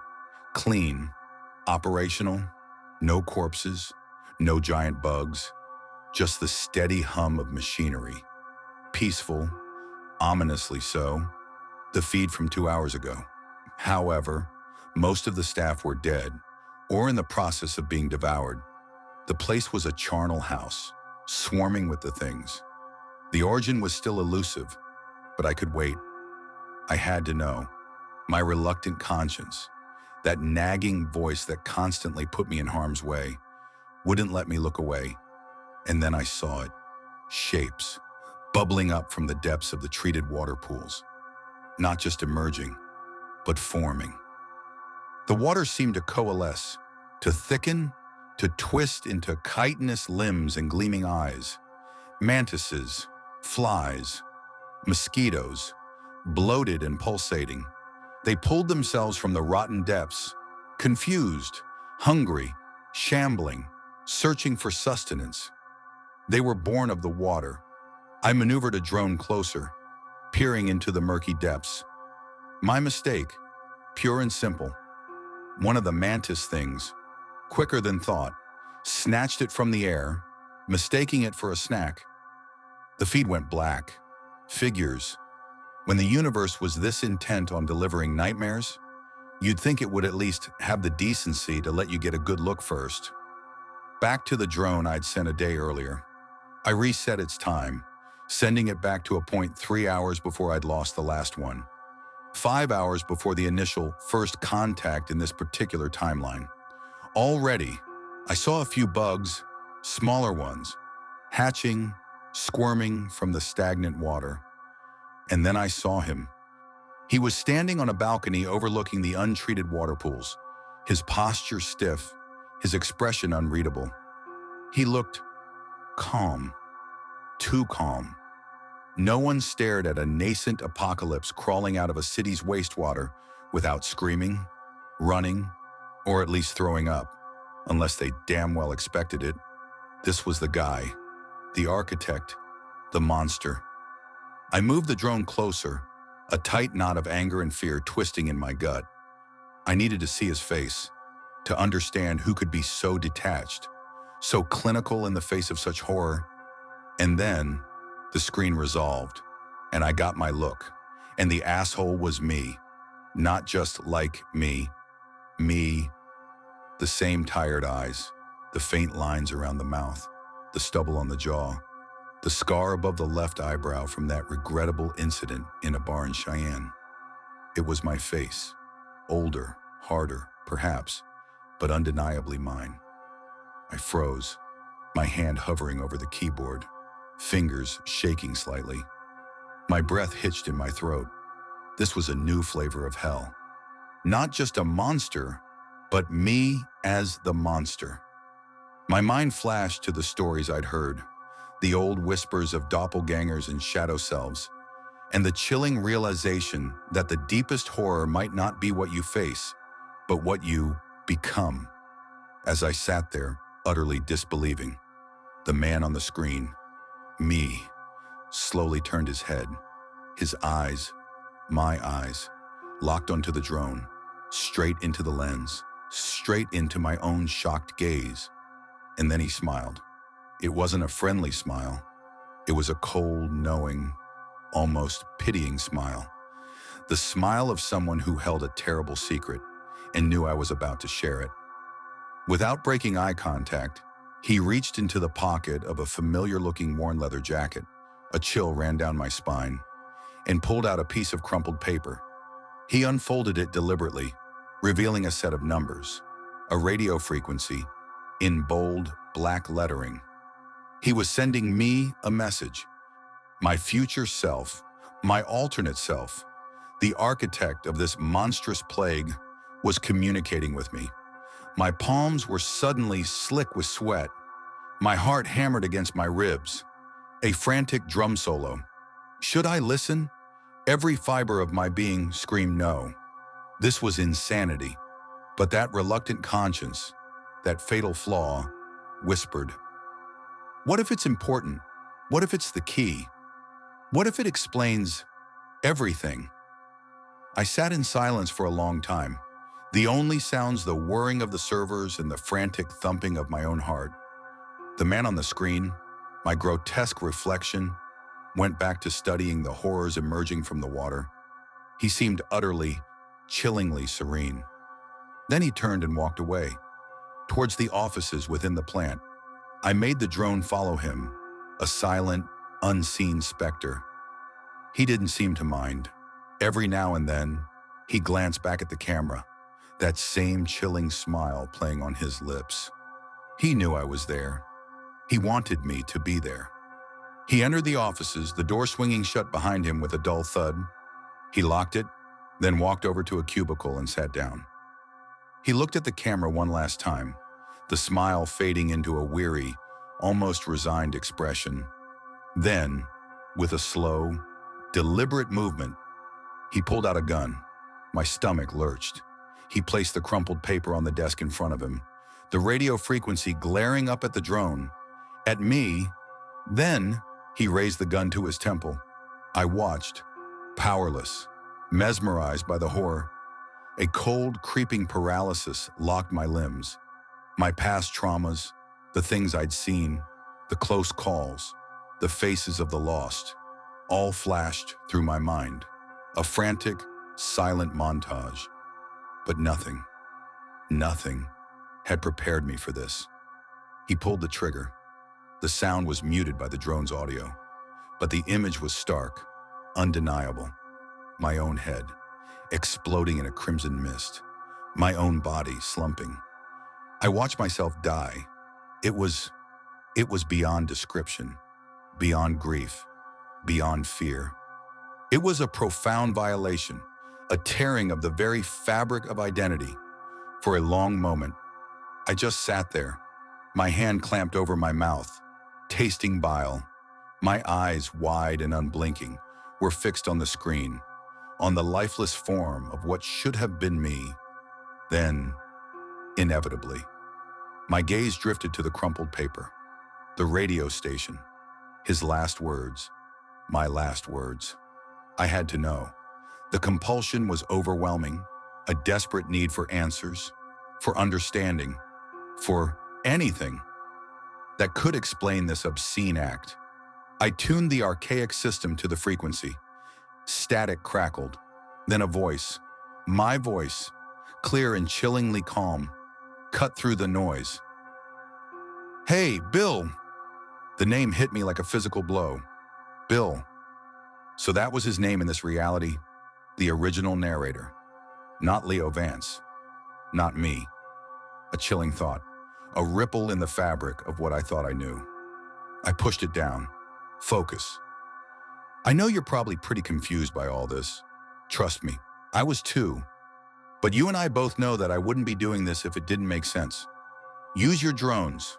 Speaker 1: clean, operational, no corpses, no giant bugs, just the steady hum of machinery. Peaceful, ominously so, the feed from 2 hours ago. However, most of the staff were dead or in the process of being devoured. The place was a charnel house, swarming with the things. The origin was still elusive, but I could wait. I had to know. My reluctant conscience, that nagging voice that constantly put me in harm's way, wouldn't let me look away. And then I saw it. Shapes, bubbling up from the depths of the treated water pools. Not just emerging, but forming. The water seemed to coalesce, to thicken, to twist into chitinous limbs and gleaming eyes. Mantises, flies, mosquitoes, bloated and pulsating. They pulled themselves from the rotten depths, confused, hungry, shambling, searching for sustenance. They were born of the water. I maneuvered a drone closer, peering into the murky depths. My mistake, pure and simple. One of the mantis things, quicker than thought, snatched it from the air, mistaking it for a snack. The feed went black. Figures. When the universe was this intent on delivering nightmares, you'd think it would at least have the decency to let you get a good look first. Back to the drone I'd sent a day earlier. I reset its time, sending it back to a point 3 hours before I'd lost the last one. 5 hours before the initial first contact in this particular timeline. Already, I saw a few bugs, smaller ones, hatching, squirming from the stagnant water. And then I saw him. He was standing on a balcony overlooking the untreated water pools, his posture stiff, his expression unreadable. He looked calm, too calm. No one stared at a nascent apocalypse crawling out of a city's wastewater without screaming, running, or at least throwing up, unless they damn well expected it. This was the guy, the architect, the monster. I moved the drone closer, a tight knot of anger and fear twisting in my gut. I needed to see his face, to understand who could be so detached, so clinical in the face of such horror. And then, the screen resolved, and I got my look. And the asshole was me. Not just like me. Me. The same tired eyes, the faint lines around the mouth, the stubble on the jaw, the scar above the left eyebrow from that regrettable incident in a bar in Cheyenne. It was my face. Older, harder, perhaps, but undeniably mine. I froze, my hand hovering over the keyboard, fingers shaking slightly. My breath hitched in my throat. This was a new flavor of hell. Not just a monster, but me as the monster. My mind flashed to the stories I'd heard, the old whispers of doppelgangers and shadow selves, and the chilling realization that the deepest horror might not be what you face, but what you become. As I sat there, utterly disbelieving, the man on the screen, me, slowly turned his head, his eyes, my eyes, locked onto the drone, straight into the lens, straight into my own shocked gaze. And then he smiled. It wasn't a friendly smile. It was a cold, knowing, almost pitying smile. The smile of someone who held a terrible secret and knew I was about to share it. Without breaking eye contact, he reached into the pocket of a familiar-looking worn leather jacket. A chill ran down my spine, and pulled out a piece of crumpled paper. He unfolded it deliberately, revealing a set of numbers, a radio frequency, in bold, black lettering. He was sending me a message. My future self, my alternate self, the architect of this monstrous plague, was communicating with me. My palms were suddenly slick with sweat. My heart hammered against my ribs. A frantic drum solo. Should I listen? Every fiber of my being screamed no. This was insanity. But that reluctant conscience, that fatal flaw, whispered, what if it's important? What if it's the key? What if it explains everything? I sat in silence for a long time. The only sounds the whirring of the servers and the frantic thumping of my own heart. The man on the screen, my grotesque reflection, went back to studying the horrors emerging from the water. He seemed utterly, chillingly serene. Then he turned and walked away, towards the offices within the plant. I made the drone follow him, a silent, unseen specter. He didn't seem to mind. Every now and then, he glanced back at the camera, that same chilling smile playing on his lips. He knew I was there. He wanted me to be there. He entered the offices, the door swinging shut behind him with a dull thud. He locked it, then walked over to a cubicle and sat down. He looked at the camera one last time, the smile fading into a weary, almost resigned expression. Then, with a slow, deliberate movement, he pulled out a gun. My stomach lurched. He placed the crumpled paper on the desk in front of him, the radio frequency glaring up at the drone, at me. Then, he raised the gun to his temple. I watched, powerless, mesmerized by the horror. A cold, creeping paralysis locked my limbs. My past traumas, the things I'd seen, the close calls, the faces of the lost, all flashed through my mind. A frantic, silent montage. But nothing had prepared me for this. He pulled the trigger. The sound was muted by the drone's audio, but the image was stark, undeniable. My own head, exploding in a crimson mist, my own body slumping. I watched myself die. It was beyond description, beyond grief, beyond fear. It was a profound violation, a tearing of the very fabric of identity. For a long moment, I just sat there, my hand clamped over my mouth, tasting bile, My eyes, wide and unblinking, were fixed on the screen, on the lifeless form of what should have been me. Then, inevitably, my gaze drifted to the crumpled paper, the radio station, his last words, my last words. I had to know. The compulsion was overwhelming, a desperate need for answers, for understanding, for anything that could explain this obscene act. I tuned the archaic system to the frequency. Static crackled, then a voice, my voice, clear and chillingly calm, cut through the noise. "Hey, Bill!" The name hit me like a physical blow. Bill. So that was his name in this reality, the original narrator. Not Leo Vance. Not me. A chilling thought, a ripple in the fabric of what I thought I knew. I pushed it down. Focus. I know you're probably pretty confused by all this. Trust me, I was too. But you and I both know that I wouldn't be doing this if it didn't make sense. Use your drones.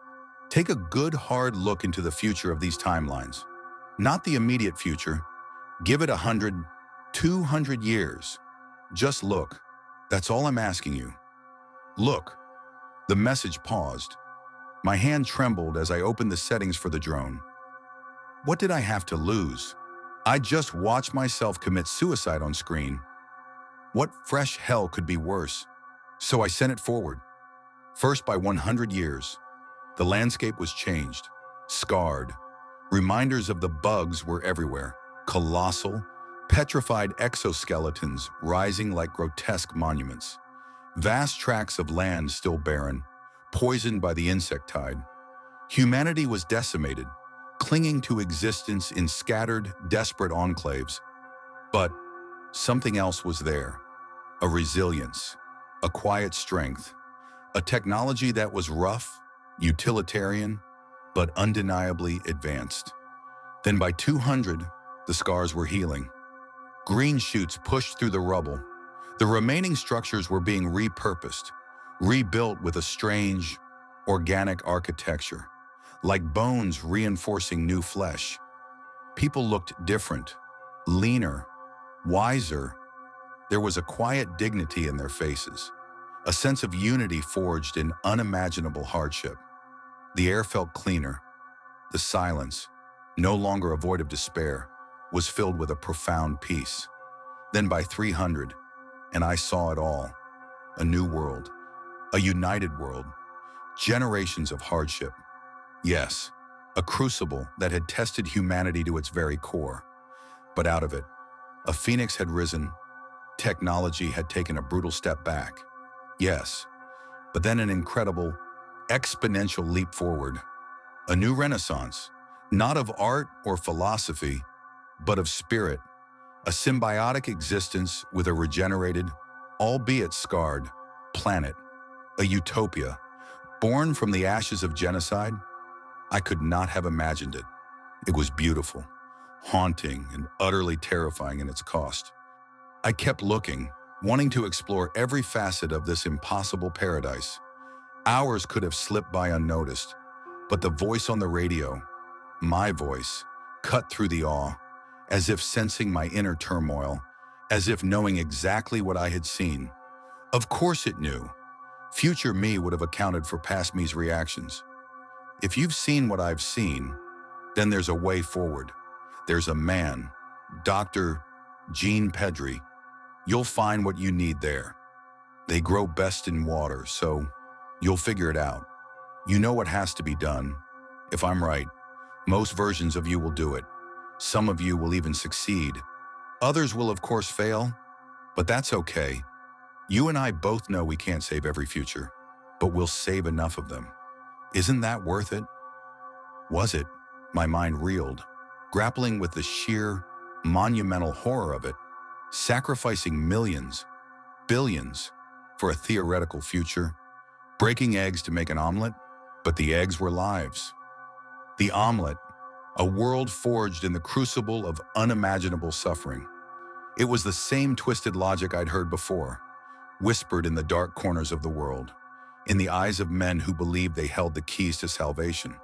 Speaker 1: Take a good hard look into the future of these timelines. Not the immediate future. Give it 100, 200 years. Just look. That's all I'm asking you. Look. The message paused. My hand trembled as I opened the settings for the drone. What did I have to lose? I just watched myself commit suicide on screen. What fresh hell could be worse? So I sent it forward. First by 100 years. The landscape was changed, scarred. Reminders of the bugs were everywhere. Colossal, petrified exoskeletons rising like grotesque monuments. Vast tracts of land still barren, poisoned by the insect tide. Humanity was decimated, clinging to existence in scattered, desperate enclaves. But something else was there. A resilience, a quiet strength, a technology that was rough, utilitarian, but undeniably advanced. Then by 200, the scars were healing. Green shoots pushed through the rubble. The remaining structures were being repurposed, rebuilt with a strange, organic architecture, like bones reinforcing new flesh. People looked different, leaner, wiser. There was a quiet dignity in their faces, a sense of unity forged in unimaginable hardship. The air felt cleaner. The silence, no longer a void of despair, was filled with a profound peace. Then by 300, and I saw it all. A new world, a united world, generations of hardship. Yes, a crucible that had tested humanity to its very core. But out of it, a phoenix had risen. Technology had taken a brutal step back. Yes, but then an incredible, exponential leap forward. A new renaissance, not of art or philosophy, but of spirit. A symbiotic existence with a regenerated, albeit scarred, planet. A utopia, born from the ashes of genocide. I could not have imagined it. It was beautiful, haunting, and utterly terrifying in its cost. I kept looking, wanting to explore every facet of this impossible paradise. Hours could have slipped by unnoticed, but the voice on the radio, my voice, cut through the awe, as if sensing my inner turmoil, as if knowing exactly what I had seen. Of course it knew. Future me would have accounted for past me's reactions. If you've seen what I've seen, then there's a way forward. There's a man, Dr. Gene Pedri. You'll find what you need there. They grow best in water, so you'll figure it out. You know what has to be done. If I'm right, most versions of you will do it. Some of you will even succeed. Others will of course fail, but that's okay. You and I both know we can't save every future, but we'll save enough of them. Isn't that worth it? Was it? My mind reeled, grappling with the sheer, monumental horror of it, sacrificing millions, billions, for a theoretical future, breaking eggs to make an omelet, but the eggs were lives. The omelet, a world forged in the crucible of unimaginable suffering. It was the same twisted logic I'd heard before, whispered in the dark corners of the world, in the eyes of men who believed they held the keys to salvation,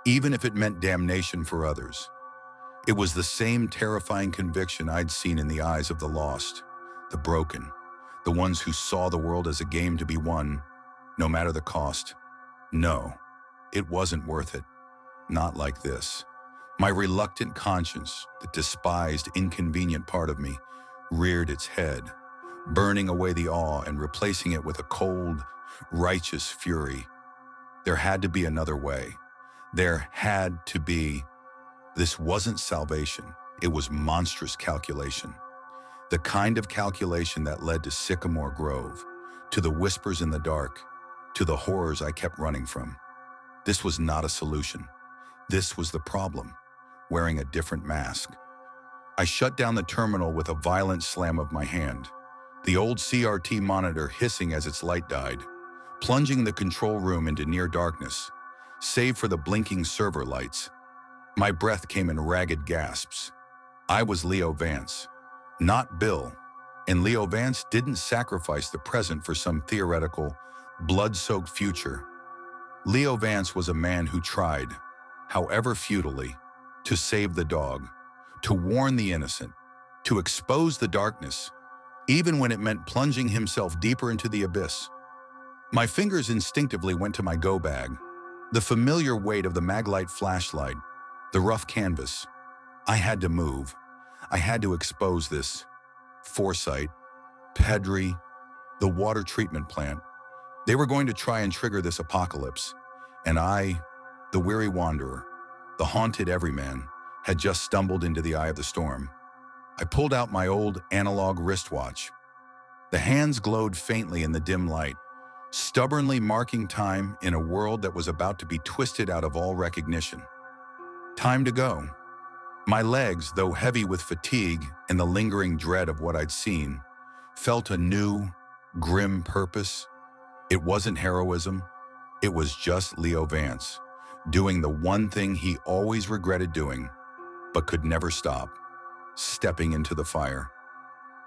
Speaker 1: even if it meant damnation for others. It was the same terrifying conviction I'd seen in the eyes of the lost, the broken, the ones who saw the world as a game to be won, no matter the cost. No, it wasn't worth it. Not like this. My reluctant conscience, the despised, inconvenient part of me, reared its head, burning away the awe and replacing it with a cold, righteous fury. There had to be another way. There had to be. This wasn't salvation. It was monstrous calculation. The kind of calculation that led to Sycamore Grove, to the whispers in the dark, to the horrors I kept running from. This was not a solution. This was the problem, wearing a different mask. I shut down the terminal with a violent slam of my hand, the old CRT monitor hissing as its light died, plunging the control room into near darkness, save for the blinking server lights. My breath came in ragged gasps. I was Leo Vance, not Bill, and Leo Vance didn't sacrifice the present for some theoretical, blood-soaked future. Leo Vance was a man who tried, however futilely, to save the dog, to warn the innocent, to expose the darkness, even when it meant plunging himself deeper into the abyss. My fingers instinctively went to my go bag, the familiar weight of the Maglite flashlight, the rough canvas. I had to move. I had to expose this. Foresight, Pedri, the water treatment plant. They were going to try and trigger this apocalypse, and I, the weary wanderer, the haunted everyman, had just stumbled into the eye of the storm. I pulled out my old analog wristwatch. The hands glowed faintly in the dim light, stubbornly marking time in a world that was about to be twisted out of all recognition. Time to go. My legs, though heavy with fatigue and the lingering dread of what I'd seen, felt a new, grim purpose. It wasn't heroism. It was just Leo Vance, doing the one thing he always regretted doing, but could never stop, stepping into the fire.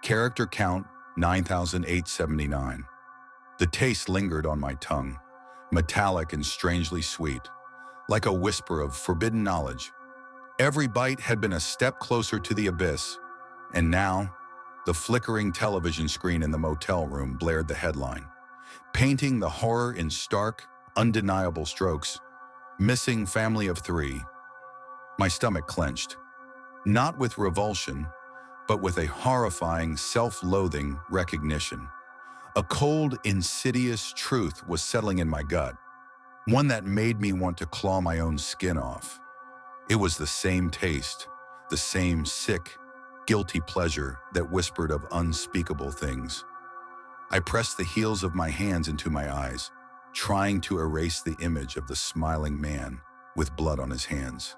Speaker 1: Character count 9,879. The taste lingered on my tongue, metallic and strangely sweet, like a whisper of forbidden knowledge. Every bite had been a step closer to the abyss, and now, the flickering television screen in the motel room blared the headline, painting the horror in stark, undeniable strokes. Missing family of 3. My stomach clenched, not with revulsion, but with a horrifying, self-loathing recognition. A cold, insidious truth was settling in my gut, one that made me want to claw my own skin off. It was the same taste, the same sick, guilty pleasure that whispered of unspeakable things. I pressed the heels of my hands into my eyes, trying to erase the image of the smiling man with blood on his hands.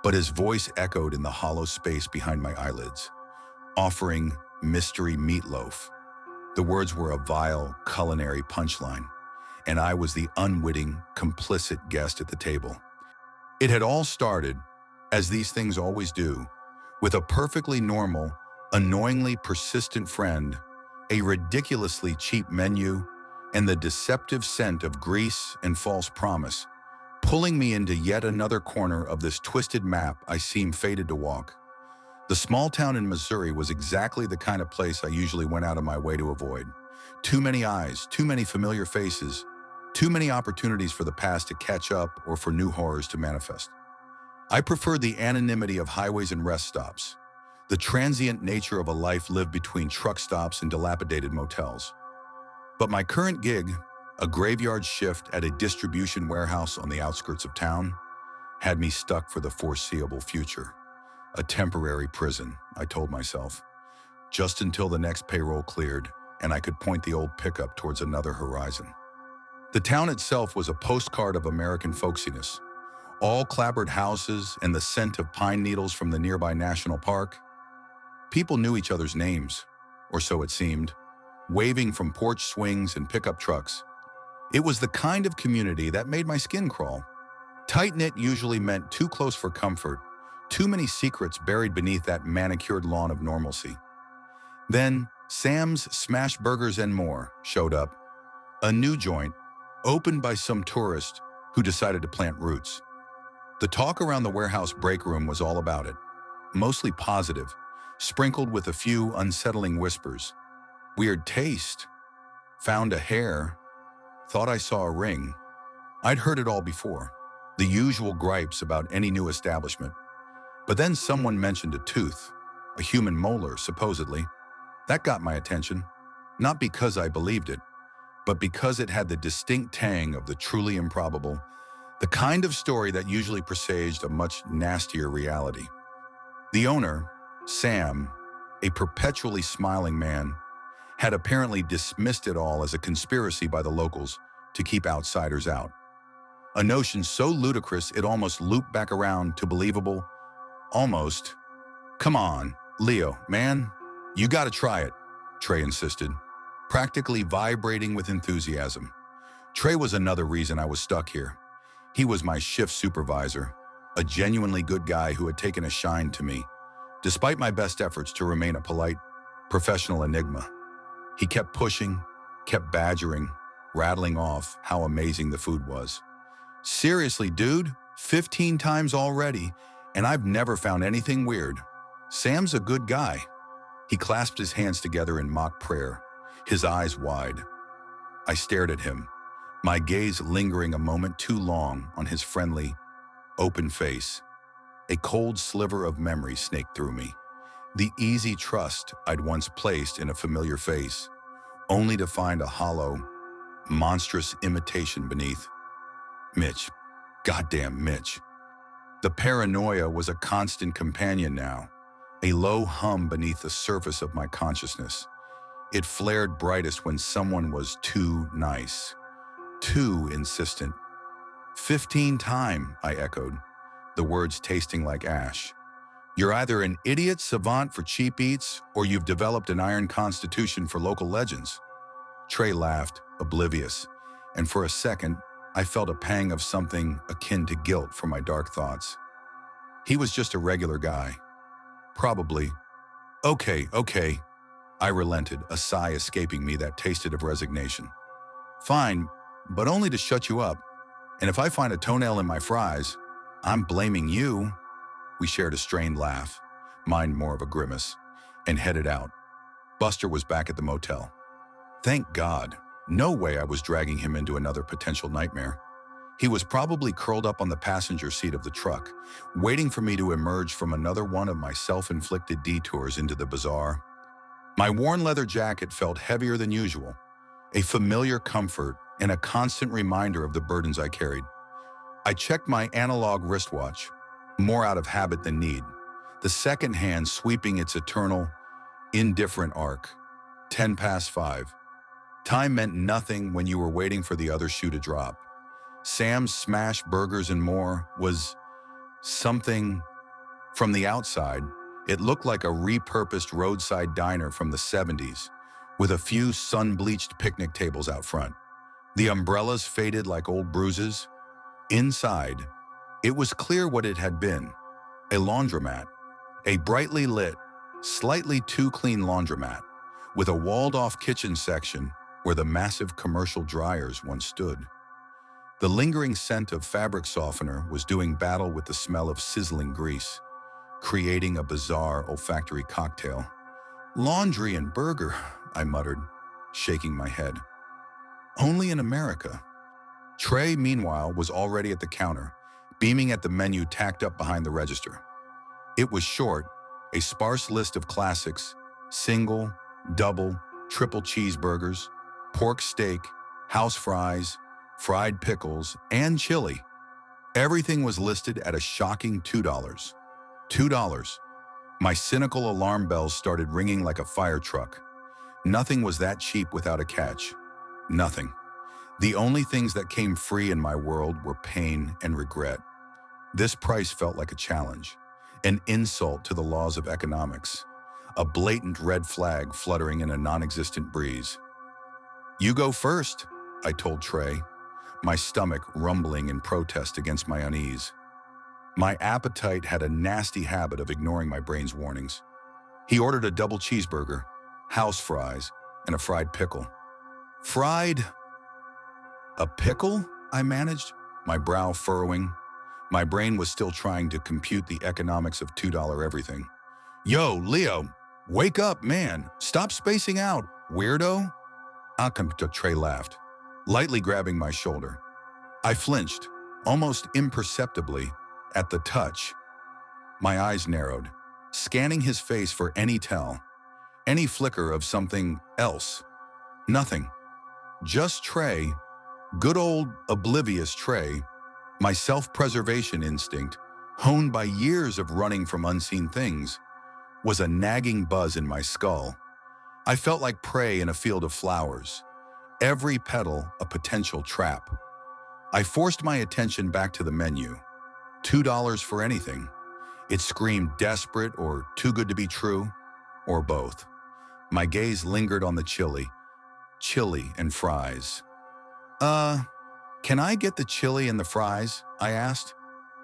Speaker 1: But his voice echoed in the hollow space behind my eyelids, offering mystery meatloaf. The words were a vile, culinary punchline, and I was the unwitting, complicit guest at the table. It had all started, as these things always do, with a perfectly normal, annoyingly persistent friend, a ridiculously cheap menu, and the deceptive scent of grease and false promise, pulling me into yet another corner of this twisted map I seemed fated to walk. The small town in Missouri was exactly the kind of place I usually went out of my way to avoid. Too many eyes, too many familiar faces, too many opportunities for the past to catch up or for new horrors to manifest. I preferred the anonymity of highways and rest stops, the transient nature of a life lived between truck stops and dilapidated motels. But my current gig, a graveyard shift at a distribution warehouse on the outskirts of town, had me stuck for the foreseeable future. A temporary prison, I told myself, just until the next payroll cleared and I could point the old pickup towards another horizon. The town itself was a postcard of American folksiness. All clapboard houses and the scent of pine needles from the nearby national park. People knew each other's names, or so it seemed, waving from porch swings and pickup trucks. It was the kind of community that made my skin crawl. Tight-knit usually meant too close for comfort, too many secrets buried beneath that manicured lawn of normalcy. Then, Sam's Smash Burgers and More showed up. A new joint, opened by some tourist who decided to plant roots. The talk around the warehouse break room was all about it. mostly positive, sprinkled with a few unsettling whispers. Weird taste. Found a hair. Thought I saw a ring. I'd heard it all before. The usual gripes about any new establishment. But then someone mentioned a tooth. A human molar, supposedly. That got my attention. Not because I believed it, but because it had the distinct tang of the truly improbable, the kind of story that usually presaged a much nastier reality. The owner, Sam, a perpetually smiling man, had apparently dismissed it all as a conspiracy by the locals to keep outsiders out. A notion so ludicrous it almost looped back around to believable. Almost. Come on, Leo, man, you gotta try it, Trey insisted, practically vibrating with enthusiasm. Trey was another reason I was stuck here. He was my shift supervisor, a genuinely good guy who had taken a shine to me, despite my best efforts to remain a polite, professional enigma. He kept pushing, kept badgering, rattling off how amazing the food was. Seriously, dude, 15 times already, and I've never found anything weird. Sam's a good guy. He clasped his hands together in mock prayer, his eyes wide. I stared at him, my gaze lingering a moment too long on his friendly, open face. A cold sliver of memory snaked through me. The easy trust I'd once placed in a familiar face, only to find a hollow, monstrous imitation beneath. Mitch. Goddamn Mitch. The paranoia was a constant companion now, a low hum beneath the surface of my consciousness. It flared brightest when someone was too nice, too insistent. 15 time, I echoed, the words tasting like ash. You're either an idiot savant for cheap eats, or you've developed an iron constitution for local legends. Trey laughed, oblivious, and for a second, I felt a pang of something akin to guilt for my dark thoughts. He was just a regular guy. Probably. Okay. I relented, a sigh escaping me that tasted of resignation. Fine, but only to shut you up. And if I find a toenail in my fries, I'm blaming you. We shared a strained laugh, mine more of a grimace, and headed out. Buster was back at the motel. Thank God. No way I was dragging him into another potential nightmare. He was probably curled up on the passenger seat of the truck, waiting for me to emerge from another one of my self-inflicted detours into the bizarre. My worn leather jacket felt heavier than usual, a familiar comfort and a constant reminder of the burdens I carried. I checked my analog wristwatch, more out of habit than need, the second hand sweeping its eternal, indifferent arc. 5:10. Time meant nothing when you were waiting for the other shoe to drop. Sam's smash burgers and more was something. From the outside, it looked like a repurposed roadside diner from the 70s, with a few sun-bleached picnic tables out front. The umbrellas faded like old bruises. Inside, it was clear what it had been: a laundromat, a brightly lit, slightly too clean laundromat, with a walled-off kitchen section where the massive commercial dryers once stood. The lingering scent of fabric softener was doing battle with the smell of sizzling grease, creating a bizarre olfactory cocktail. Laundry and burger, I muttered, shaking my head. Only in America. Trey, meanwhile, was already at the counter, beaming at the menu tacked up behind the register. It was short, a sparse list of classics: single, double, triple cheeseburgers, pork steak, house fries, fried pickles, and chili. Everything was listed at a shocking $2. $2. My cynical alarm bells started ringing like a fire truck. Nothing was that cheap without a catch. Nothing. The only things that came free in my world were pain and regret. This price felt like a challenge, an insult to the laws of economics, a blatant red flag fluttering in a non-existent breeze. You go first, I told Trey, my stomach rumbling in protest against my unease. My appetite had a nasty habit of ignoring my brain's warnings. He ordered a double cheeseburger, house fries, and a fried pickle. Fried? A pickle? I managed, my brow furrowing. My brain was still trying to compute the economics of $2 everything. Yo, Leo, wake up, man. Stop spacing out, weirdo. Trey laughed, lightly grabbing my shoulder. I flinched, almost imperceptibly, at the touch. My eyes narrowed, scanning his face for any tell, any flicker of something else. Nothing. Just Trey, good old oblivious Trey, my self-preservation instinct, honed by years of running from unseen things, was a nagging buzz in my skull. I felt like prey in a field of flowers, every petal a potential trap. I forced my attention back to the menu. $2 for anything. It screamed desperate or too good to be true, or both. My gaze lingered on the chili and fries. Can I get the chili and the fries? I asked,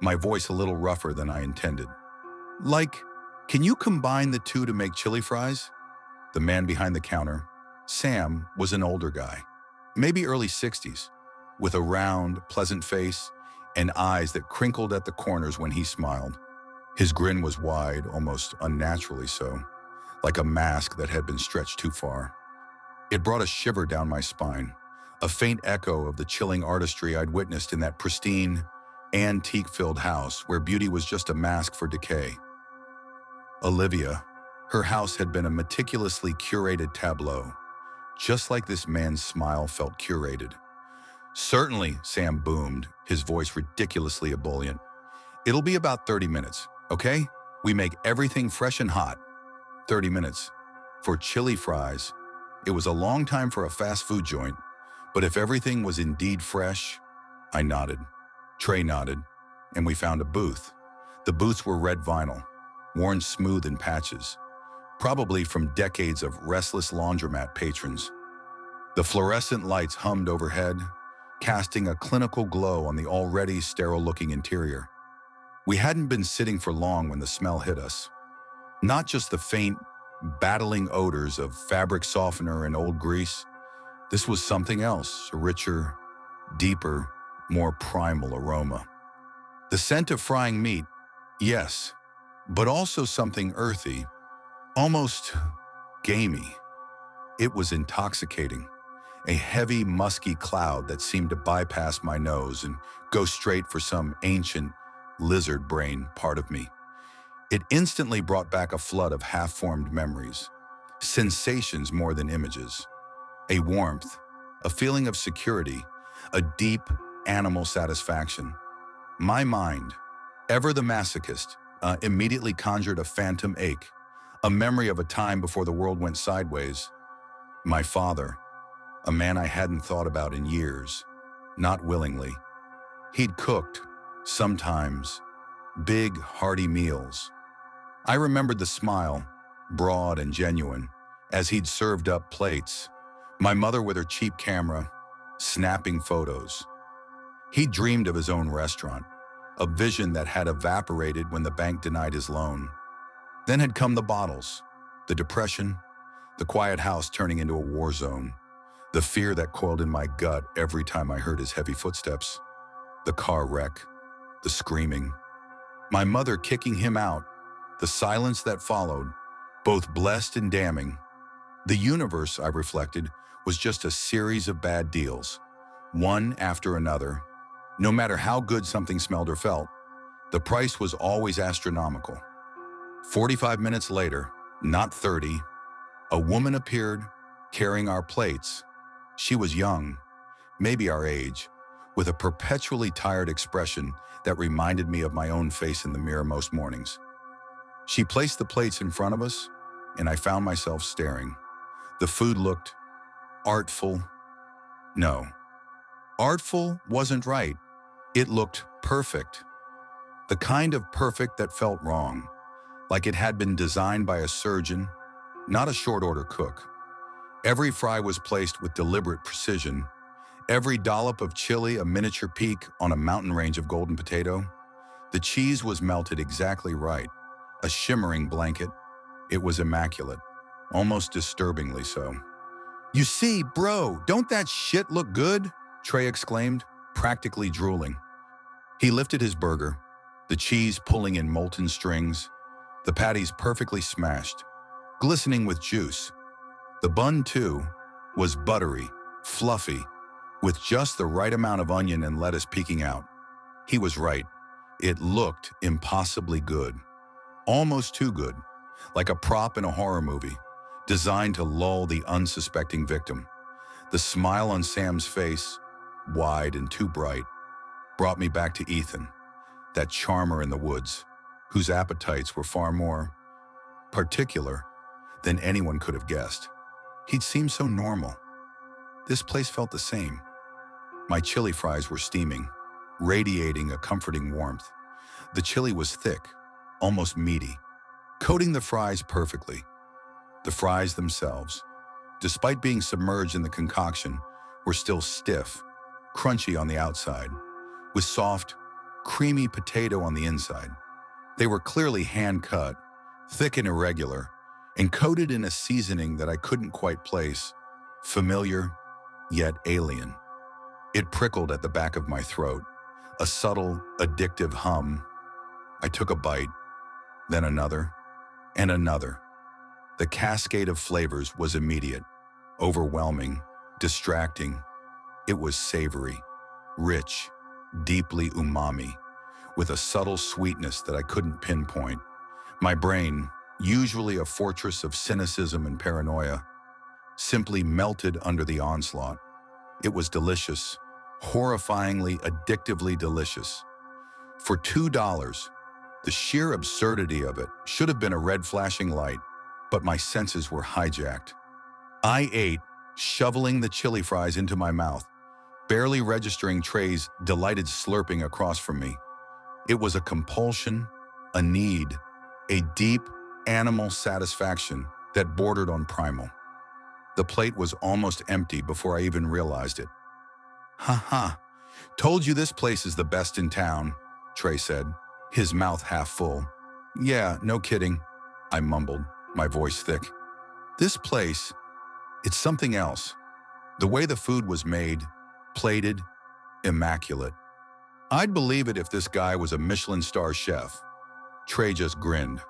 Speaker 1: my voice a little rougher than I intended. Like, can you combine the two to make chili fries? The man behind the counter, Sam, was an older guy, maybe early 60s, with a round, pleasant face and eyes that crinkled at the corners when he smiled. His grin was wide, almost unnaturally so, like a mask that had been stretched too far. It brought a shiver down my spine, a faint echo of the chilling artistry I'd witnessed in that pristine, antique-filled house where beauty was just a mask for decay. Olivia, her house had been a meticulously curated tableau, just like this man's smile felt curated. Certainly, Sam boomed, his voice ridiculously ebullient. It'll be about 30 minutes, okay? We make everything fresh and hot. 30 minutes. For chili fries, it was a long time for a fast food joint, but if everything was indeed fresh, I nodded. Trey nodded, and we found a booth. The booths were red vinyl, worn smooth in patches, probably from decades of restless laundromat patrons. The fluorescent lights hummed overhead, casting a clinical glow on the already sterile-looking interior. We hadn't been sitting for long when the smell hit us. Not just the faint, battling odors of fabric softener and old grease. This was something else, a richer, deeper, more primal aroma. The scent of frying meat, yes, but also something earthy, almost gamey. It was intoxicating, a heavy, musky cloud that seemed to bypass my nose and go straight for some ancient, lizard brain part of me. It instantly brought back a flood of half-formed memories, sensations more than images, a warmth, a feeling of security, a deep animal satisfaction. My mind, ever the masochist, immediately conjured a phantom ache, a memory of a time before the world went sideways. My father, a man I hadn't thought about in years, not willingly. He'd cooked, sometimes, big, hearty meals. I remembered the smile, broad and genuine, as he'd served up plates, my mother with her cheap camera, snapping photos. He dreamed of his own restaurant, a vision that had evaporated when the bank denied his loan. Then had come the bottles, the depression, the quiet house turning into a war zone, the fear that coiled in my gut every time I heard his heavy footsteps, the car wreck, the screaming, my mother kicking him out, the silence that followed, both blessed and damning. The universe, I reflected, was just a series of bad deals, one after another. No matter how good something smelled or felt, the price was always astronomical. 45 minutes later, not 30, a woman appeared, carrying our plates. She was young, maybe our age, with a perpetually tired expression that reminded me of my own face in the mirror most mornings. She placed the plates in front of us, and I found myself staring. The food looked artful. No, artful wasn't right. It looked perfect. The kind of perfect that felt wrong, like it had been designed by a surgeon, not a short-order cook. Every fry was placed with deliberate precision, every dollop of chili a miniature peak on a mountain range of golden potato. The cheese was melted exactly right, a shimmering blanket. It was immaculate, almost disturbingly so. "You see, bro, don't that shit look good?" Trey exclaimed, practically drooling. He lifted his burger, the cheese pulling in molten strings, the patties perfectly smashed, glistening with juice. The bun, too, was buttery, fluffy, with just the right amount of onion and lettuce peeking out. He was right. It looked impossibly good. Almost too good, like a prop in a horror movie, designed to lull the unsuspecting victim. The smile on Sam's face, wide and too bright, brought me back to Ethan, that charmer in the woods, whose appetites were far more particular than anyone could have guessed. He'd seemed so normal. This place felt the same. My chili fries were steaming, radiating a comforting warmth. The chili was thick, almost meaty, coating the fries perfectly. The fries themselves, despite being submerged in the concoction, were still stiff, crunchy on the outside, with soft, creamy potato on the inside. They were clearly hand-cut, thick and irregular, and coated in a seasoning that I couldn't quite place, familiar, yet alien. It prickled at the back of my throat, a subtle, addictive hum. I took a bite, then another, and another. The cascade of flavors was immediate, overwhelming, distracting. It was savory, rich, deeply umami, with a subtle sweetness that I couldn't pinpoint. My brain, usually a fortress of cynicism and paranoia, simply melted under the onslaught. It was delicious, horrifyingly, addictively delicious. For $2, the sheer absurdity of it should have been a red flashing light, but my senses were hijacked. I ate, shoveling the chili fries into my mouth, barely registering Trey's delighted slurping across from me. It was a compulsion, a need, a deep animal satisfaction that bordered on primal. The plate was almost empty before I even realized it. "Ha ha, told you this place is the best in town," Trey said, his mouth half full. "Yeah, no kidding," I mumbled, my voice thick. "This place, it's something else. The way the food was made, plated, immaculate. I'd believe it if this guy was a Michelin star chef." Trey just grinned.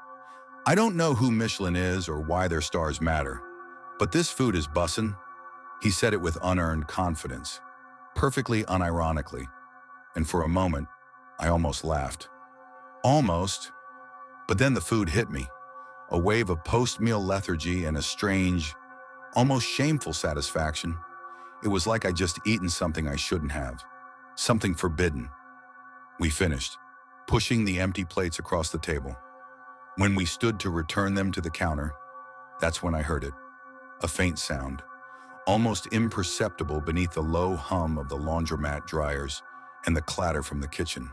Speaker 1: "I don't know who Michelin is or why their stars matter, but this food is bussin'." He said it with unearned confidence, perfectly unironically, and for a moment, I almost laughed. Almost, but then the food hit me, a wave of post-meal lethargy and a strange, almost shameful satisfaction. It was like I'd just eaten something I shouldn't have, something forbidden. We finished, pushing the empty plates across the table. When we stood to return them to the counter, that's when I heard it, a faint sound, almost imperceptible beneath the low hum of the laundromat dryers and the clatter from the kitchen.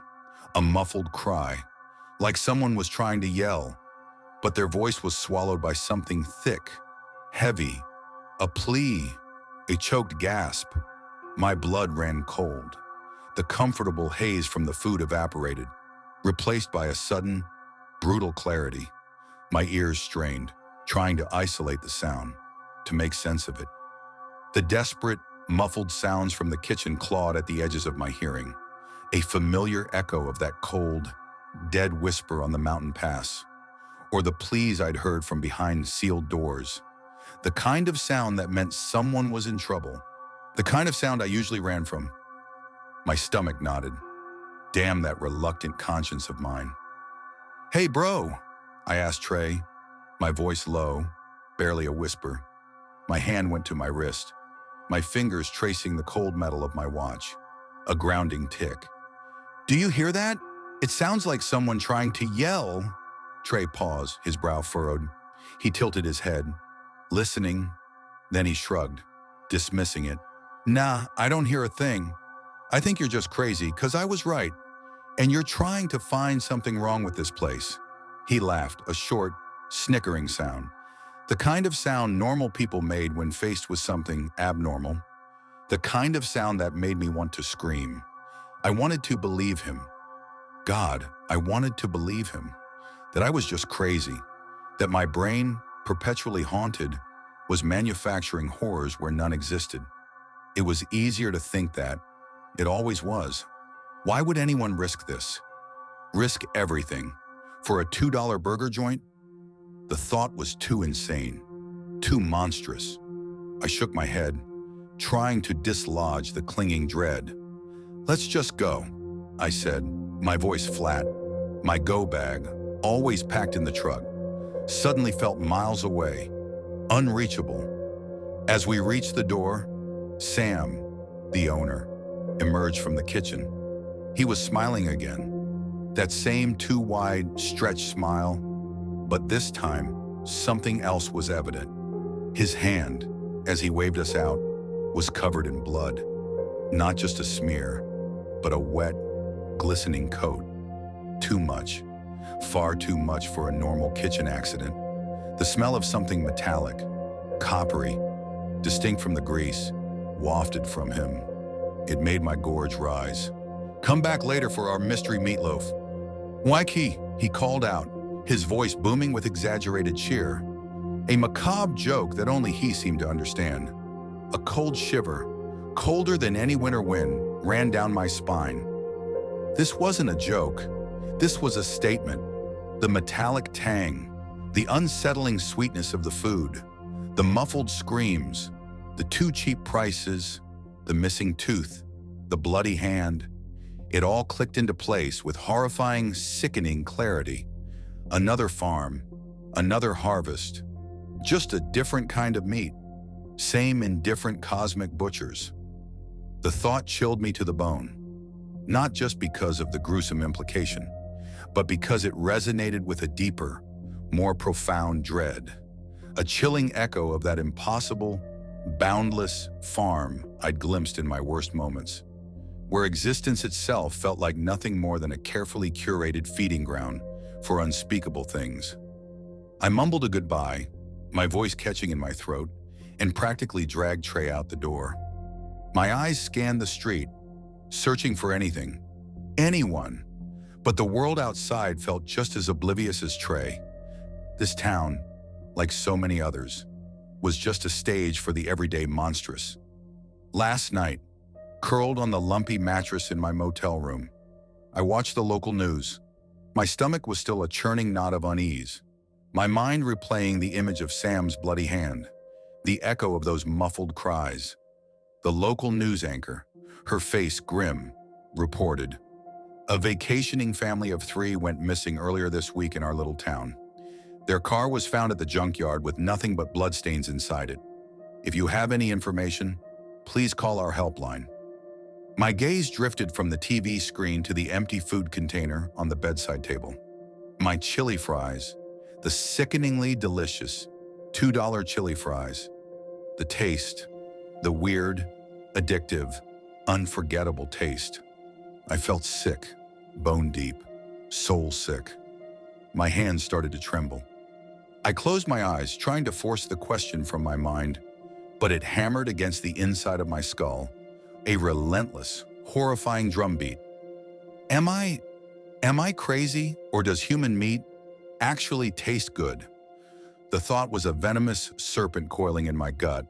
Speaker 1: A muffled cry, like someone was trying to yell, but their voice was swallowed by something thick, heavy, a plea, a choked gasp. My blood ran cold. The comfortable haze from the food evaporated, replaced by a sudden, brutal clarity. My ears strained, trying to isolate the sound, to make sense of it. The desperate, muffled sounds from the kitchen clawed at the edges of my hearing, a familiar echo of that cold, dead whisper on the mountain pass, or the pleas I'd heard from behind sealed doors. The kind of sound that meant someone was in trouble, the kind of sound I usually ran from. My stomach nodded. Damn that reluctant conscience of mine. "Hey, bro," I asked Trey, my voice low, barely a whisper. My hand went to my wrist, my fingers tracing the cold metal of my watch, a grounding tick. "Do you hear that? It sounds like someone trying to yell." Trey paused, his brow furrowed. He tilted his head, listening, then he shrugged, dismissing it. "Nah, I don't hear a thing. I think you're just crazy, 'cause I was right. And you're trying to find something wrong with this place." He laughed, a short, snickering sound. The kind of sound normal people made when faced with something abnormal. The kind of sound that made me want to scream. I wanted to believe him. God, I wanted to believe him. That I was just crazy. That my brain, perpetually haunted, was manufacturing horrors where none existed. It was easier to think that. It always was. Why would anyone risk this? Risk everything for a $2 burger joint? The thought was too insane, too monstrous. I shook my head, trying to dislodge the clinging dread. "Let's just go," I said, my voice flat. My go bag, always packed in the truck, suddenly felt miles away, unreachable. As we reached the door, Sam, the owner, emerged from the kitchen. He was smiling again, that same too-wide, stretched smile, but this time, something else was evident. His hand, as he waved us out, was covered in blood. Not just a smear, but a wet, glistening coat. Too much. Far too much for a normal kitchen accident. The smell of something metallic, coppery, distinct from the grease, wafted from him. It made my gorge rise. "Come back later for our mystery meatloaf." "Waikiki," he called out, his voice booming with exaggerated cheer. A macabre joke that only he seemed to understand. A cold shiver, colder than any winter wind, ran down my spine. This wasn't a joke. This was a statement. The metallic tang, the unsettling sweetness of the food, the muffled screams, the too cheap prices, the missing tooth, the bloody hand. It all clicked into place with horrifying, sickening clarity. Another farm, another harvest, just a different kind of meat, same in different cosmic butchers. The thought chilled me to the bone, not just because of the gruesome implication, but because it resonated with a deeper, more profound dread, a chilling echo of that impossible, boundless farm I'd glimpsed in my worst moments, where existence itself felt like nothing more than a carefully curated feeding ground for unspeakable things. I mumbled a goodbye, my voice catching in my throat, and practically dragged Trey out the door. My eyes scanned the street, searching for anything, anyone, but the world outside felt just as oblivious as Trey. This town, like so many others, was just a stage for the everyday monstrous. Last night, curled on the lumpy mattress in my motel room, I watched the local news. My stomach was still a churning knot of unease, my mind replaying the image of Sam's bloody hand, the echo of those muffled cries. The local news anchor, her face grim, reported, "A vacationing family of 3 went missing earlier this week in our little town. Their car was found at the junkyard with nothing but bloodstains inside it. If you have any information, please call our helpline." My gaze drifted from the TV screen to the empty food container on the bedside table. My chili fries, the sickeningly delicious $2 chili fries. The taste, the weird, addictive, unforgettable taste. I felt sick, bone deep, soul sick. My hands started to tremble. I closed my eyes, trying to force the question from my mind, but it hammered against the inside of my skull, a relentless, horrifying drumbeat. Am I crazy, or does human meat actually taste good? The thought was a venomous serpent coiling in my gut,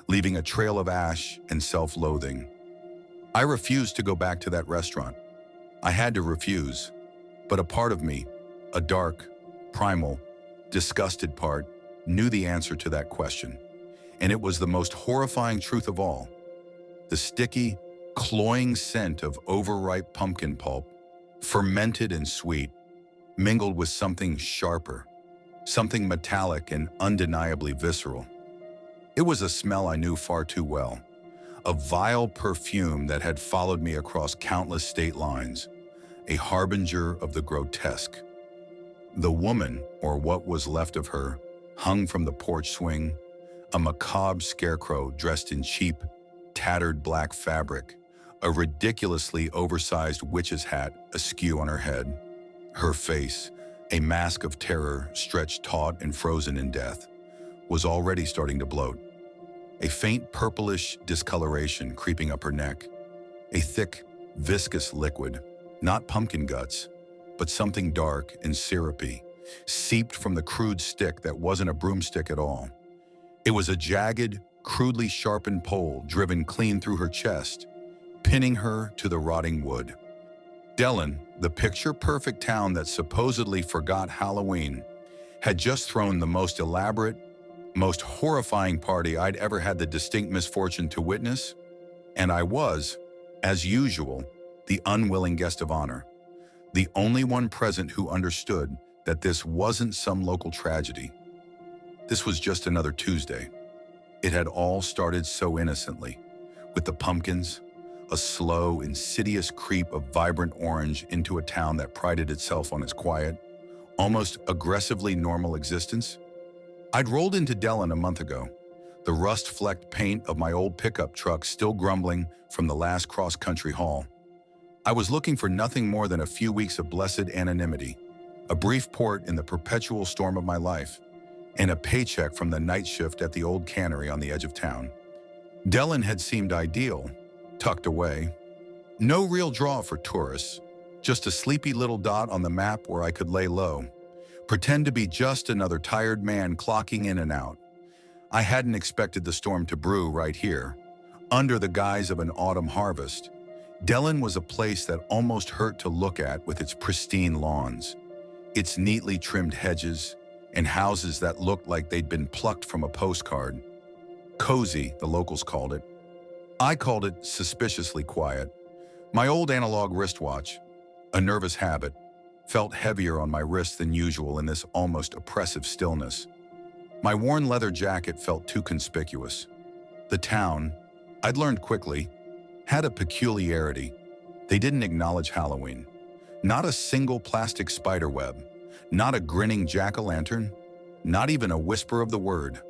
Speaker 1: leaving a trail of ash and self-loathing. I refused to go back to that restaurant. I had to refuse, but a part of me, a dark, primal, disgusted part, knew the answer to that question, and it was the most horrifying truth of all. The sticky, cloying scent of overripe pumpkin pulp, fermented and sweet, mingled with something sharper, something metallic and undeniably visceral. It was a smell I knew far too well, a vile perfume that had followed me across countless state lines, a harbinger of the grotesque. The woman, or what was left of her, hung from the porch swing, a macabre scarecrow dressed in cheap, tattered black fabric, a ridiculously oversized witch's hat askew on her head. Her face, a mask of terror stretched taut and frozen in death, was already starting to bloat. A faint purplish discoloration creeping up her neck. A thick, viscous liquid, not pumpkin guts, but something dark and syrupy, seeped from the crude stick that wasn't a broomstick at all. It was a jagged, crudely sharpened pole driven clean through her chest, pinning her to the rotting wood. Dellen, the picture-perfect town that supposedly forgot Halloween, had just thrown the most elaborate, most horrifying party I'd ever had the distinct misfortune to witness, and I was, as usual, the unwilling guest of honor, the only one present who understood that this wasn't some local tragedy. This was just another Tuesday. It had all started so innocently, with the pumpkins, a slow, insidious creep of vibrant orange into a town that prided itself on its quiet, almost aggressively normal existence. I'd rolled into Dellen a month ago, the rust-flecked paint of my old pickup truck still grumbling from the last cross-country haul. I was looking for nothing more than a few weeks of blessed anonymity, a brief port in the perpetual storm of my life, and a paycheck from the night shift at the old cannery on the edge of town. Dellen had seemed ideal, tucked away. No real draw for tourists, just a sleepy little dot on the map where I could lay low, pretend to be just another tired man clocking in and out. I hadn't expected the storm to brew right here, under the guise of an autumn harvest. Dellen was a place that almost hurt to look at with its pristine lawns, its neatly trimmed hedges, and houses that looked like they'd been plucked from a postcard. Cozy, the locals called it. I called it suspiciously quiet. My old analog wristwatch, a nervous habit, felt heavier on my wrist than usual in this almost oppressive stillness. My worn leather jacket felt too conspicuous. The town, I'd learned quickly, had a peculiarity. They didn't acknowledge Halloween. Not a single plastic spider web, not a grinning jack-o'-lantern, not even a whisper of the word.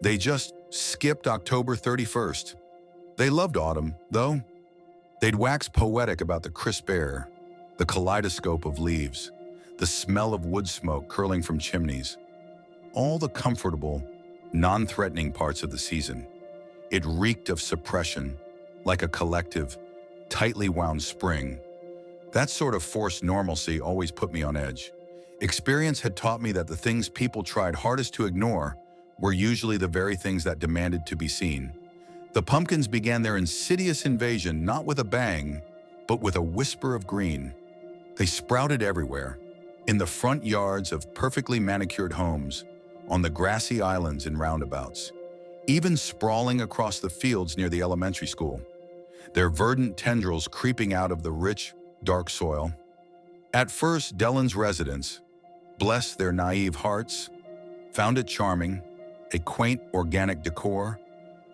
Speaker 1: They just skipped October 31st. They loved autumn, though. They'd wax poetic about the crisp air, the kaleidoscope of leaves, the smell of wood smoke curling from chimneys. All the comfortable, non-threatening parts of the season. It reeked of suppression, like a collective, tightly wound spring. That sort of forced normalcy always put me on edge. Experience had taught me that the things people tried hardest to ignore were usually the very things that demanded to be seen. The pumpkins began their insidious invasion not with a bang, but with a whisper of green. They sprouted everywhere, in the front yards of perfectly manicured homes, on the grassy islands and roundabouts, even sprawling across the fields near the elementary school, their verdant tendrils creeping out of the rich, dark soil. At first, Dellen's residents, bless their naive hearts, found it charming, a quaint organic decor,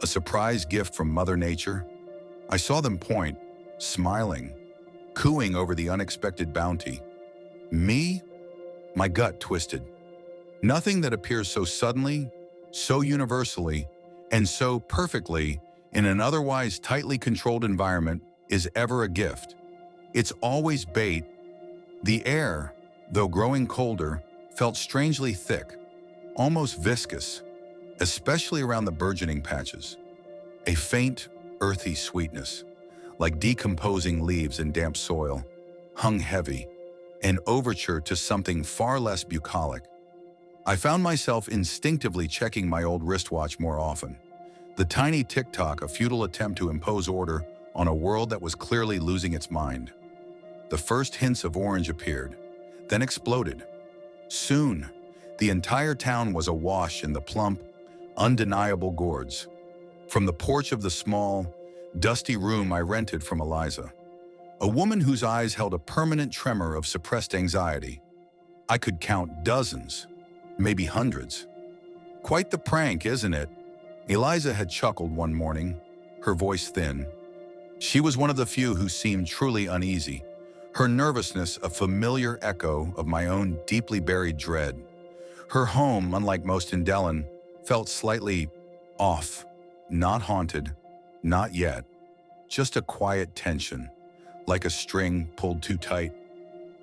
Speaker 1: a surprise gift from Mother Nature. I saw them point, smiling, cooing over the unexpected bounty. Me? My gut twisted. Nothing that appears so suddenly, so universally, and so perfectly in an otherwise tightly controlled environment is ever a gift. It's always bait. The air, though growing colder, felt strangely thick, almost viscous, especially around the burgeoning patches. A faint, earthy sweetness, like decomposing leaves in damp soil, hung heavy, an overture to something far less bucolic. I found myself instinctively checking my old wristwatch more often. The tiny tick-tock, a futile attempt to impose order on a world that was clearly losing its mind. The first hints of orange appeared, then exploded. Soon, the entire town was awash in the plump, undeniable gourds. From the porch of the small, dusty room I rented from Eliza, a woman whose eyes held a permanent tremor of suppressed anxiety. I could count dozens, maybe hundreds. Quite the prank, isn't it? Eliza had chuckled one morning, her voice thin. She was one of the few who seemed truly uneasy, her nervousness a familiar echo of my own deeply buried dread. Her home, unlike most in Dellen, felt slightly off, not haunted, not yet, just a quiet tension, like a string pulled too tight.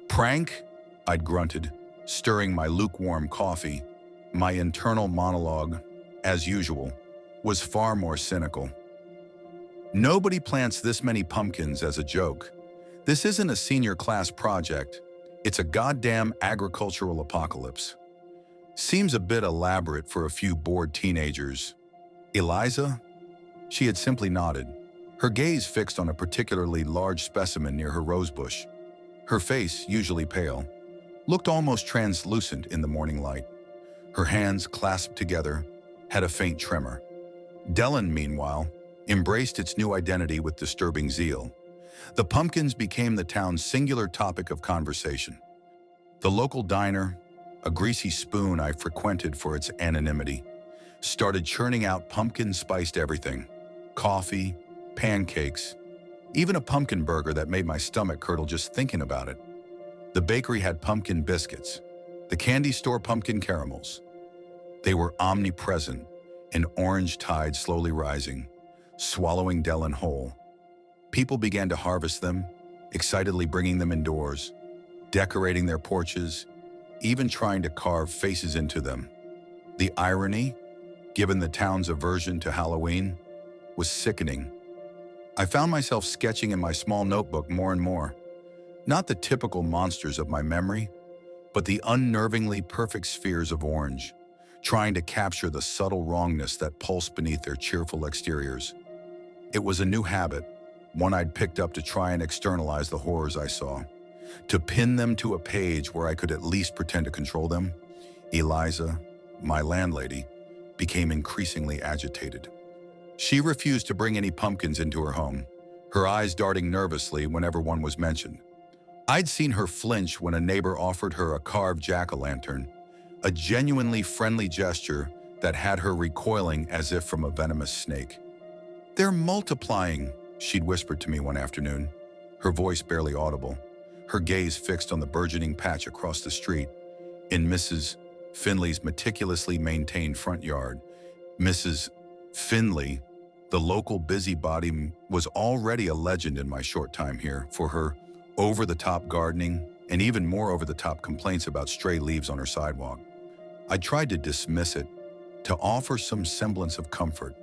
Speaker 1: Prank? I'd grunted, stirring my lukewarm coffee. My internal monologue, as usual, was far more cynical. Nobody plants this many pumpkins as a joke. This isn't a senior class project. It's a goddamn agricultural apocalypse. Seems a bit elaborate for a few bored teenagers. Eliza? She had simply nodded, her gaze fixed on a particularly large specimen near her rosebush. Her face, usually pale, looked almost translucent in the morning light. Her hands, clasped together, had a faint tremor. Dellen, meanwhile, embraced its new identity with disturbing zeal. The pumpkins became the town's singular topic of conversation. The local diner, a greasy spoon I frequented for its anonymity, started churning out pumpkin-spiced everything: coffee, pancakes, even a pumpkin burger that made my stomach curdle just thinking about it. The bakery had pumpkin biscuits, the candy store pumpkin caramels. They were omnipresent, an orange tide slowly rising, swallowing Dellen whole. People began to harvest them, excitedly bringing them indoors, decorating their porches, even trying to carve faces into them. The irony, given the town's aversion to Halloween, was sickening. I found myself sketching in my small notebook more and more, not the typical monsters of my memory, but the unnervingly perfect spheres of orange, trying to capture the subtle wrongness that pulsed beneath their cheerful exteriors. It was a new habit, one I'd picked up to try and externalize the horrors I saw, to pin them to a page where I could at least pretend to control them. Eliza, my landlady, became increasingly agitated. She refused to bring any pumpkins into her home, her eyes darting nervously whenever one was mentioned. I'd seen her flinch when a neighbor offered her a carved jack-o'-lantern, a genuinely friendly gesture that had her recoiling as if from a venomous snake. "They're multiplying," she'd whispered to me one afternoon, her voice barely audible, her gaze fixed on the burgeoning patch across the street in Mrs. Finley's meticulously maintained front yard. Mrs. Finley, the local busybody, was already a legend in my short time here for her over-the-top gardening and even more over-the-top complaints about stray leaves on her sidewalk. I tried to dismiss it, to offer some semblance of comfort.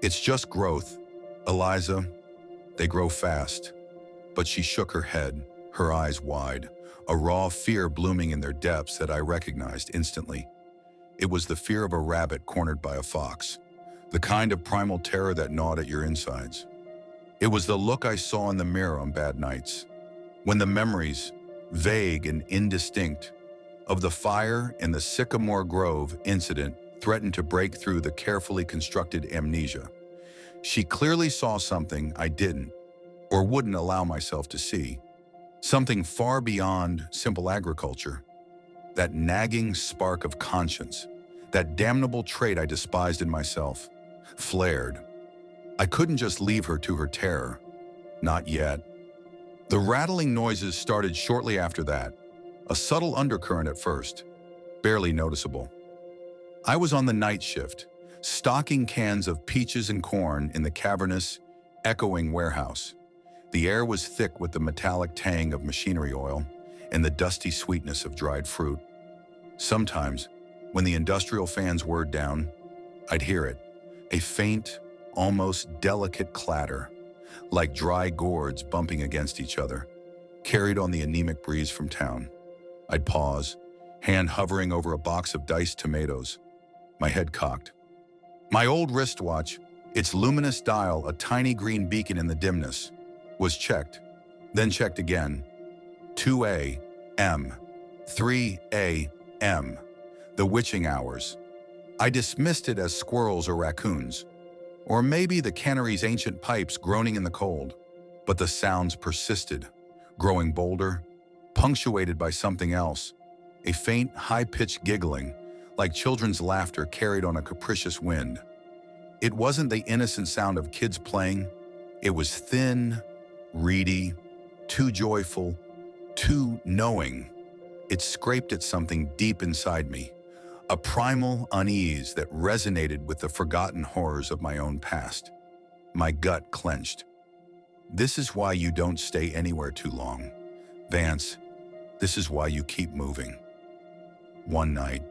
Speaker 1: "It's just growth, Eliza. They grow fast." But she shook her head, her eyes wide, a raw fear blooming in their depths that I recognized instantly. It was the fear of a rabbit cornered by a fox, the kind of primal terror that gnawed at your insides. It was the look I saw in the mirror on bad nights, when the memories, vague and indistinct, of the fire in the Sycamore Grove incident threatened to break through the carefully constructed amnesia. She clearly saw something I didn't, or wouldn't allow myself to see, something far beyond simple agriculture. That nagging spark of conscience, that damnable trait I despised in myself, flared. I couldn't just leave her to her terror. Not yet. The rattling noises started shortly after that, a subtle undercurrent at first, barely noticeable. I was on the night shift, stocking cans of peaches and corn in the cavernous, echoing warehouse. The air was thick with the metallic tang of machinery oil and the dusty sweetness of dried fruit. Sometimes, when the industrial fans whirred down, I'd hear it, a faint, almost delicate clatter, like dry gourds bumping against each other, carried on the anemic breeze from town. I'd pause, hand hovering over a box of diced tomatoes, my head cocked. My old wristwatch, its luminous dial a tiny green beacon in the dimness, was checked, then checked again. 2 a.m., 3 a.m., the witching hours. I dismissed it as squirrels or raccoons, or maybe the cannery's ancient pipes groaning in the cold. But the sounds persisted, growing bolder, punctuated by something else, a faint, high-pitched giggling, like children's laughter carried on a capricious wind. It wasn't the innocent sound of kids playing. It was thin, reedy, too joyful, too knowing. It scraped at something deep inside me, a primal unease that resonated with the forgotten horrors of my own past. My gut clenched. This is why you don't stay anywhere too long, Vance. This is why you keep moving. One night,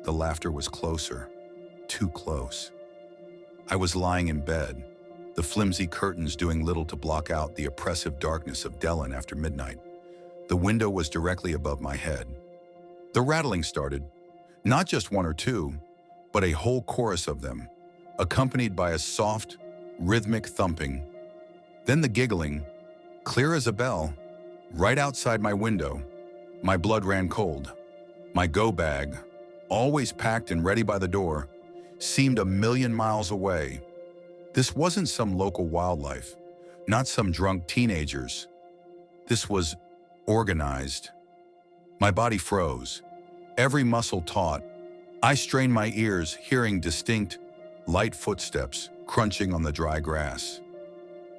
Speaker 1: the laughter was closer, too close. I was lying in bed, the flimsy curtains doing little to block out the oppressive darkness of Dellen after midnight. The window was directly above my head. The rattling started, not just one or two, but a whole chorus of them, accompanied by a soft, rhythmic thumping. Then the giggling, clear as a bell, Right outside my window, my blood ran cold. My go bag, always packed and ready by the door, seemed a million miles away. This wasn't some local wildlife, not some drunk teenagers. This was organized. My body froze, every muscle taut. I strained my ears, hearing distinct, light footsteps crunching on the dry grass.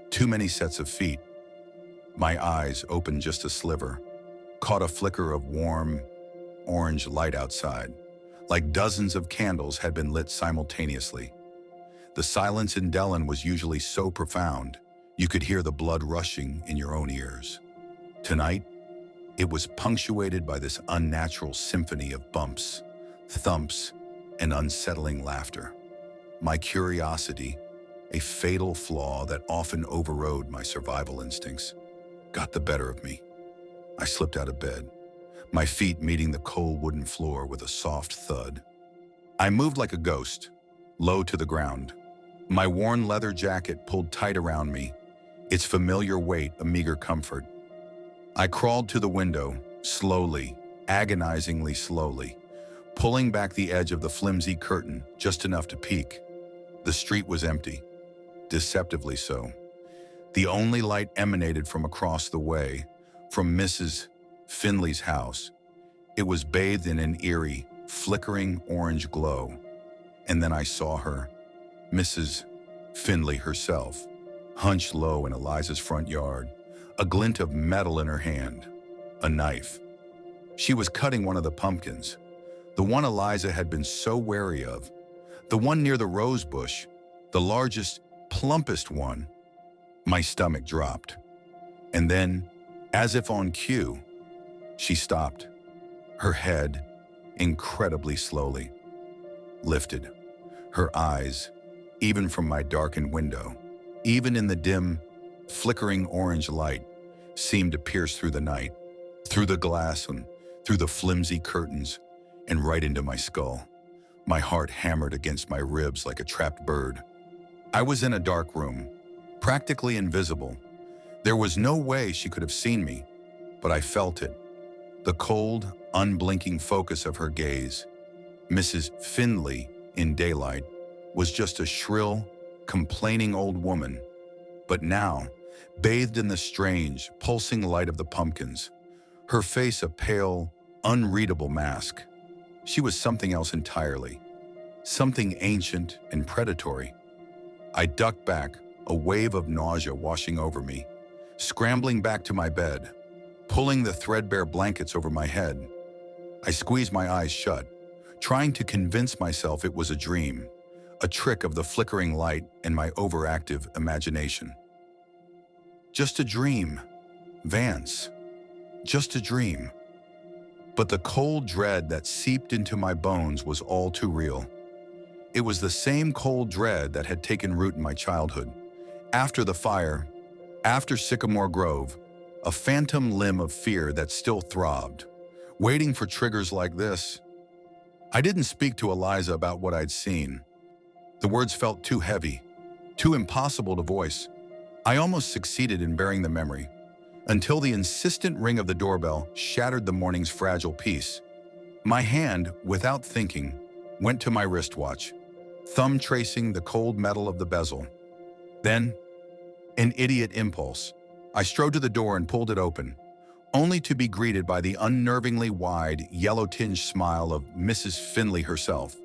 Speaker 1: Too many sets of feet. My eyes, opened just a sliver, caught a flicker of warm, orange light outside, like dozens of candles had been lit simultaneously. The silence in Dellen was usually so profound, you could hear the blood rushing in your own ears. Tonight, it was punctuated by this unnatural symphony of bumps, thumps, and unsettling laughter. My curiosity, a fatal flaw that often overrode my survival instincts, got the better of me. I slipped out of bed, my feet meeting the cold wooden floor with a soft thud. I moved like a ghost, low to the ground. My worn leather jacket pulled tight around me, its familiar weight a meager comfort. I crawled to the window, slowly, agonizingly slowly, pulling back the edge of the flimsy curtain just enough to peek. The street was empty, deceptively so. The only light emanated from across the way, from Mrs. Finley's house. It was bathed in an eerie, flickering orange glow. And then I saw her, Mrs. Finley herself, hunched low in Eliza's front yard, a glint of metal in her hand, a knife. She was cutting one of the pumpkins, the one Eliza had been so wary of, the one near the rose bush, the largest, plumpest one. My stomach dropped. And then, as if on cue, she stopped, her head, incredibly slowly, lifted, her eyes, even from my darkened window, even in the dim, flickering orange light, seemed to pierce through the night, through the glass and through the flimsy curtains, and right into my skull. My heart hammered against my ribs like a trapped bird. I was in a dark room, practically invisible. There was no way she could have seen me, but I felt it. The cold, unblinking focus of her gaze. Mrs. Finley, in daylight, was just a shrill, complaining old woman. But now, bathed in the strange, pulsing light of the pumpkins, her face a pale, unreadable mask. She was something else entirely, something ancient and predatory. I ducked back, a wave of nausea washing over me, scrambling back to my bed, pulling the threadbare blankets over my head. I squeezed my eyes shut, trying to convince myself it was a dream, a trick of the flickering light and my overactive imagination. Just a dream, Vance. Just a dream. But the cold dread that seeped into my bones was all too real. It was the same cold dread that had taken root in my childhood. After the fire, after Sycamore Grove, a phantom limb of fear that still throbbed, waiting for triggers like this. I didn't speak to Eliza about what I'd seen. The words felt too heavy, too impossible to voice. I almost succeeded in bearing the memory, until the insistent ring of the doorbell shattered the morning's fragile peace. My hand, without thinking, went to my wristwatch, thumb tracing the cold metal of the bezel. Then, an idiot impulse, I strode to the door and pulled it open, only to be greeted by the unnervingly wide, yellow-tinged smile of Mrs. Finley herself.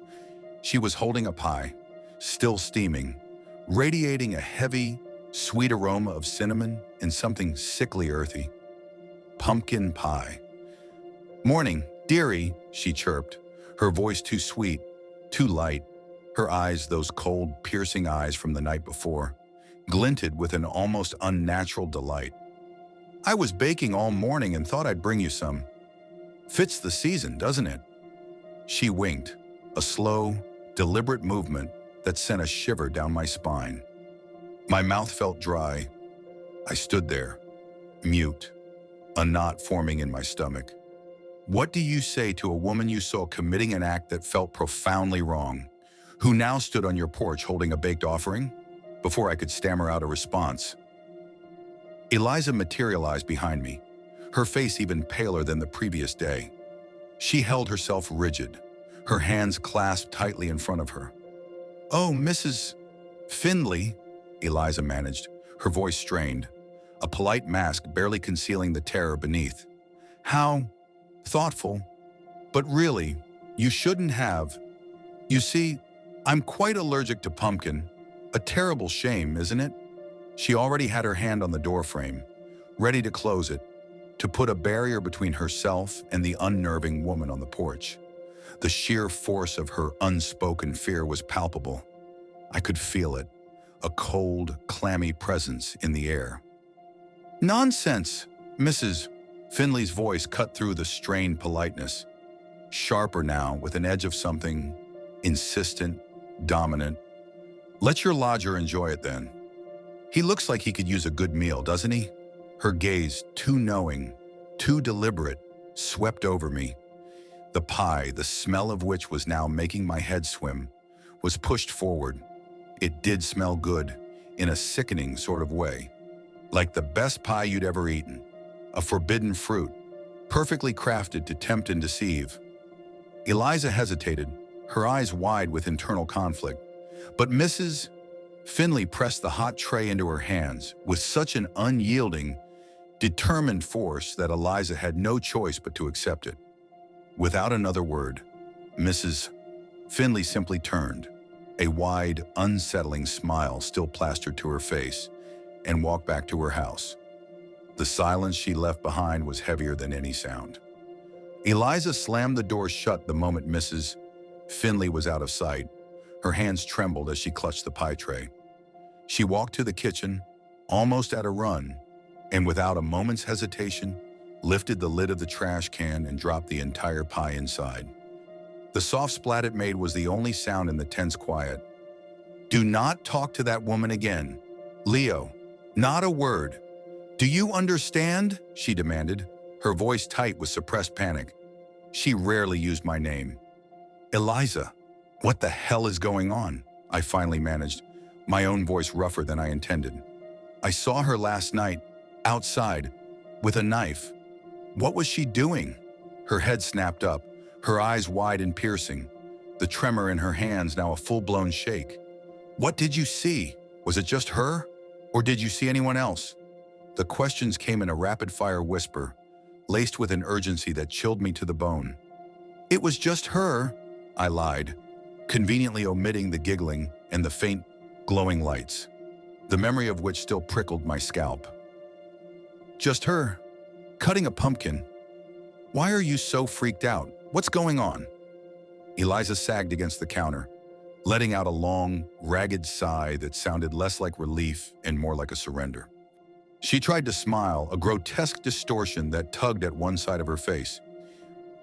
Speaker 1: She was holding a pie, still steaming, radiating a heavy, sweet aroma of cinnamon and something sickly earthy. Pumpkin pie. "Morning, dearie," she chirped, her voice too sweet, too light. Her eyes, those cold, piercing eyes from the night before, glinted with an almost unnatural delight. "I was baking all morning and thought I'd bring you some. Fits the season, doesn't it?" She winked, a slow, deliberate movement that sent a shiver down my spine. My mouth felt dry. I stood there, mute, a knot forming in my stomach. What do you say to a woman you saw committing an act that felt profoundly wrong, who now stood on your porch holding a baked offering? Before I could stammer out a response, Eliza materialized behind me, her face even paler than the previous day. She held herself rigid, her hands clasped tightly in front of her. "Oh, Mrs. Findlay," Eliza managed, her voice strained, a polite mask barely concealing the terror beneath. "How thoughtful. But really, you shouldn't have. You see, I'm quite allergic to pumpkin. A terrible shame, isn't it?" She already had her hand on the doorframe, ready to close it, to put a barrier between herself and the unnerving woman on the porch. The sheer force of her unspoken fear was palpable. I could feel it, a cold, clammy presence in the air. "Nonsense!" Mrs. Findlay's voice cut through the strained politeness, sharper now with an edge of something insistent, dominant. "Let your lodger enjoy it then. He looks like he could use a good meal, doesn't he?" Her gaze, too knowing, too deliberate, swept over me. The pie, the smell of which was now making my head swim, was pushed forward. It did smell good, in a sickening sort of way. Like the best pie you'd ever eaten. A forbidden fruit, perfectly crafted to tempt and deceive. Eliza hesitated, her eyes wide with internal conflict. But Mrs. Findlay pressed the hot tray into her hands with such an unyielding, determined force that Eliza had no choice but to accept it. Without another word, Mrs. Findlay simply turned, a wide, unsettling smile still plastered to her face, and walked back to her house. The silence she left behind was heavier than any sound. Eliza slammed the door shut the moment Mrs. Findlay was out of sight. Her hands trembled as she clutched the pie tray. She walked to the kitchen, almost at a run, and without a moment's hesitation, lifted the lid of the trash can and dropped the entire pie inside. The soft splat it made was the only sound in the tense quiet. "Do not talk to that woman again. Leo, not a word. Do you understand?" she demanded, her voice tight with suppressed panic. She rarely used my name. "Eliza, what the hell is going on?" I finally managed, my own voice rougher than I intended. "I saw her last night, outside, with a knife. What was she doing?" Her head snapped up, her eyes wide and piercing, the tremor in her hands now a full-blown shake. "What did you see? Was it just her? Or did you see anyone else?" The questions came in a rapid-fire whisper, laced with an urgency that chilled me to the bone. "It was just her," I lied, conveniently omitting the giggling and the faint, glowing lights, the memory of which still prickled my scalp. "Just her, cutting a pumpkin. Why are you so freaked out? What's going on?" Eliza sagged against the counter, letting out a long, ragged sigh that sounded less like relief and more like a surrender. She tried to smile, a grotesque distortion that tugged at one side of her face.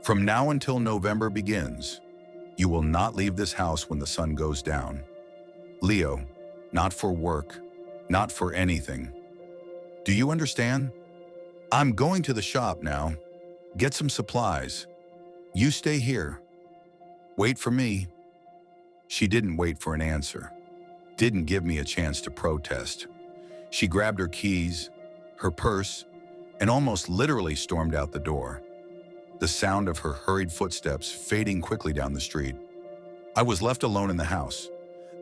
Speaker 1: "From now until November begins, you will not leave this house when the sun goes down. Leo, not for work, not for anything. Do you understand? I'm going to the shop now. Get some supplies. You stay here. Wait for me." She didn't wait for an answer, didn't give me a chance to protest. She grabbed her keys, her purse, and almost literally stormed out the door, the sound of her hurried footsteps fading quickly down the street. I was left alone in the house,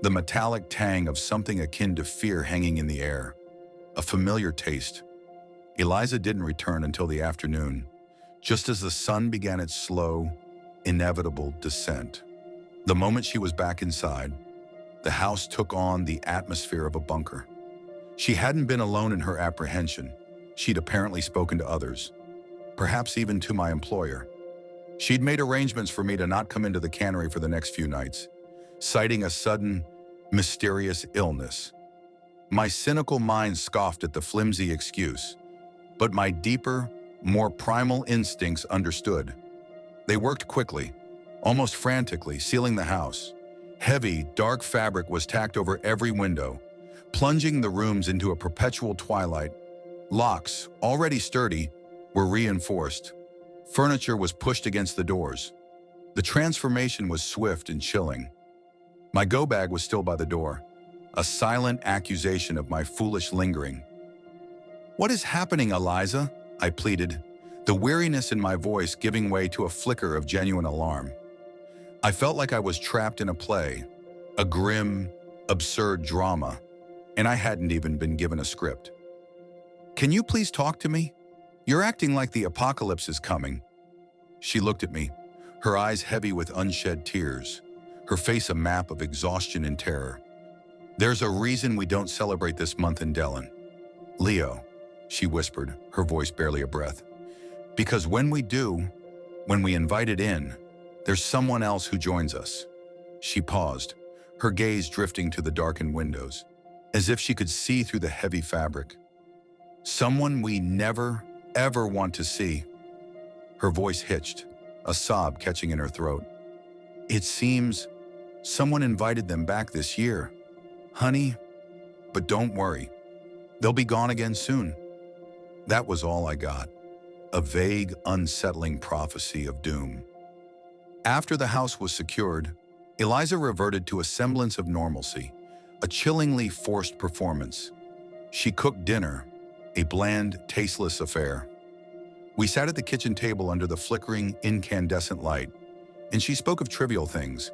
Speaker 1: the metallic tang of something akin to fear hanging in the air, a familiar taste. Eliza didn't return until the afternoon, just as the sun began its slow, inevitable descent. The moment she was back inside, the house took on the atmosphere of a bunker. She hadn't been alone in her apprehension. She'd apparently spoken to others, perhaps even to my employer. She'd made arrangements for me to not come into the cannery for the next few nights, citing a sudden, mysterious illness. My cynical mind scoffed at the flimsy excuse, but my deeper, more primal instincts understood. They worked quickly, almost frantically, sealing the house. Heavy, dark fabric was tacked over every window, plunging the rooms into a perpetual twilight. Locks, already sturdy, were reinforced. Furniture was pushed against the doors. The transformation was swift and chilling. My go-bag was still by the door, a silent accusation of my foolish lingering. "What is happening, Eliza?" I pleaded, the weariness in my voice giving way to a flicker of genuine alarm. I felt like I was trapped in a play, a grim, absurd drama, and I hadn't even been given a script. "Can you please talk to me? You're acting like the apocalypse is coming." She looked at me, her eyes heavy with unshed tears, her face a map of exhaustion and terror. "There's a reason we don't celebrate this month in Dellen. Leo," she whispered, her voice barely a breath. "Because when we do, when we invite it in, there's someone else who joins us." She paused, her gaze drifting to the darkened windows, as if she could see through the heavy fabric. "Someone we never, ever want to see." Her voice hitched, a sob catching in her throat. "It seems someone invited them back this year, honey, but don't worry. They'll be gone again soon." That was all I got, a vague, unsettling prophecy of doom. After the house was secured, Eliza reverted to a semblance of normalcy, a chillingly forced performance. She cooked dinner, a bland, tasteless affair. We sat at the kitchen table under the flickering, incandescent light, and she spoke of trivial things,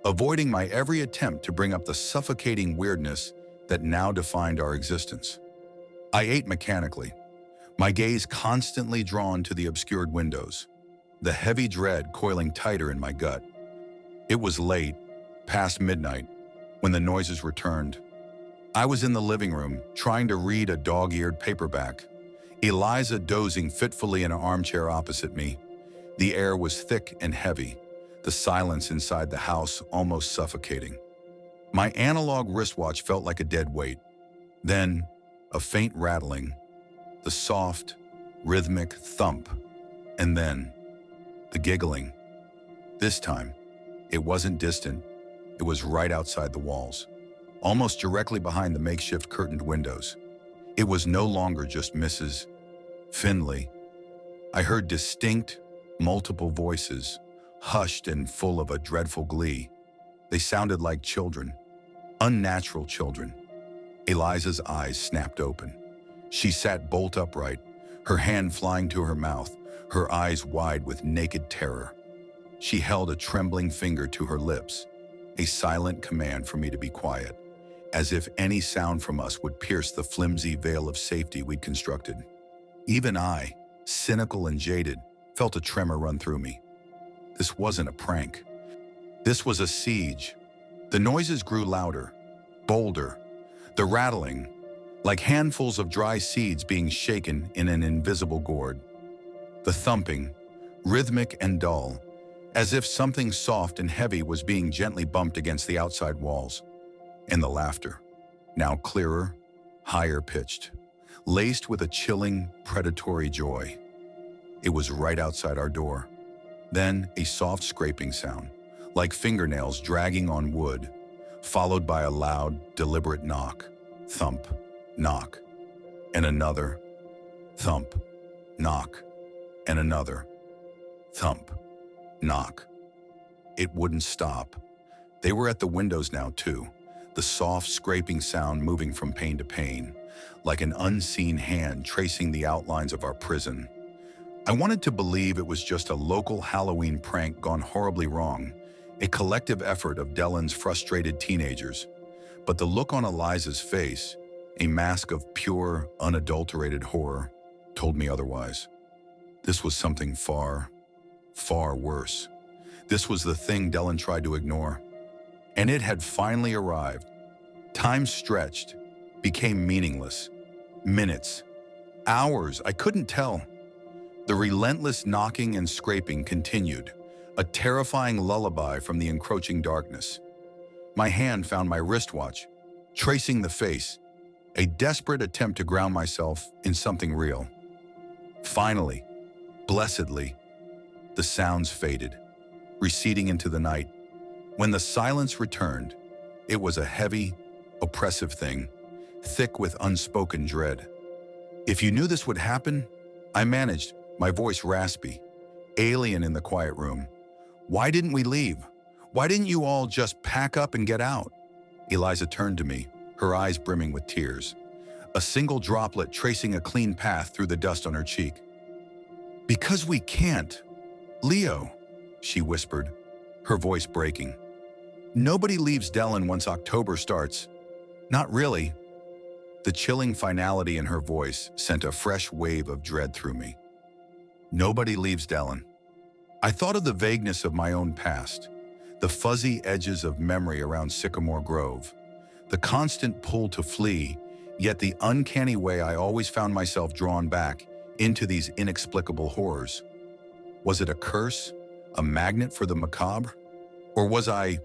Speaker 1: avoiding my every attempt to bring up the suffocating weirdness that now defined our existence. I ate mechanically, my gaze constantly drawn to the obscured windows, the heavy dread coiling tighter in my gut. It was late, past midnight, when the noises returned. I was in the living room, trying to read a dog-eared paperback, Eliza dozing fitfully in an armchair opposite me. The air was thick and heavy, the silence inside the house almost suffocating. My analog wristwatch felt like a dead weight. Then, a faint rattling, the soft, rhythmic thump, and then, the giggling. This time, it wasn't distant, it was right outside the walls, almost directly behind the makeshift curtained windows. It was no longer just Mrs. Finley. I heard distinct, multiple voices, hushed and full of a dreadful glee. They sounded like children, unnatural children. Eliza's eyes snapped open. She sat bolt upright, her hand flying to her mouth, her eyes wide with naked terror. She held a trembling finger to her lips, a silent command for me to be quiet, as if any sound from us would pierce the flimsy veil of safety we'd constructed. Even I, cynical and jaded, felt a tremor run through me. This wasn't a prank. This was a siege. The noises grew louder, bolder, the rattling, like handfuls of dry seeds being shaken in an invisible gourd. The thumping, rhythmic and dull, as if something soft and heavy was being gently bumped against the outside walls. And the laughter, now clearer, higher pitched, laced with a chilling, predatory joy. It was right outside our door. Then a soft scraping sound, like fingernails dragging on wood, followed by a loud, deliberate knock, thump, knock, and another, thump, knock, and another, thump, knock. It wouldn't stop. They were at the windows now too, the soft scraping sound moving from pane to pane, like an unseen hand tracing the outlines of our prison. I wanted to believe it was just a local Halloween prank gone horribly wrong, a collective effort of Dellen's frustrated teenagers. But the look on Eliza's face, a mask of pure, unadulterated horror, told me otherwise. This was something far, far worse. This was the thing Dellen tried to ignore. And it had finally arrived. Time stretched, became meaningless. Minutes, hours, I couldn't tell. The relentless knocking and scraping continued, a terrifying lullaby from the encroaching darkness. My hand found my wristwatch, tracing the face, a desperate attempt to ground myself in something real. Finally, blessedly, the sounds faded, receding into the night. When the silence returned, it was a heavy, oppressive thing, thick with unspoken dread. "If you knew this would happen," I managed, my voice raspy, alien in the quiet room. "Why didn't we leave? Why didn't you all just pack up and get out?" Eliza turned to me, her eyes brimming with tears, a single droplet tracing a clean path through the dust on her cheek. Because we can't. Leo, she whispered, her voice breaking. Nobody leaves Dellen once October starts. Not really. The chilling finality in her voice sent a fresh wave of dread through me. Nobody leaves Dellen. I thought of the vagueness of my own past, the fuzzy edges of memory around Sycamore Grove, the constant pull to flee, yet the uncanny way I always found myself drawn back into these inexplicable horrors. Was it a curse, a magnet for the macabre? Or was I,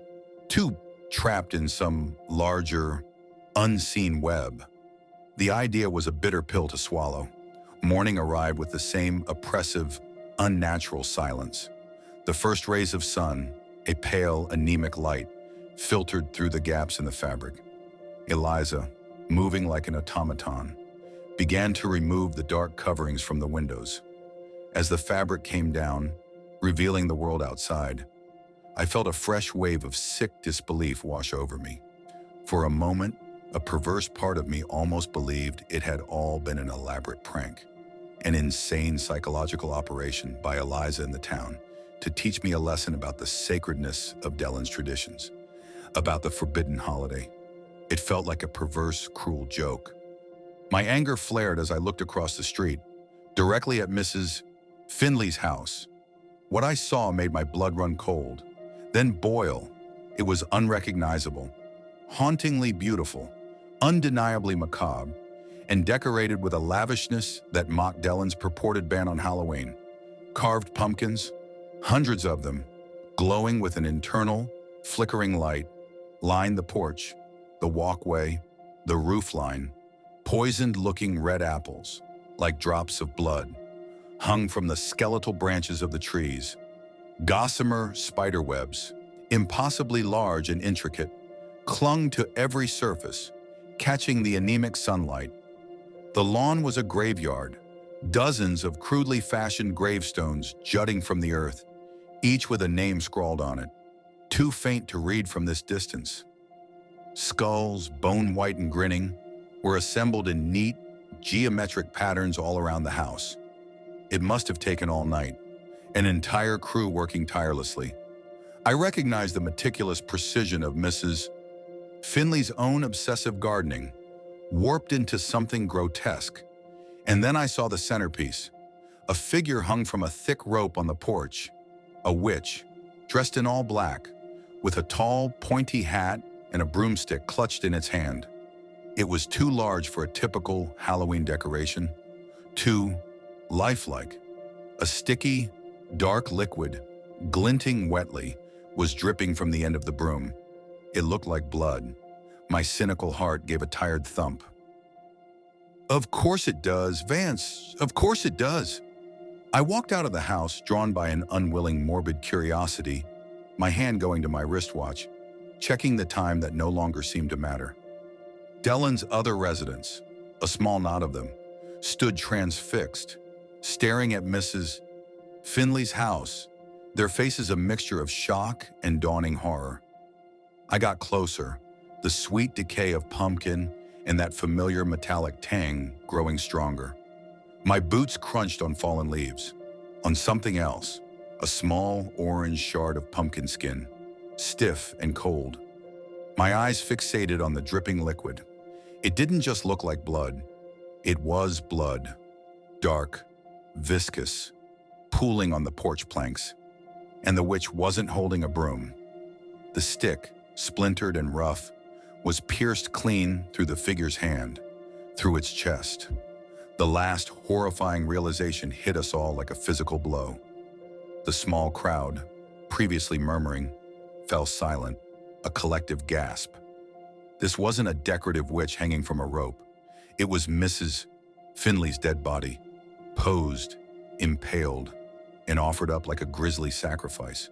Speaker 1: too, trapped in some larger, unseen web? The idea was a bitter pill to swallow. Morning arrived with the same oppressive, unnatural silence. The first rays of sun, a pale, anemic light, filtered through the gaps in the fabric. Eliza, moving like an automaton, began to remove the dark coverings from the windows. As the fabric came down, revealing the world outside, I felt a fresh wave of sick disbelief wash over me. For a moment, a perverse part of me almost believed it had all been an elaborate prank, an insane psychological operation by Eliza in the town to teach me a lesson about the sacredness of Dellen's traditions, about the forbidden holiday. It felt like a perverse, cruel joke. My anger flared as I looked across the street, directly at Mrs. Finley's house. What I saw made my blood run cold, then boil. It was unrecognizable, hauntingly beautiful, undeniably macabre, and decorated with a lavishness that mocked Dellen's purported ban on Halloween. Carved pumpkins, hundreds of them, glowing with an internal, flickering light, lined the porch, the walkway, the roofline. Poisoned-looking red apples, like drops of blood, hung from the skeletal branches of the trees. Gossamer spiderwebs, impossibly large and intricate, clung to every surface, catching the anemic sunlight. The lawn was a graveyard, dozens of crudely fashioned gravestones jutting from the earth, each with a name scrawled on it, too faint to read from this distance. Skulls, bone-white and grinning, were assembled in neat, geometric patterns all around the house. It must have taken all night, an entire crew working tirelessly. I recognized the meticulous precision of Mrs. Finley's own obsessive gardening, warped into something grotesque. And then I saw the centerpiece, a figure hung from a thick rope on the porch, a witch, dressed in all black, with a tall, pointy hat and a broomstick clutched in its hand. It was too large for a typical Halloween decoration, too lifelike. A sticky, dark liquid, glinting wetly, was dripping from the end of the broom. It looked like blood. My cynical heart gave a tired thump. Of course it does, Vance, of course it does. I walked out of the house, drawn by an unwilling, morbid curiosity, my hand going to my wristwatch, checking the time that no longer seemed to matter. Dellen's other residents, a small knot of them, stood transfixed, staring at Mrs. Finley's house, their faces a mixture of shock and dawning horror. I got closer, the sweet decay of pumpkin and that familiar metallic tang growing stronger. My boots crunched on fallen leaves, on something else, a small orange shard of pumpkin skin, stiff and cold. My eyes fixated on the dripping liquid. It didn't just look like blood. It was blood. Dark, viscous, pooling on the porch planks. And the witch wasn't holding a broom. The stick, splintered and rough, was pierced clean through the figure's hand, through its chest. The last horrifying realization hit us all like a physical blow. The small crowd, previously murmuring, fell silent, a collective gasp. This wasn't a decorative witch hanging from a rope. It was Mrs. Finley's dead body, posed, impaled, and offered up like a grisly sacrifice.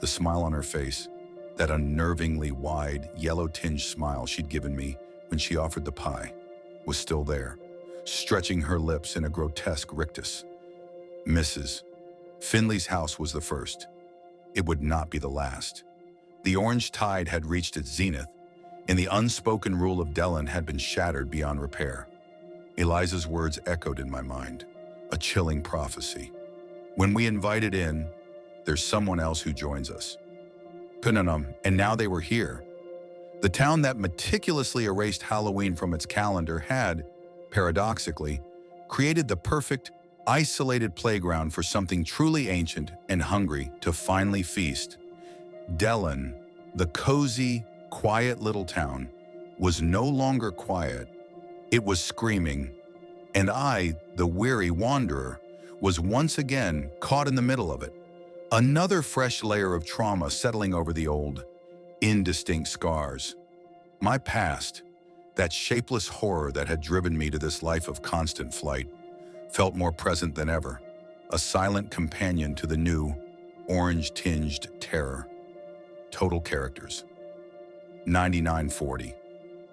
Speaker 1: The smile on her face, that unnervingly wide, yellow-tinged smile she'd given me when she offered the pie, was still there, stretching her lips in a grotesque rictus. Mrs. Finley's house was the first. It would not be the last. The orange tide had reached its zenith, and the unspoken rule of Dellen had been shattered beyond repair. Eliza's words echoed in my mind, a chilling prophecy. When we invite it in, there's someone else who joins us. Punanum, and now they were here. The town that meticulously erased Halloween from its calendar had, paradoxically, created the perfect, isolated playground for something truly ancient and hungry to finally feast. Dellen, the cozy, quiet little town, was no longer quiet. It was screaming, and I, the weary wanderer, was once again caught in the middle of it. Another fresh layer of trauma settling over the old, indistinct scars. My past, that shapeless horror that had driven me to this life of constant flight, felt more present than ever, a silent companion to the new, orange-tinged terror. Total characters. 9940.